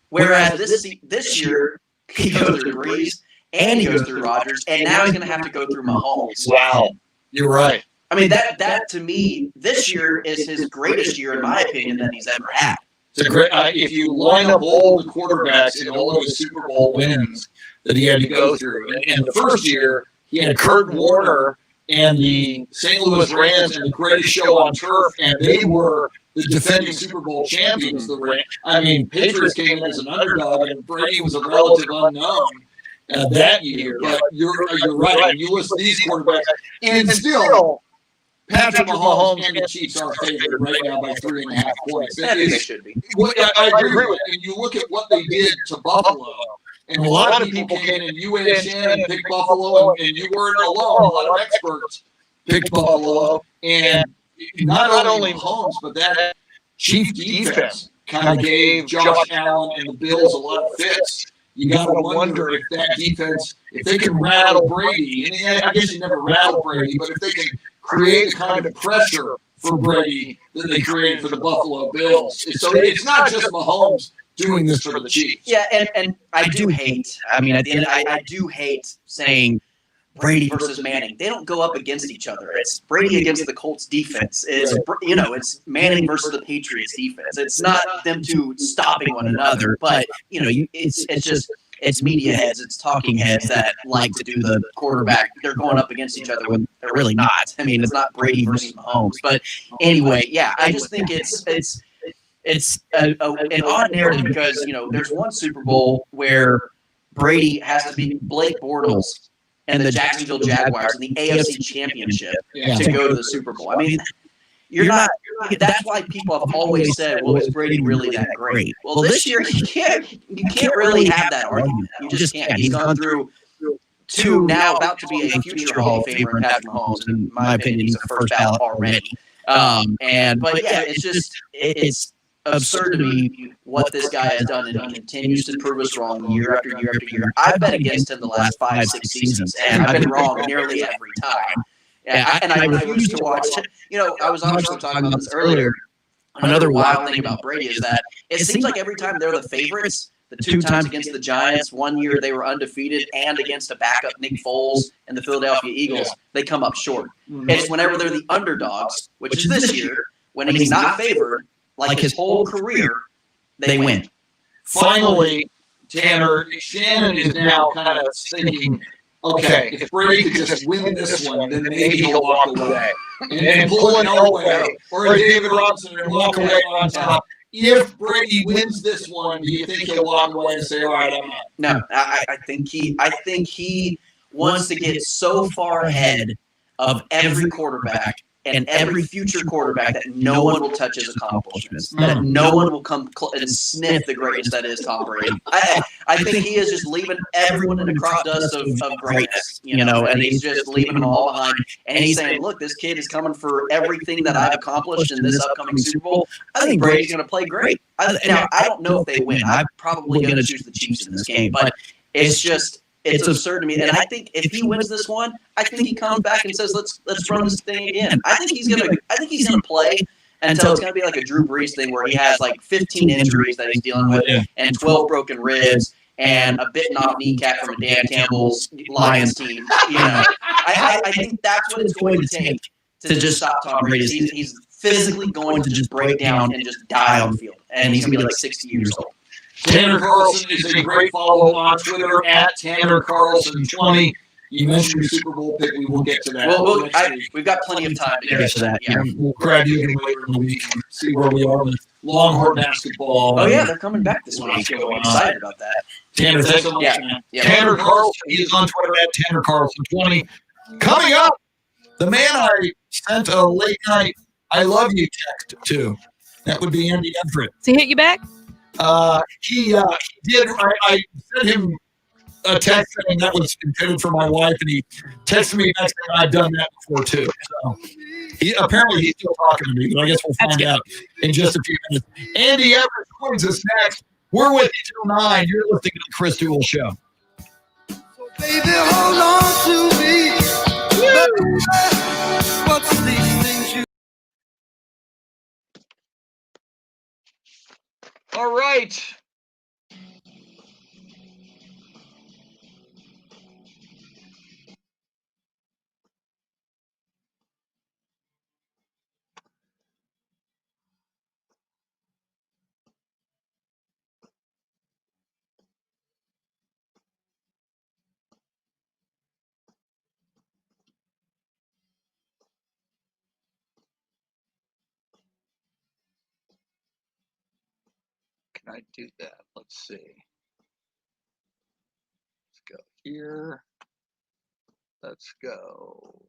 Speaker 9: Whereas this year he goes through Breeze and he goes through Rodgers, and now he's going to have to go through Mahomes.
Speaker 2: Wow. You're right.
Speaker 9: I mean, that to me, this year is his greatest year, in my opinion, that he's ever had.
Speaker 2: It's a great. If you line up all the quarterbacks and all of his Super Bowl wins that he had to go through, and the first year he had Kurt Warner and the St. Louis Rams and the greatest show on turf, and they were the defending Super Bowl champions. Patriots came in as an underdog, and Brady was a relative unknown that year. But you're right. And you list these quarterbacks, and still, Patrick Mahomes and the Chiefs are favored right now by 3.5 points.
Speaker 9: They should be.
Speaker 2: I agree with it. And you look at what they did to Buffalo, and a lot of people came in, and you and Shannon picked Buffalo, and you weren't alone. A lot of experts picked Buffalo, and not only Mahomes, but that Chief defense kind of gave Josh Allen and the Bills a lot of fits. You got to wonder if that defense, if they can rattle Brady, and I guess you never rattle Brady, but if they can create the kind of pressure for Brady that they created for the Buffalo Bills. So it's not just Mahomes doing this for the Chiefs.
Speaker 9: Yeah, and I do hate, at the end, I do hate saying Brady versus Manning. They don't go up against each other. It's Brady against the Colts defense. It's Manning versus the Patriots defense. It's not them two stopping one another, but it's media heads, it's talking heads that like to do the quarterback. They're going up against each other when they're really not. I mean, it's not Brady versus Mahomes. But anyway, yeah, I just think it's an odd narrative because there's one Super Bowl where Brady has to beat Blake Bortles and the Jacksonville Jaguars in the AFC Championship to go to the Super Bowl. I mean, you're not. That's why people have always said, "Well, is Brady really that great?" Well, this year you can't really have that argument. You just can't. He's gone through two, now about to be a future Hall of Famer in Patrick Mahomes. In my opinion, he's a first ballot already. It's absurd to me what this guy has done, and he continues to prove us wrong year after year after year. I've bet against him the last 5-6 seasons, and I've been wrong nearly every time. And I refuse to watch it. I was also talking about this earlier. Another wild thing about Brady is that it seems like every time they're the favorites, the 2 times against the Giants, 1 year they were undefeated, and against a backup Nick Foles and the Philadelphia Eagles, they come up short. It's whenever they're the underdogs, which is this year, when he's not favored, like his whole career, they win.
Speaker 2: Finally, Tanner, Shannon is now kind of thinking okay, if Brady could just win this one, then maybe he'll walk away and pull an Elway or a David Robinson and walk away on top. If Brady wins this one, do you think he'll walk away and say, "All right, I'm out"?
Speaker 9: No, I think he wants to get so far ahead of every quarterback and every future quarterback that no one will touch his accomplishments, that no one will come and sniff the greatness that is Tom Brady. I think he is just leaving everyone in the crop dust of greatness, and he's just leaving them all behind. And he's saying, look, this kid is coming for everything that I've accomplished in this upcoming Super Bowl. I think Brady's going to play great. Now, I don't know if they win. I'm probably going to choose the Chiefs in this game, but it's absurd to me. And I think if he wins this one, I think he comes back and says, let's run this thing again. I think he's gonna play until it's gonna be like a Drew Brees thing where he has like 15 injuries that he's dealing with and 12 broken ribs and a bitten off kneecap from a Dan Campbell's Lions team. I think that's what it's going to take to just stop Tom Brady. He's physically going to just break down and just die on the field. And he's gonna be like 60 years old.
Speaker 2: Tanner Carlson is a great follow on Twitter at Tanner Carlson20. You mentioned your Super Bowl pick. We will get to that.
Speaker 9: We've got plenty of time to get to that. Yeah.
Speaker 2: We'll grab you again later in the week and see where we are with Longhorn basketball.
Speaker 9: Oh, yeah, they're coming back this week. I'm excited about that.
Speaker 2: Tanner, thanks so much, man. Tanner Carlson, he is on Twitter at Tanner Carlson20. Coming up, the man I sent a late night I love you text to. That would be Andy Everett.
Speaker 1: Does he hit you back?
Speaker 2: He did. I sent him a text saying that was intended for my wife, and he texted me back saying I've done that before too. So apparently he's still talking to me, but I guess we'll find out in just a few minutes. Andy Everett joins us next. We're with you till 9. You're listening to the Chris Duel Show.
Speaker 4: So baby, hold on to me. What's these things you?
Speaker 2: All right. Can I do that? Let's see. Let's go here. Let's go.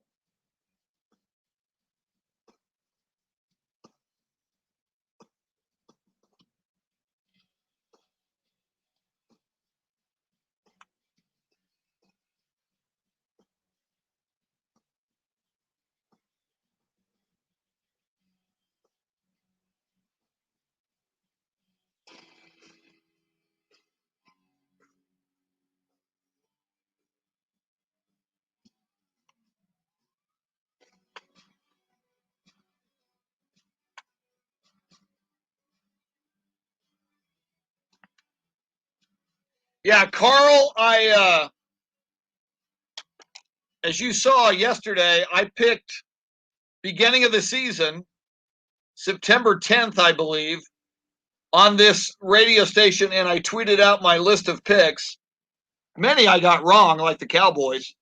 Speaker 2: Yeah, Carl, as you saw yesterday, I picked beginning of the season, September 10th, I believe, on this radio station, and I tweeted out my list of picks. Many I got wrong, like the Cowboys,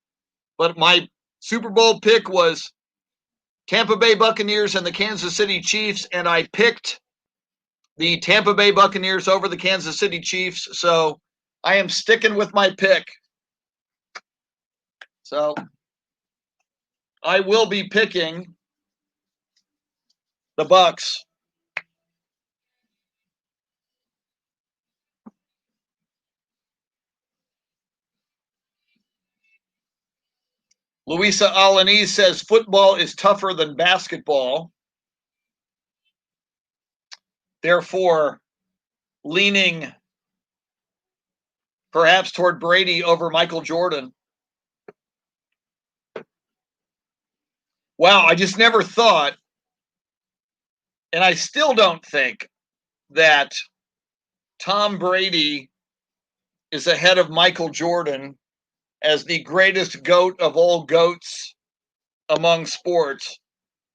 Speaker 2: but my Super Bowl pick was Tampa Bay Buccaneers and the Kansas City Chiefs, and I picked the Tampa Bay Buccaneers over the Kansas City Chiefs, so I am sticking with my pick. So I will be picking the Bucs. Luisa Alaniz says football is tougher than basketball. Therefore, leaning perhaps toward Brady over Michael Jordan. Wow, I just never thought, and I still don't think, that Tom Brady is ahead of Michael Jordan as the greatest GOAT of all GOATs among sports,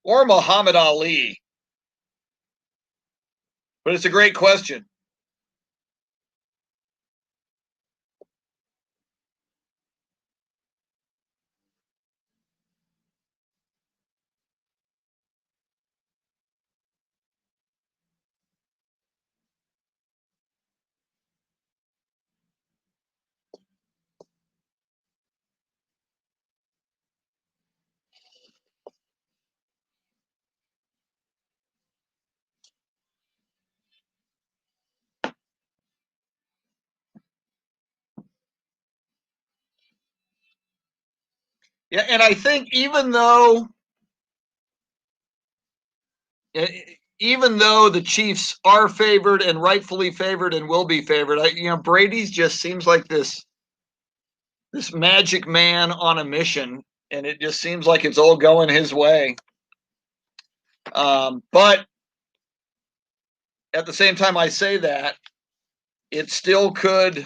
Speaker 2: or Muhammad Ali. But it's a great question. Yeah, and I think even though the Chiefs are favored and rightfully favored and will be favored, Brady's just seems like this magic man on a mission, and it just seems like it's all going his way. But at the same time, I say that it still could.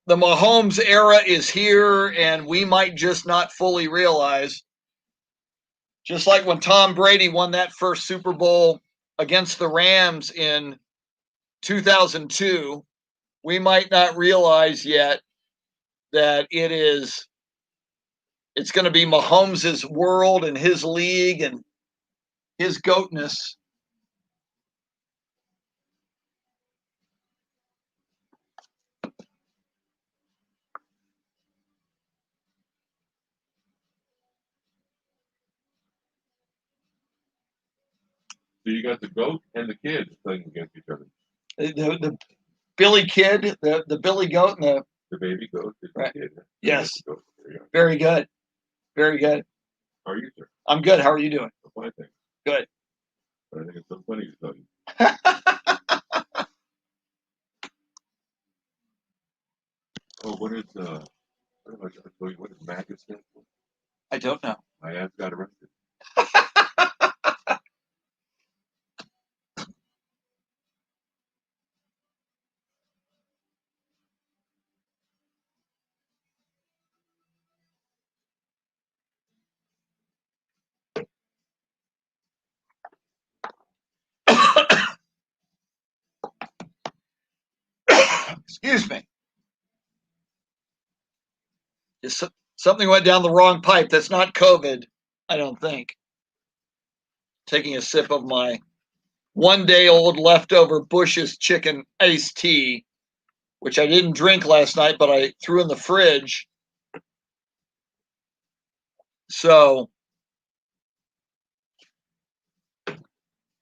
Speaker 2: The Mahomes era is here, and we might just not fully realize. Just like when Tom Brady won that first Super Bowl against the Rams in 2002, we might not realize yet that it's going to be Mahomes' world and his league and his goatness.
Speaker 10: So you got the goat and the kid playing against each other.
Speaker 2: The Billy Kid, the Billy Goat, and
Speaker 10: the baby goat.
Speaker 2: Right.
Speaker 10: Kid.
Speaker 2: Yes. Very good. Very good.
Speaker 10: How are you, sir?
Speaker 2: I'm good. How are you doing?
Speaker 10: I'm fine, thanks.
Speaker 2: Good.
Speaker 10: But I think it's so funny to tell you. Oh, what is MAGA stand for?
Speaker 2: I don't know.
Speaker 10: My ass got arrested.
Speaker 2: Excuse me. Just something went down the wrong pipe. That's not COVID, I don't think. Taking a sip of my 1-day-old leftover Bush's chicken iced tea, which I didn't drink last night, but I threw in the fridge. So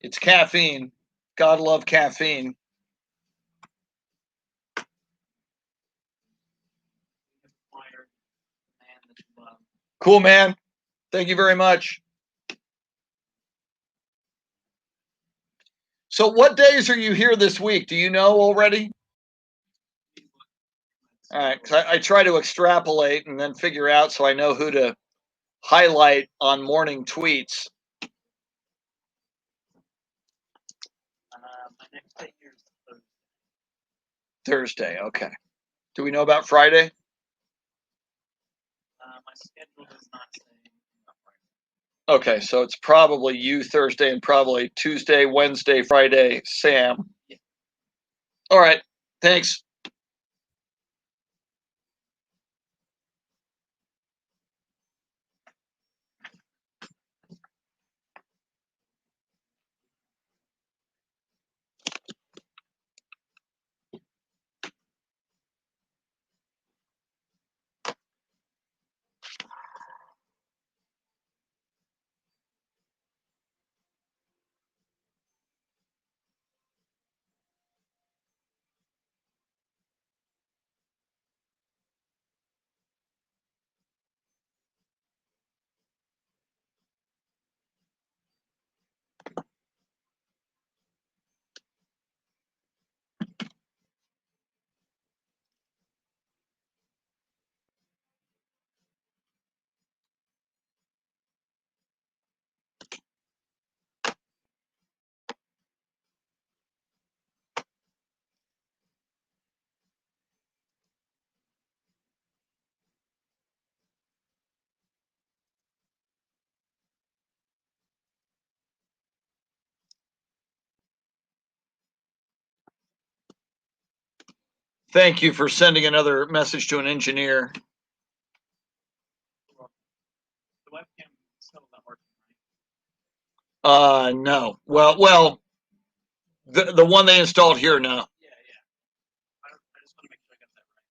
Speaker 2: it's caffeine. God love caffeine. Cool, man. Thank you very much. So what days are you here this week? Do you know already? All right, 'cause I try to extrapolate and then figure out so I know who to highlight on morning tweets.
Speaker 8: My next day here is
Speaker 2: Thursday, okay. Do we know about Friday?
Speaker 8: my schedule does not say.
Speaker 2: Okay, so it's probably you Thursday and probably Tuesday, Wednesday, Friday, Sam.
Speaker 8: Yeah.
Speaker 2: All right, thanks. Thank you for sending another message to an engineer.
Speaker 8: The webcam still not working,
Speaker 2: right? No. Well, the one they installed here, no.
Speaker 8: Yeah. I just want to make sure I got that right.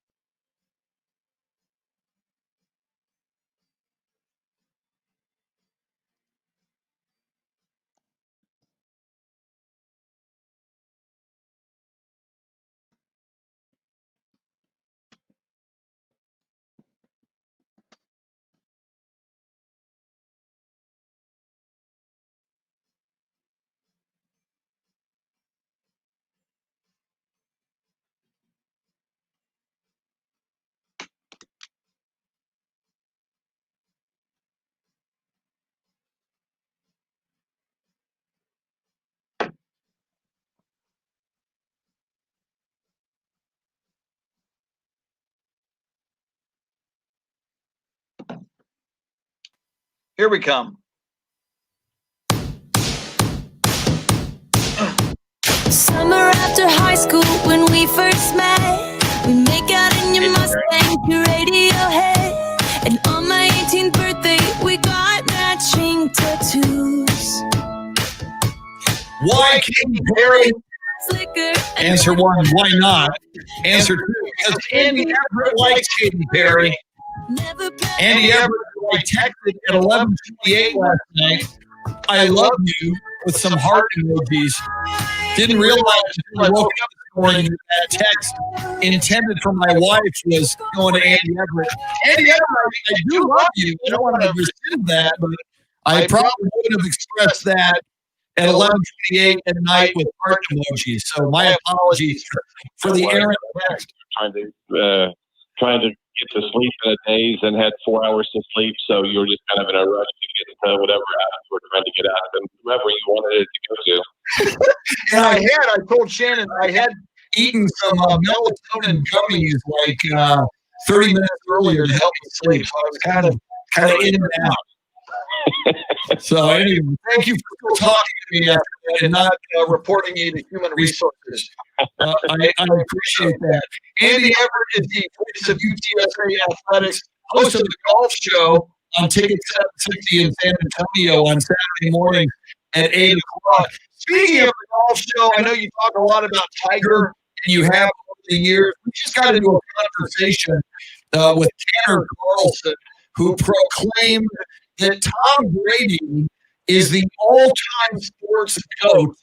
Speaker 2: Here we come.
Speaker 11: Summer after high school when we first met, we make out in your Mustang to Radiohead. And on my 18th birthday, we got matching tattoos.
Speaker 5: Why Katy Perry? Answer 1, why not? Answer 2, because Andy Everett likes Katy Perry. Andy Everett, I texted at 11:58 last night, I love you, with some heart emojis. Didn't realize until I woke up this morning that text intended for my wife was going to Andy Everett. Andy Everett, I do love you. I don't want to rescind that, but I probably would have expressed that at 11:28 at night with heart emojis. So my apologies for the errant text.
Speaker 10: Trying to get to sleep in a daze and had 4 hours to sleep, so you were just kind of in a rush to get to whatever apps we're trying to get out of them, whoever you wanted it to go to.
Speaker 2: And I told Shannon, I had eaten some melatonin gummies like 30 minutes earlier to help me sleep. So I was kind of in and out.
Speaker 5: So anyway, thank you for talking to me
Speaker 2: and not reporting you to human resources.
Speaker 5: I appreciate that.
Speaker 2: Andy Everett is the voice of UTSA Athletics, host of the golf show
Speaker 5: on Ticket 760 in San Antonio on Saturday morning at 8 o'clock.
Speaker 2: Speaking of the golf show, I know you talk a lot about Tiger,
Speaker 5: and you have over the years. We just got into a conversation with Tanner Carlson, who proclaimed that Tom Brady is the all-time sports GOAT,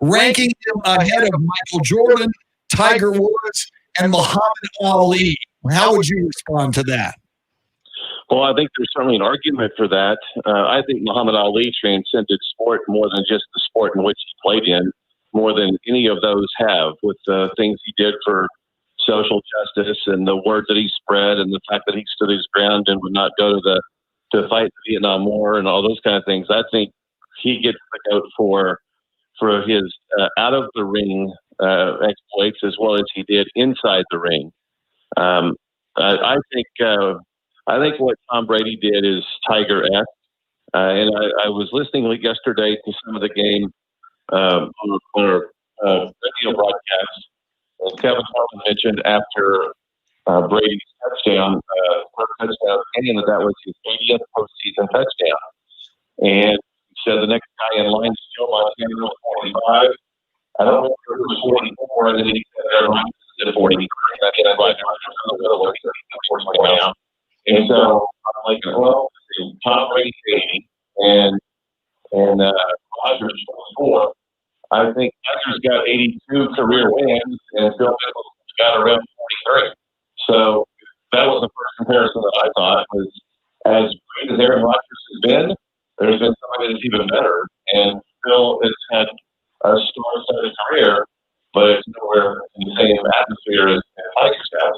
Speaker 5: ranking him ahead of Michael Jordan, Tiger Woods, and Muhammad Ali. How would you respond to that?
Speaker 10: Well, I think there's certainly an argument for that. I think Muhammad Ali transcended sport more than just the sport in which he played in, more than any of those have, with the things he did for social justice and the word that he spread and the fact that he stood his ground and would not go to fight the Vietnam War and all those kind of things. I think he gets the GOAT for his out of the ring exploits as well as he did inside the ring. I think what Tom Brady did is Tiger-esque. And I was listening yesterday to some of the game on our radio broadcast. And Kevin Harlan mentioned after Brady's touchdown, and that was his 80th postseason touchdown. And he said the next guy in line is Joe Montana, 45. I don't know if it was 44, and then he said everyone said 43. And so I'm like, well, Tom Brady's 80, and Rodgers 24. I think Tiger's got 82 career wins, and Phil Mickelson's got around 43. So that was the first comparison that I thought was as great as Aaron Rodgers has been, there's been somebody that's even better. And Phil has had a star-studded career, but it's nowhere in the same atmosphere as Tiger's has.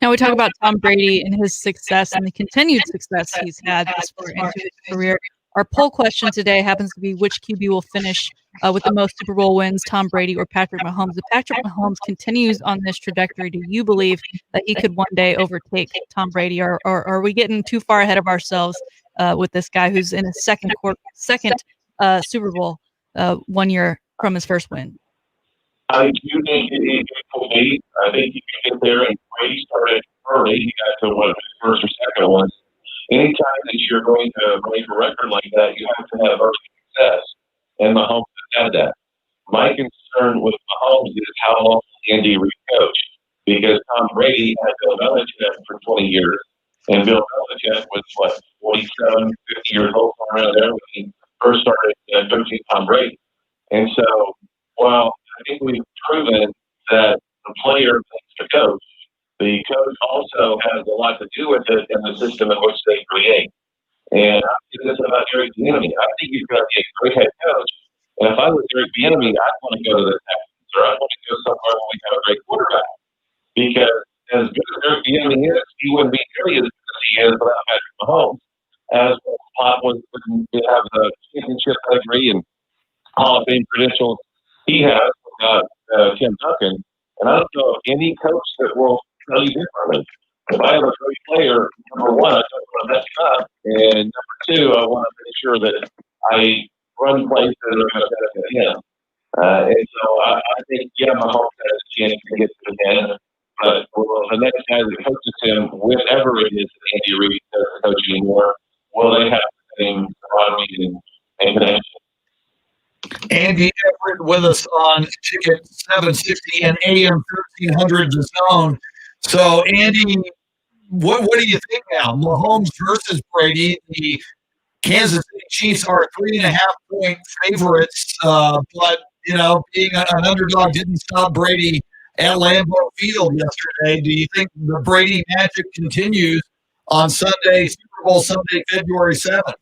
Speaker 1: Now we talk about Tom Brady and his success and the continued success he's had this far into his career. Our poll question today happens to be which QB will finish with the most Super Bowl wins, Tom Brady or Patrick Mahomes. If Patrick Mahomes continues on this trajectory, do you believe that he could one day overtake Tom Brady, or are we getting too far ahead of ourselves with this guy who's in his second Super Bowl 1 year from his first win?
Speaker 10: I do think it will be. I think you can get there, and Brady started early. He got to his first or second one. Anytime that you're going to break a record like that, you have to have early success. And Mahomes has had that. My concern with Mahomes is how long can he recoach? Because Tom Brady had Bill Belichick for 20 years, and Bill Belichick was, 47, 50 years old, around there when he first started coaching Tom Brady. And so, while I think we've proven that the player needs to coach, the coach also has a lot to do with it in the system in which they create. And I think this about Eric Bieniemy. I think he's going to be a great head coach. And if I was Eric Bieniemy, I'd want to go to the Texans, or I'd want to go somewhere where we have a great quarterback. Because as good as Eric Bieniemy is, he wouldn't be nearly as good as he is without Patrick Mahomes. As Pop wouldn't have the championship pedigree and Hall of Fame credentials he has without Tim Duncan. And I don't know of any coach that will tell you differently. if I have a great player, number one, I don't want to mess up, and number two, I want to make sure that I run plays that are going to benefit him. And so I think, Mahomes has a chance to get to the end, but the next guy that coaches him, whenever it is that Andy Reid doesn't coach anymore, will they have the same camaraderie and connection?
Speaker 5: Andy Everett with us on Ticket 760 and AM 1300 The Zone. So, Andy, what do you think now? Mahomes versus Brady. The Kansas City Chiefs are 3.5-point favorites, but, being an underdog didn't stop Brady at Lambeau Field yesterday. Do you think the Brady magic continues on Sunday, Super Bowl Sunday, February 7th?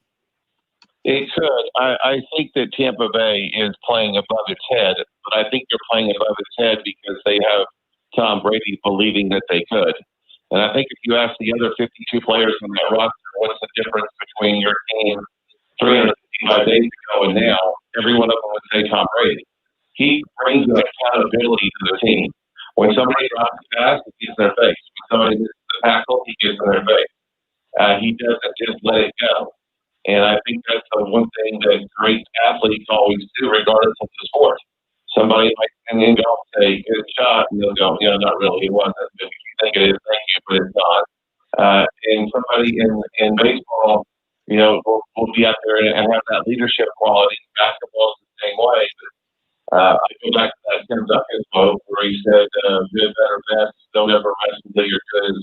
Speaker 10: It could. I think that Tampa Bay is playing above its head, but I think they're playing above its head because they have Tom Brady believing that they could. And I think if you ask the other 52 players on that roster, what's the difference between your team 365 days ago and now, every one of them would say Tom Brady. He brings an accountability to the team. When somebody drops a pass, he gets in their face. When somebody misses the tackle, he gets in their face. He doesn't just let it go. And I think that's the one thing that great athletes always do, regardless of the sport. Somebody might stand in golf and say, good shot, and they'll go, not really, it wasn't. If you think it is, thank you, but it's not. And somebody in baseball, will be out there and have that leadership quality. Basketball is the same way. But I go back to that Tim Duncan quote where he said, good, better, best, don't ever rest until your good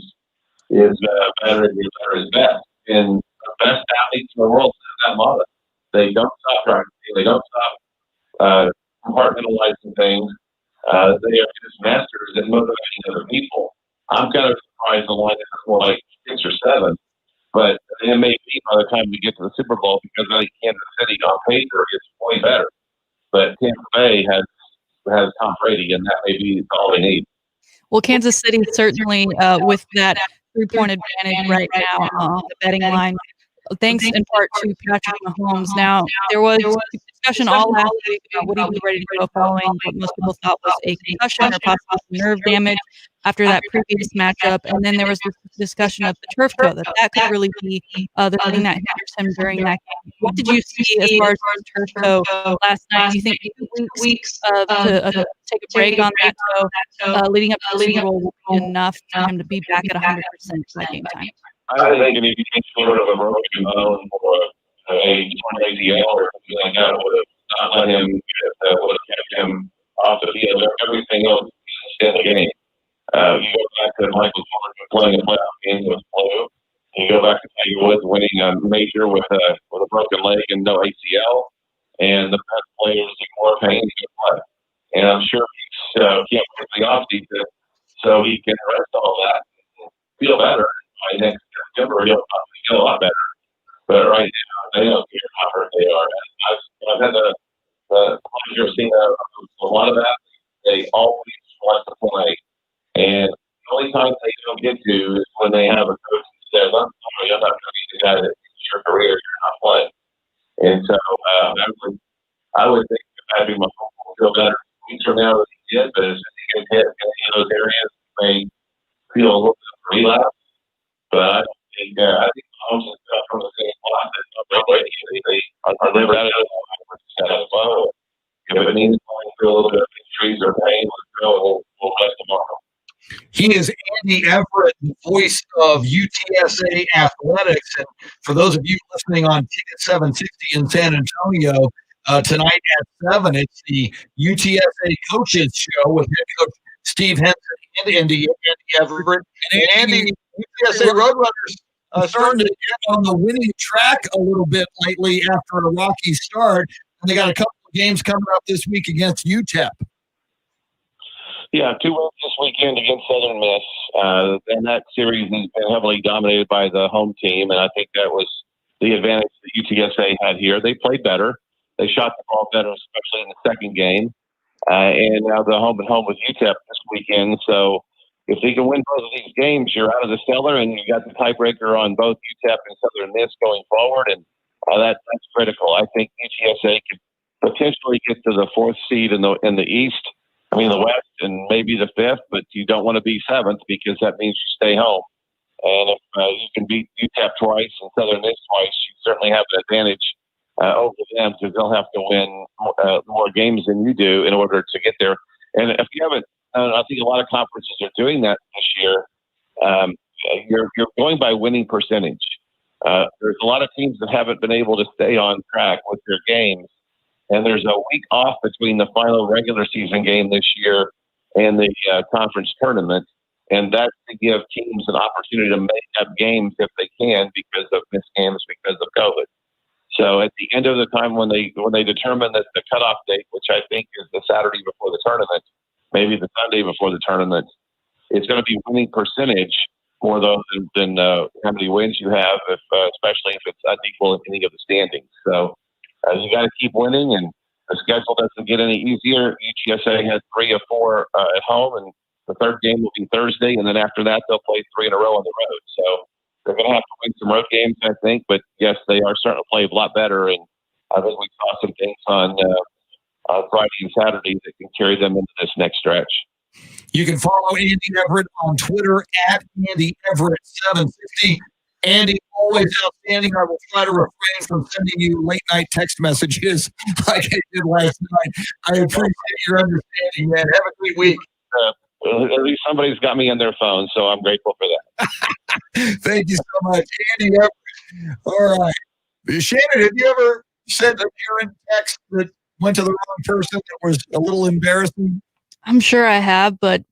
Speaker 10: is better and your better is best. And the best athletes in the world have that motto. They don't stop practicing. They don't stop compartmentalizing things. They are just masters at motivating other people. I'm kind of surprised the line is more like 6 or 7, but it may be by the time we get to the Super Bowl because I think Kansas City on paper is way better. But Tampa Bay has Tom Brady, and that may be all they need.
Speaker 1: Well, Kansas City certainly with that 3-point advantage right now on the betting line, thanks in part to Patrick Mahomes. Now, there was discussion all last week about would he be ready to go following what most people thought was a concussion or possible nerve damage after that previous matchup. And then there was this discussion of the turf toe, that could really be the thing that hinders him during that game. What did you see as far as the turf toe last night? Do you think 2 weeks to take a break on that toe leading up to the Super Bowl will be enough for him to be back at 100% by game time?
Speaker 10: I think if he came short of a broken bone or a torn ACL or something like that, would have not let him, would have kept him off the field. Everything else is in the game. You go back to Michael Jordan playing a playoff game with flu. You go back to Tiger Woods winning a major with a broken leg and no ACL. And the best players take more pain to play. And I'm sure he can't wait for the offseason so he can rest all that and feel better. By next September, he'll probably feel a lot better. But right now, they don't care how hurt they are. I've had the pleasure of seeing a lot of athletes. They always want to play. And the only time they don't get to is when they have a coach who says, I'm sorry, I'm not going to be the guy that is your career, you're not playing. And so I would think that Patrick Mahomes will feel better weeks from now than he did, but as he gets hit in any of those areas, he may feel a little bit of relapse. But I think Mahomes is from the same spot that Brady is. They are never out of the well. If it means going through a little bit of injuries or pain, we'll rest tomorrow.
Speaker 5: He is Andy Everett, the voice of UTSA Athletics. And for those of you listening on Ticket 760 in San Antonio, tonight at 7, it's the UTSA Coaches Show with head coach Steve Henson and Andy Everett. And Andy, UTSA Roadrunners starting to get on the winning track a little bit lately after a rocky start. And they got a couple of games coming up this week against UTEP.
Speaker 10: Yeah, 2 wins this weekend against Southern Miss. And that series has been heavily dominated by the home team, and I think that was the advantage that UTSA had here. They played better. They shot the ball better, especially in the second game. And now they're home and home with UTEP this weekend. So if they can win both of these games, you're out of the cellar, and you got the tiebreaker on both UTEP and Southern Miss going forward, and that's critical. I think UTSA could potentially get to the 4th seed in the East. The West, and maybe the 5th, but you don't want to be 7th because that means you stay home. And if you can beat UTEP twice and Southern Miss twice, you certainly have an advantage over them because they'll have to win more games than you do in order to get there. And if you haven't, I think a lot of conferences are doing that this year. You're going by winning percentage. There's a lot of teams that haven't been able to stay on track with their games. And there's a week off between the final regular season game this year and the conference tournament. And that's to give teams an opportunity to make up games if they can because of missed games because of COVID. So at the end of the time when they determine that the cutoff date, which I think is the Saturday before the tournament, maybe the Sunday before the tournament, it's going to be winning percentage more than how many wins you have, especially if it's unequal in any of the standings. So you got to keep winning, and the schedule doesn't get any easier. UTSA has 3 of 4 at home, and the third game will be Thursday, and then after that they'll play 3 in a row on the road. So they're going to have to win some road games, I think. But yes, they are starting to play a lot better, and I think we saw some things on Friday and Saturday that can carry them into this next stretch.
Speaker 5: You can follow Andy Everett on Twitter at Andy Everett750. Andy, always outstanding. I will try to refrain from sending you late night text messages like I did last night. I appreciate your understanding, man. Have a great week.
Speaker 10: At least somebody's got me on their phone, so I'm grateful for that.
Speaker 5: Thank you so much, Andy Everett. All right. Shannon, have you ever sent a parent text that went to the wrong person that was a little embarrassing?
Speaker 1: I'm sure I have, but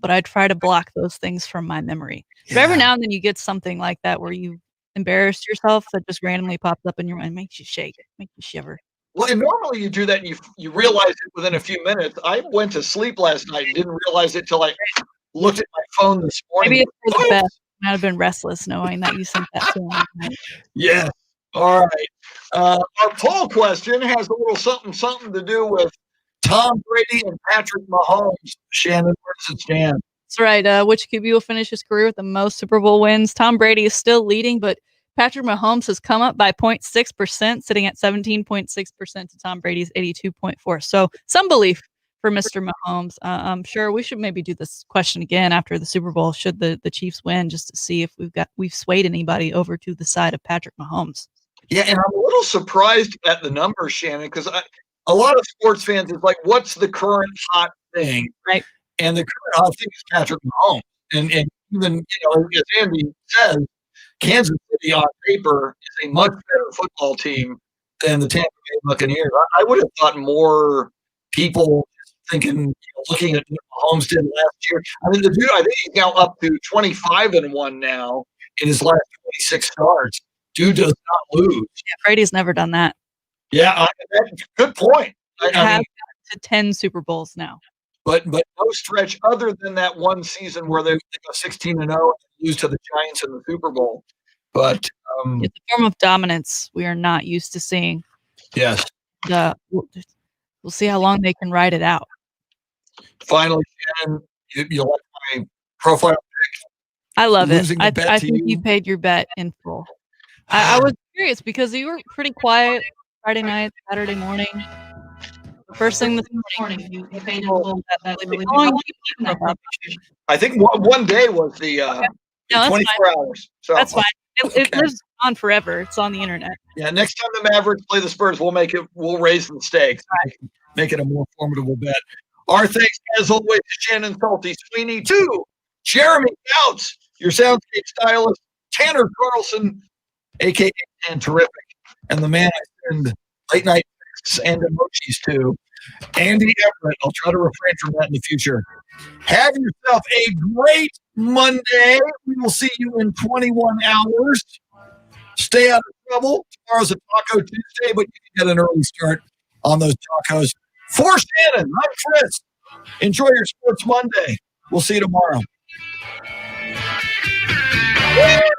Speaker 1: I try to block those things from my memory. But every now and then you get something like that where you embarrassed yourself that just randomly pops up in your mind, makes you shake, makes you shiver.
Speaker 5: Well, and normally you do that and you realize it within a few minutes. I went to sleep last night and didn't realize it till I looked at my phone this morning.
Speaker 1: Maybe it's for the best. I might have been restless knowing that you sent that to me.
Speaker 5: Yeah. All right. Our poll question has a little something to do with Tom Brady and Patrick Mahomes. Shannon, where does it stand?
Speaker 1: That's right. Which QB will finish his career with the most Super Bowl wins? Tom Brady is still leading, but Patrick Mahomes has come up by 0.6%, sitting at 17.6% to Tom Brady's 82.4%. So some belief for Mr. Mahomes. I'm sure we should maybe do this question again after the Super Bowl, should the Chiefs win, just to see if we've swayed anybody over to the side of Patrick Mahomes.
Speaker 5: Yeah, and I'm a little surprised at the numbers, Shannon, because a lot of sports fans is like, what's the current hot thing?
Speaker 1: Right.
Speaker 5: And the current hot thing is Patrick Mahomes. And even, as Andy says, Kansas City on paper is a much better football team than the Tampa Bay Buccaneers. I would have thought more people thinking, looking at what Mahomes did last year. I mean, the dude, I think he's now up to 25-1 now in his last 26 starts. Dude does not lose.
Speaker 1: Yeah, Brady's never done that.
Speaker 5: Yeah, good point.
Speaker 1: I have to 10 Super Bowls now.
Speaker 5: But no stretch other than that one season where they go 16-0 and lose to the Giants in the Super Bowl. But
Speaker 1: it's a form of dominance we are not used to seeing.
Speaker 5: Yes.
Speaker 1: We'll see how long they can ride it out.
Speaker 5: Finally, Shannon, you like my profile pick?
Speaker 1: I love it. I think you paid your bet in full. I was curious because you were pretty quiet Friday night, Saturday morning. First thing this morning, you paid in full.
Speaker 5: I think one day was the 24 hours. So
Speaker 1: that's fine. It lives on forever. It's on the internet.
Speaker 5: Yeah. Next time the Mavericks play the Spurs, we'll raise the stakes. Right. Make it a more formidable bet. Our thanks, as always, to Shannon Salty Sweeney, to Jeremy Couts, your soundscape stylist, Tanner Carlson, a.k.a. and Terrific, and the man I send late night texts and emojis to, Andy Everett. I'll try to refrain from that in the future. Have yourself a great Monday. We will see you in 21 hours. Stay out of trouble. Tomorrow's a Taco Tuesday, but you can get an early start on those tacos. For Shannon, I'm Chris. Enjoy your Sports Monday. We'll see you tomorrow.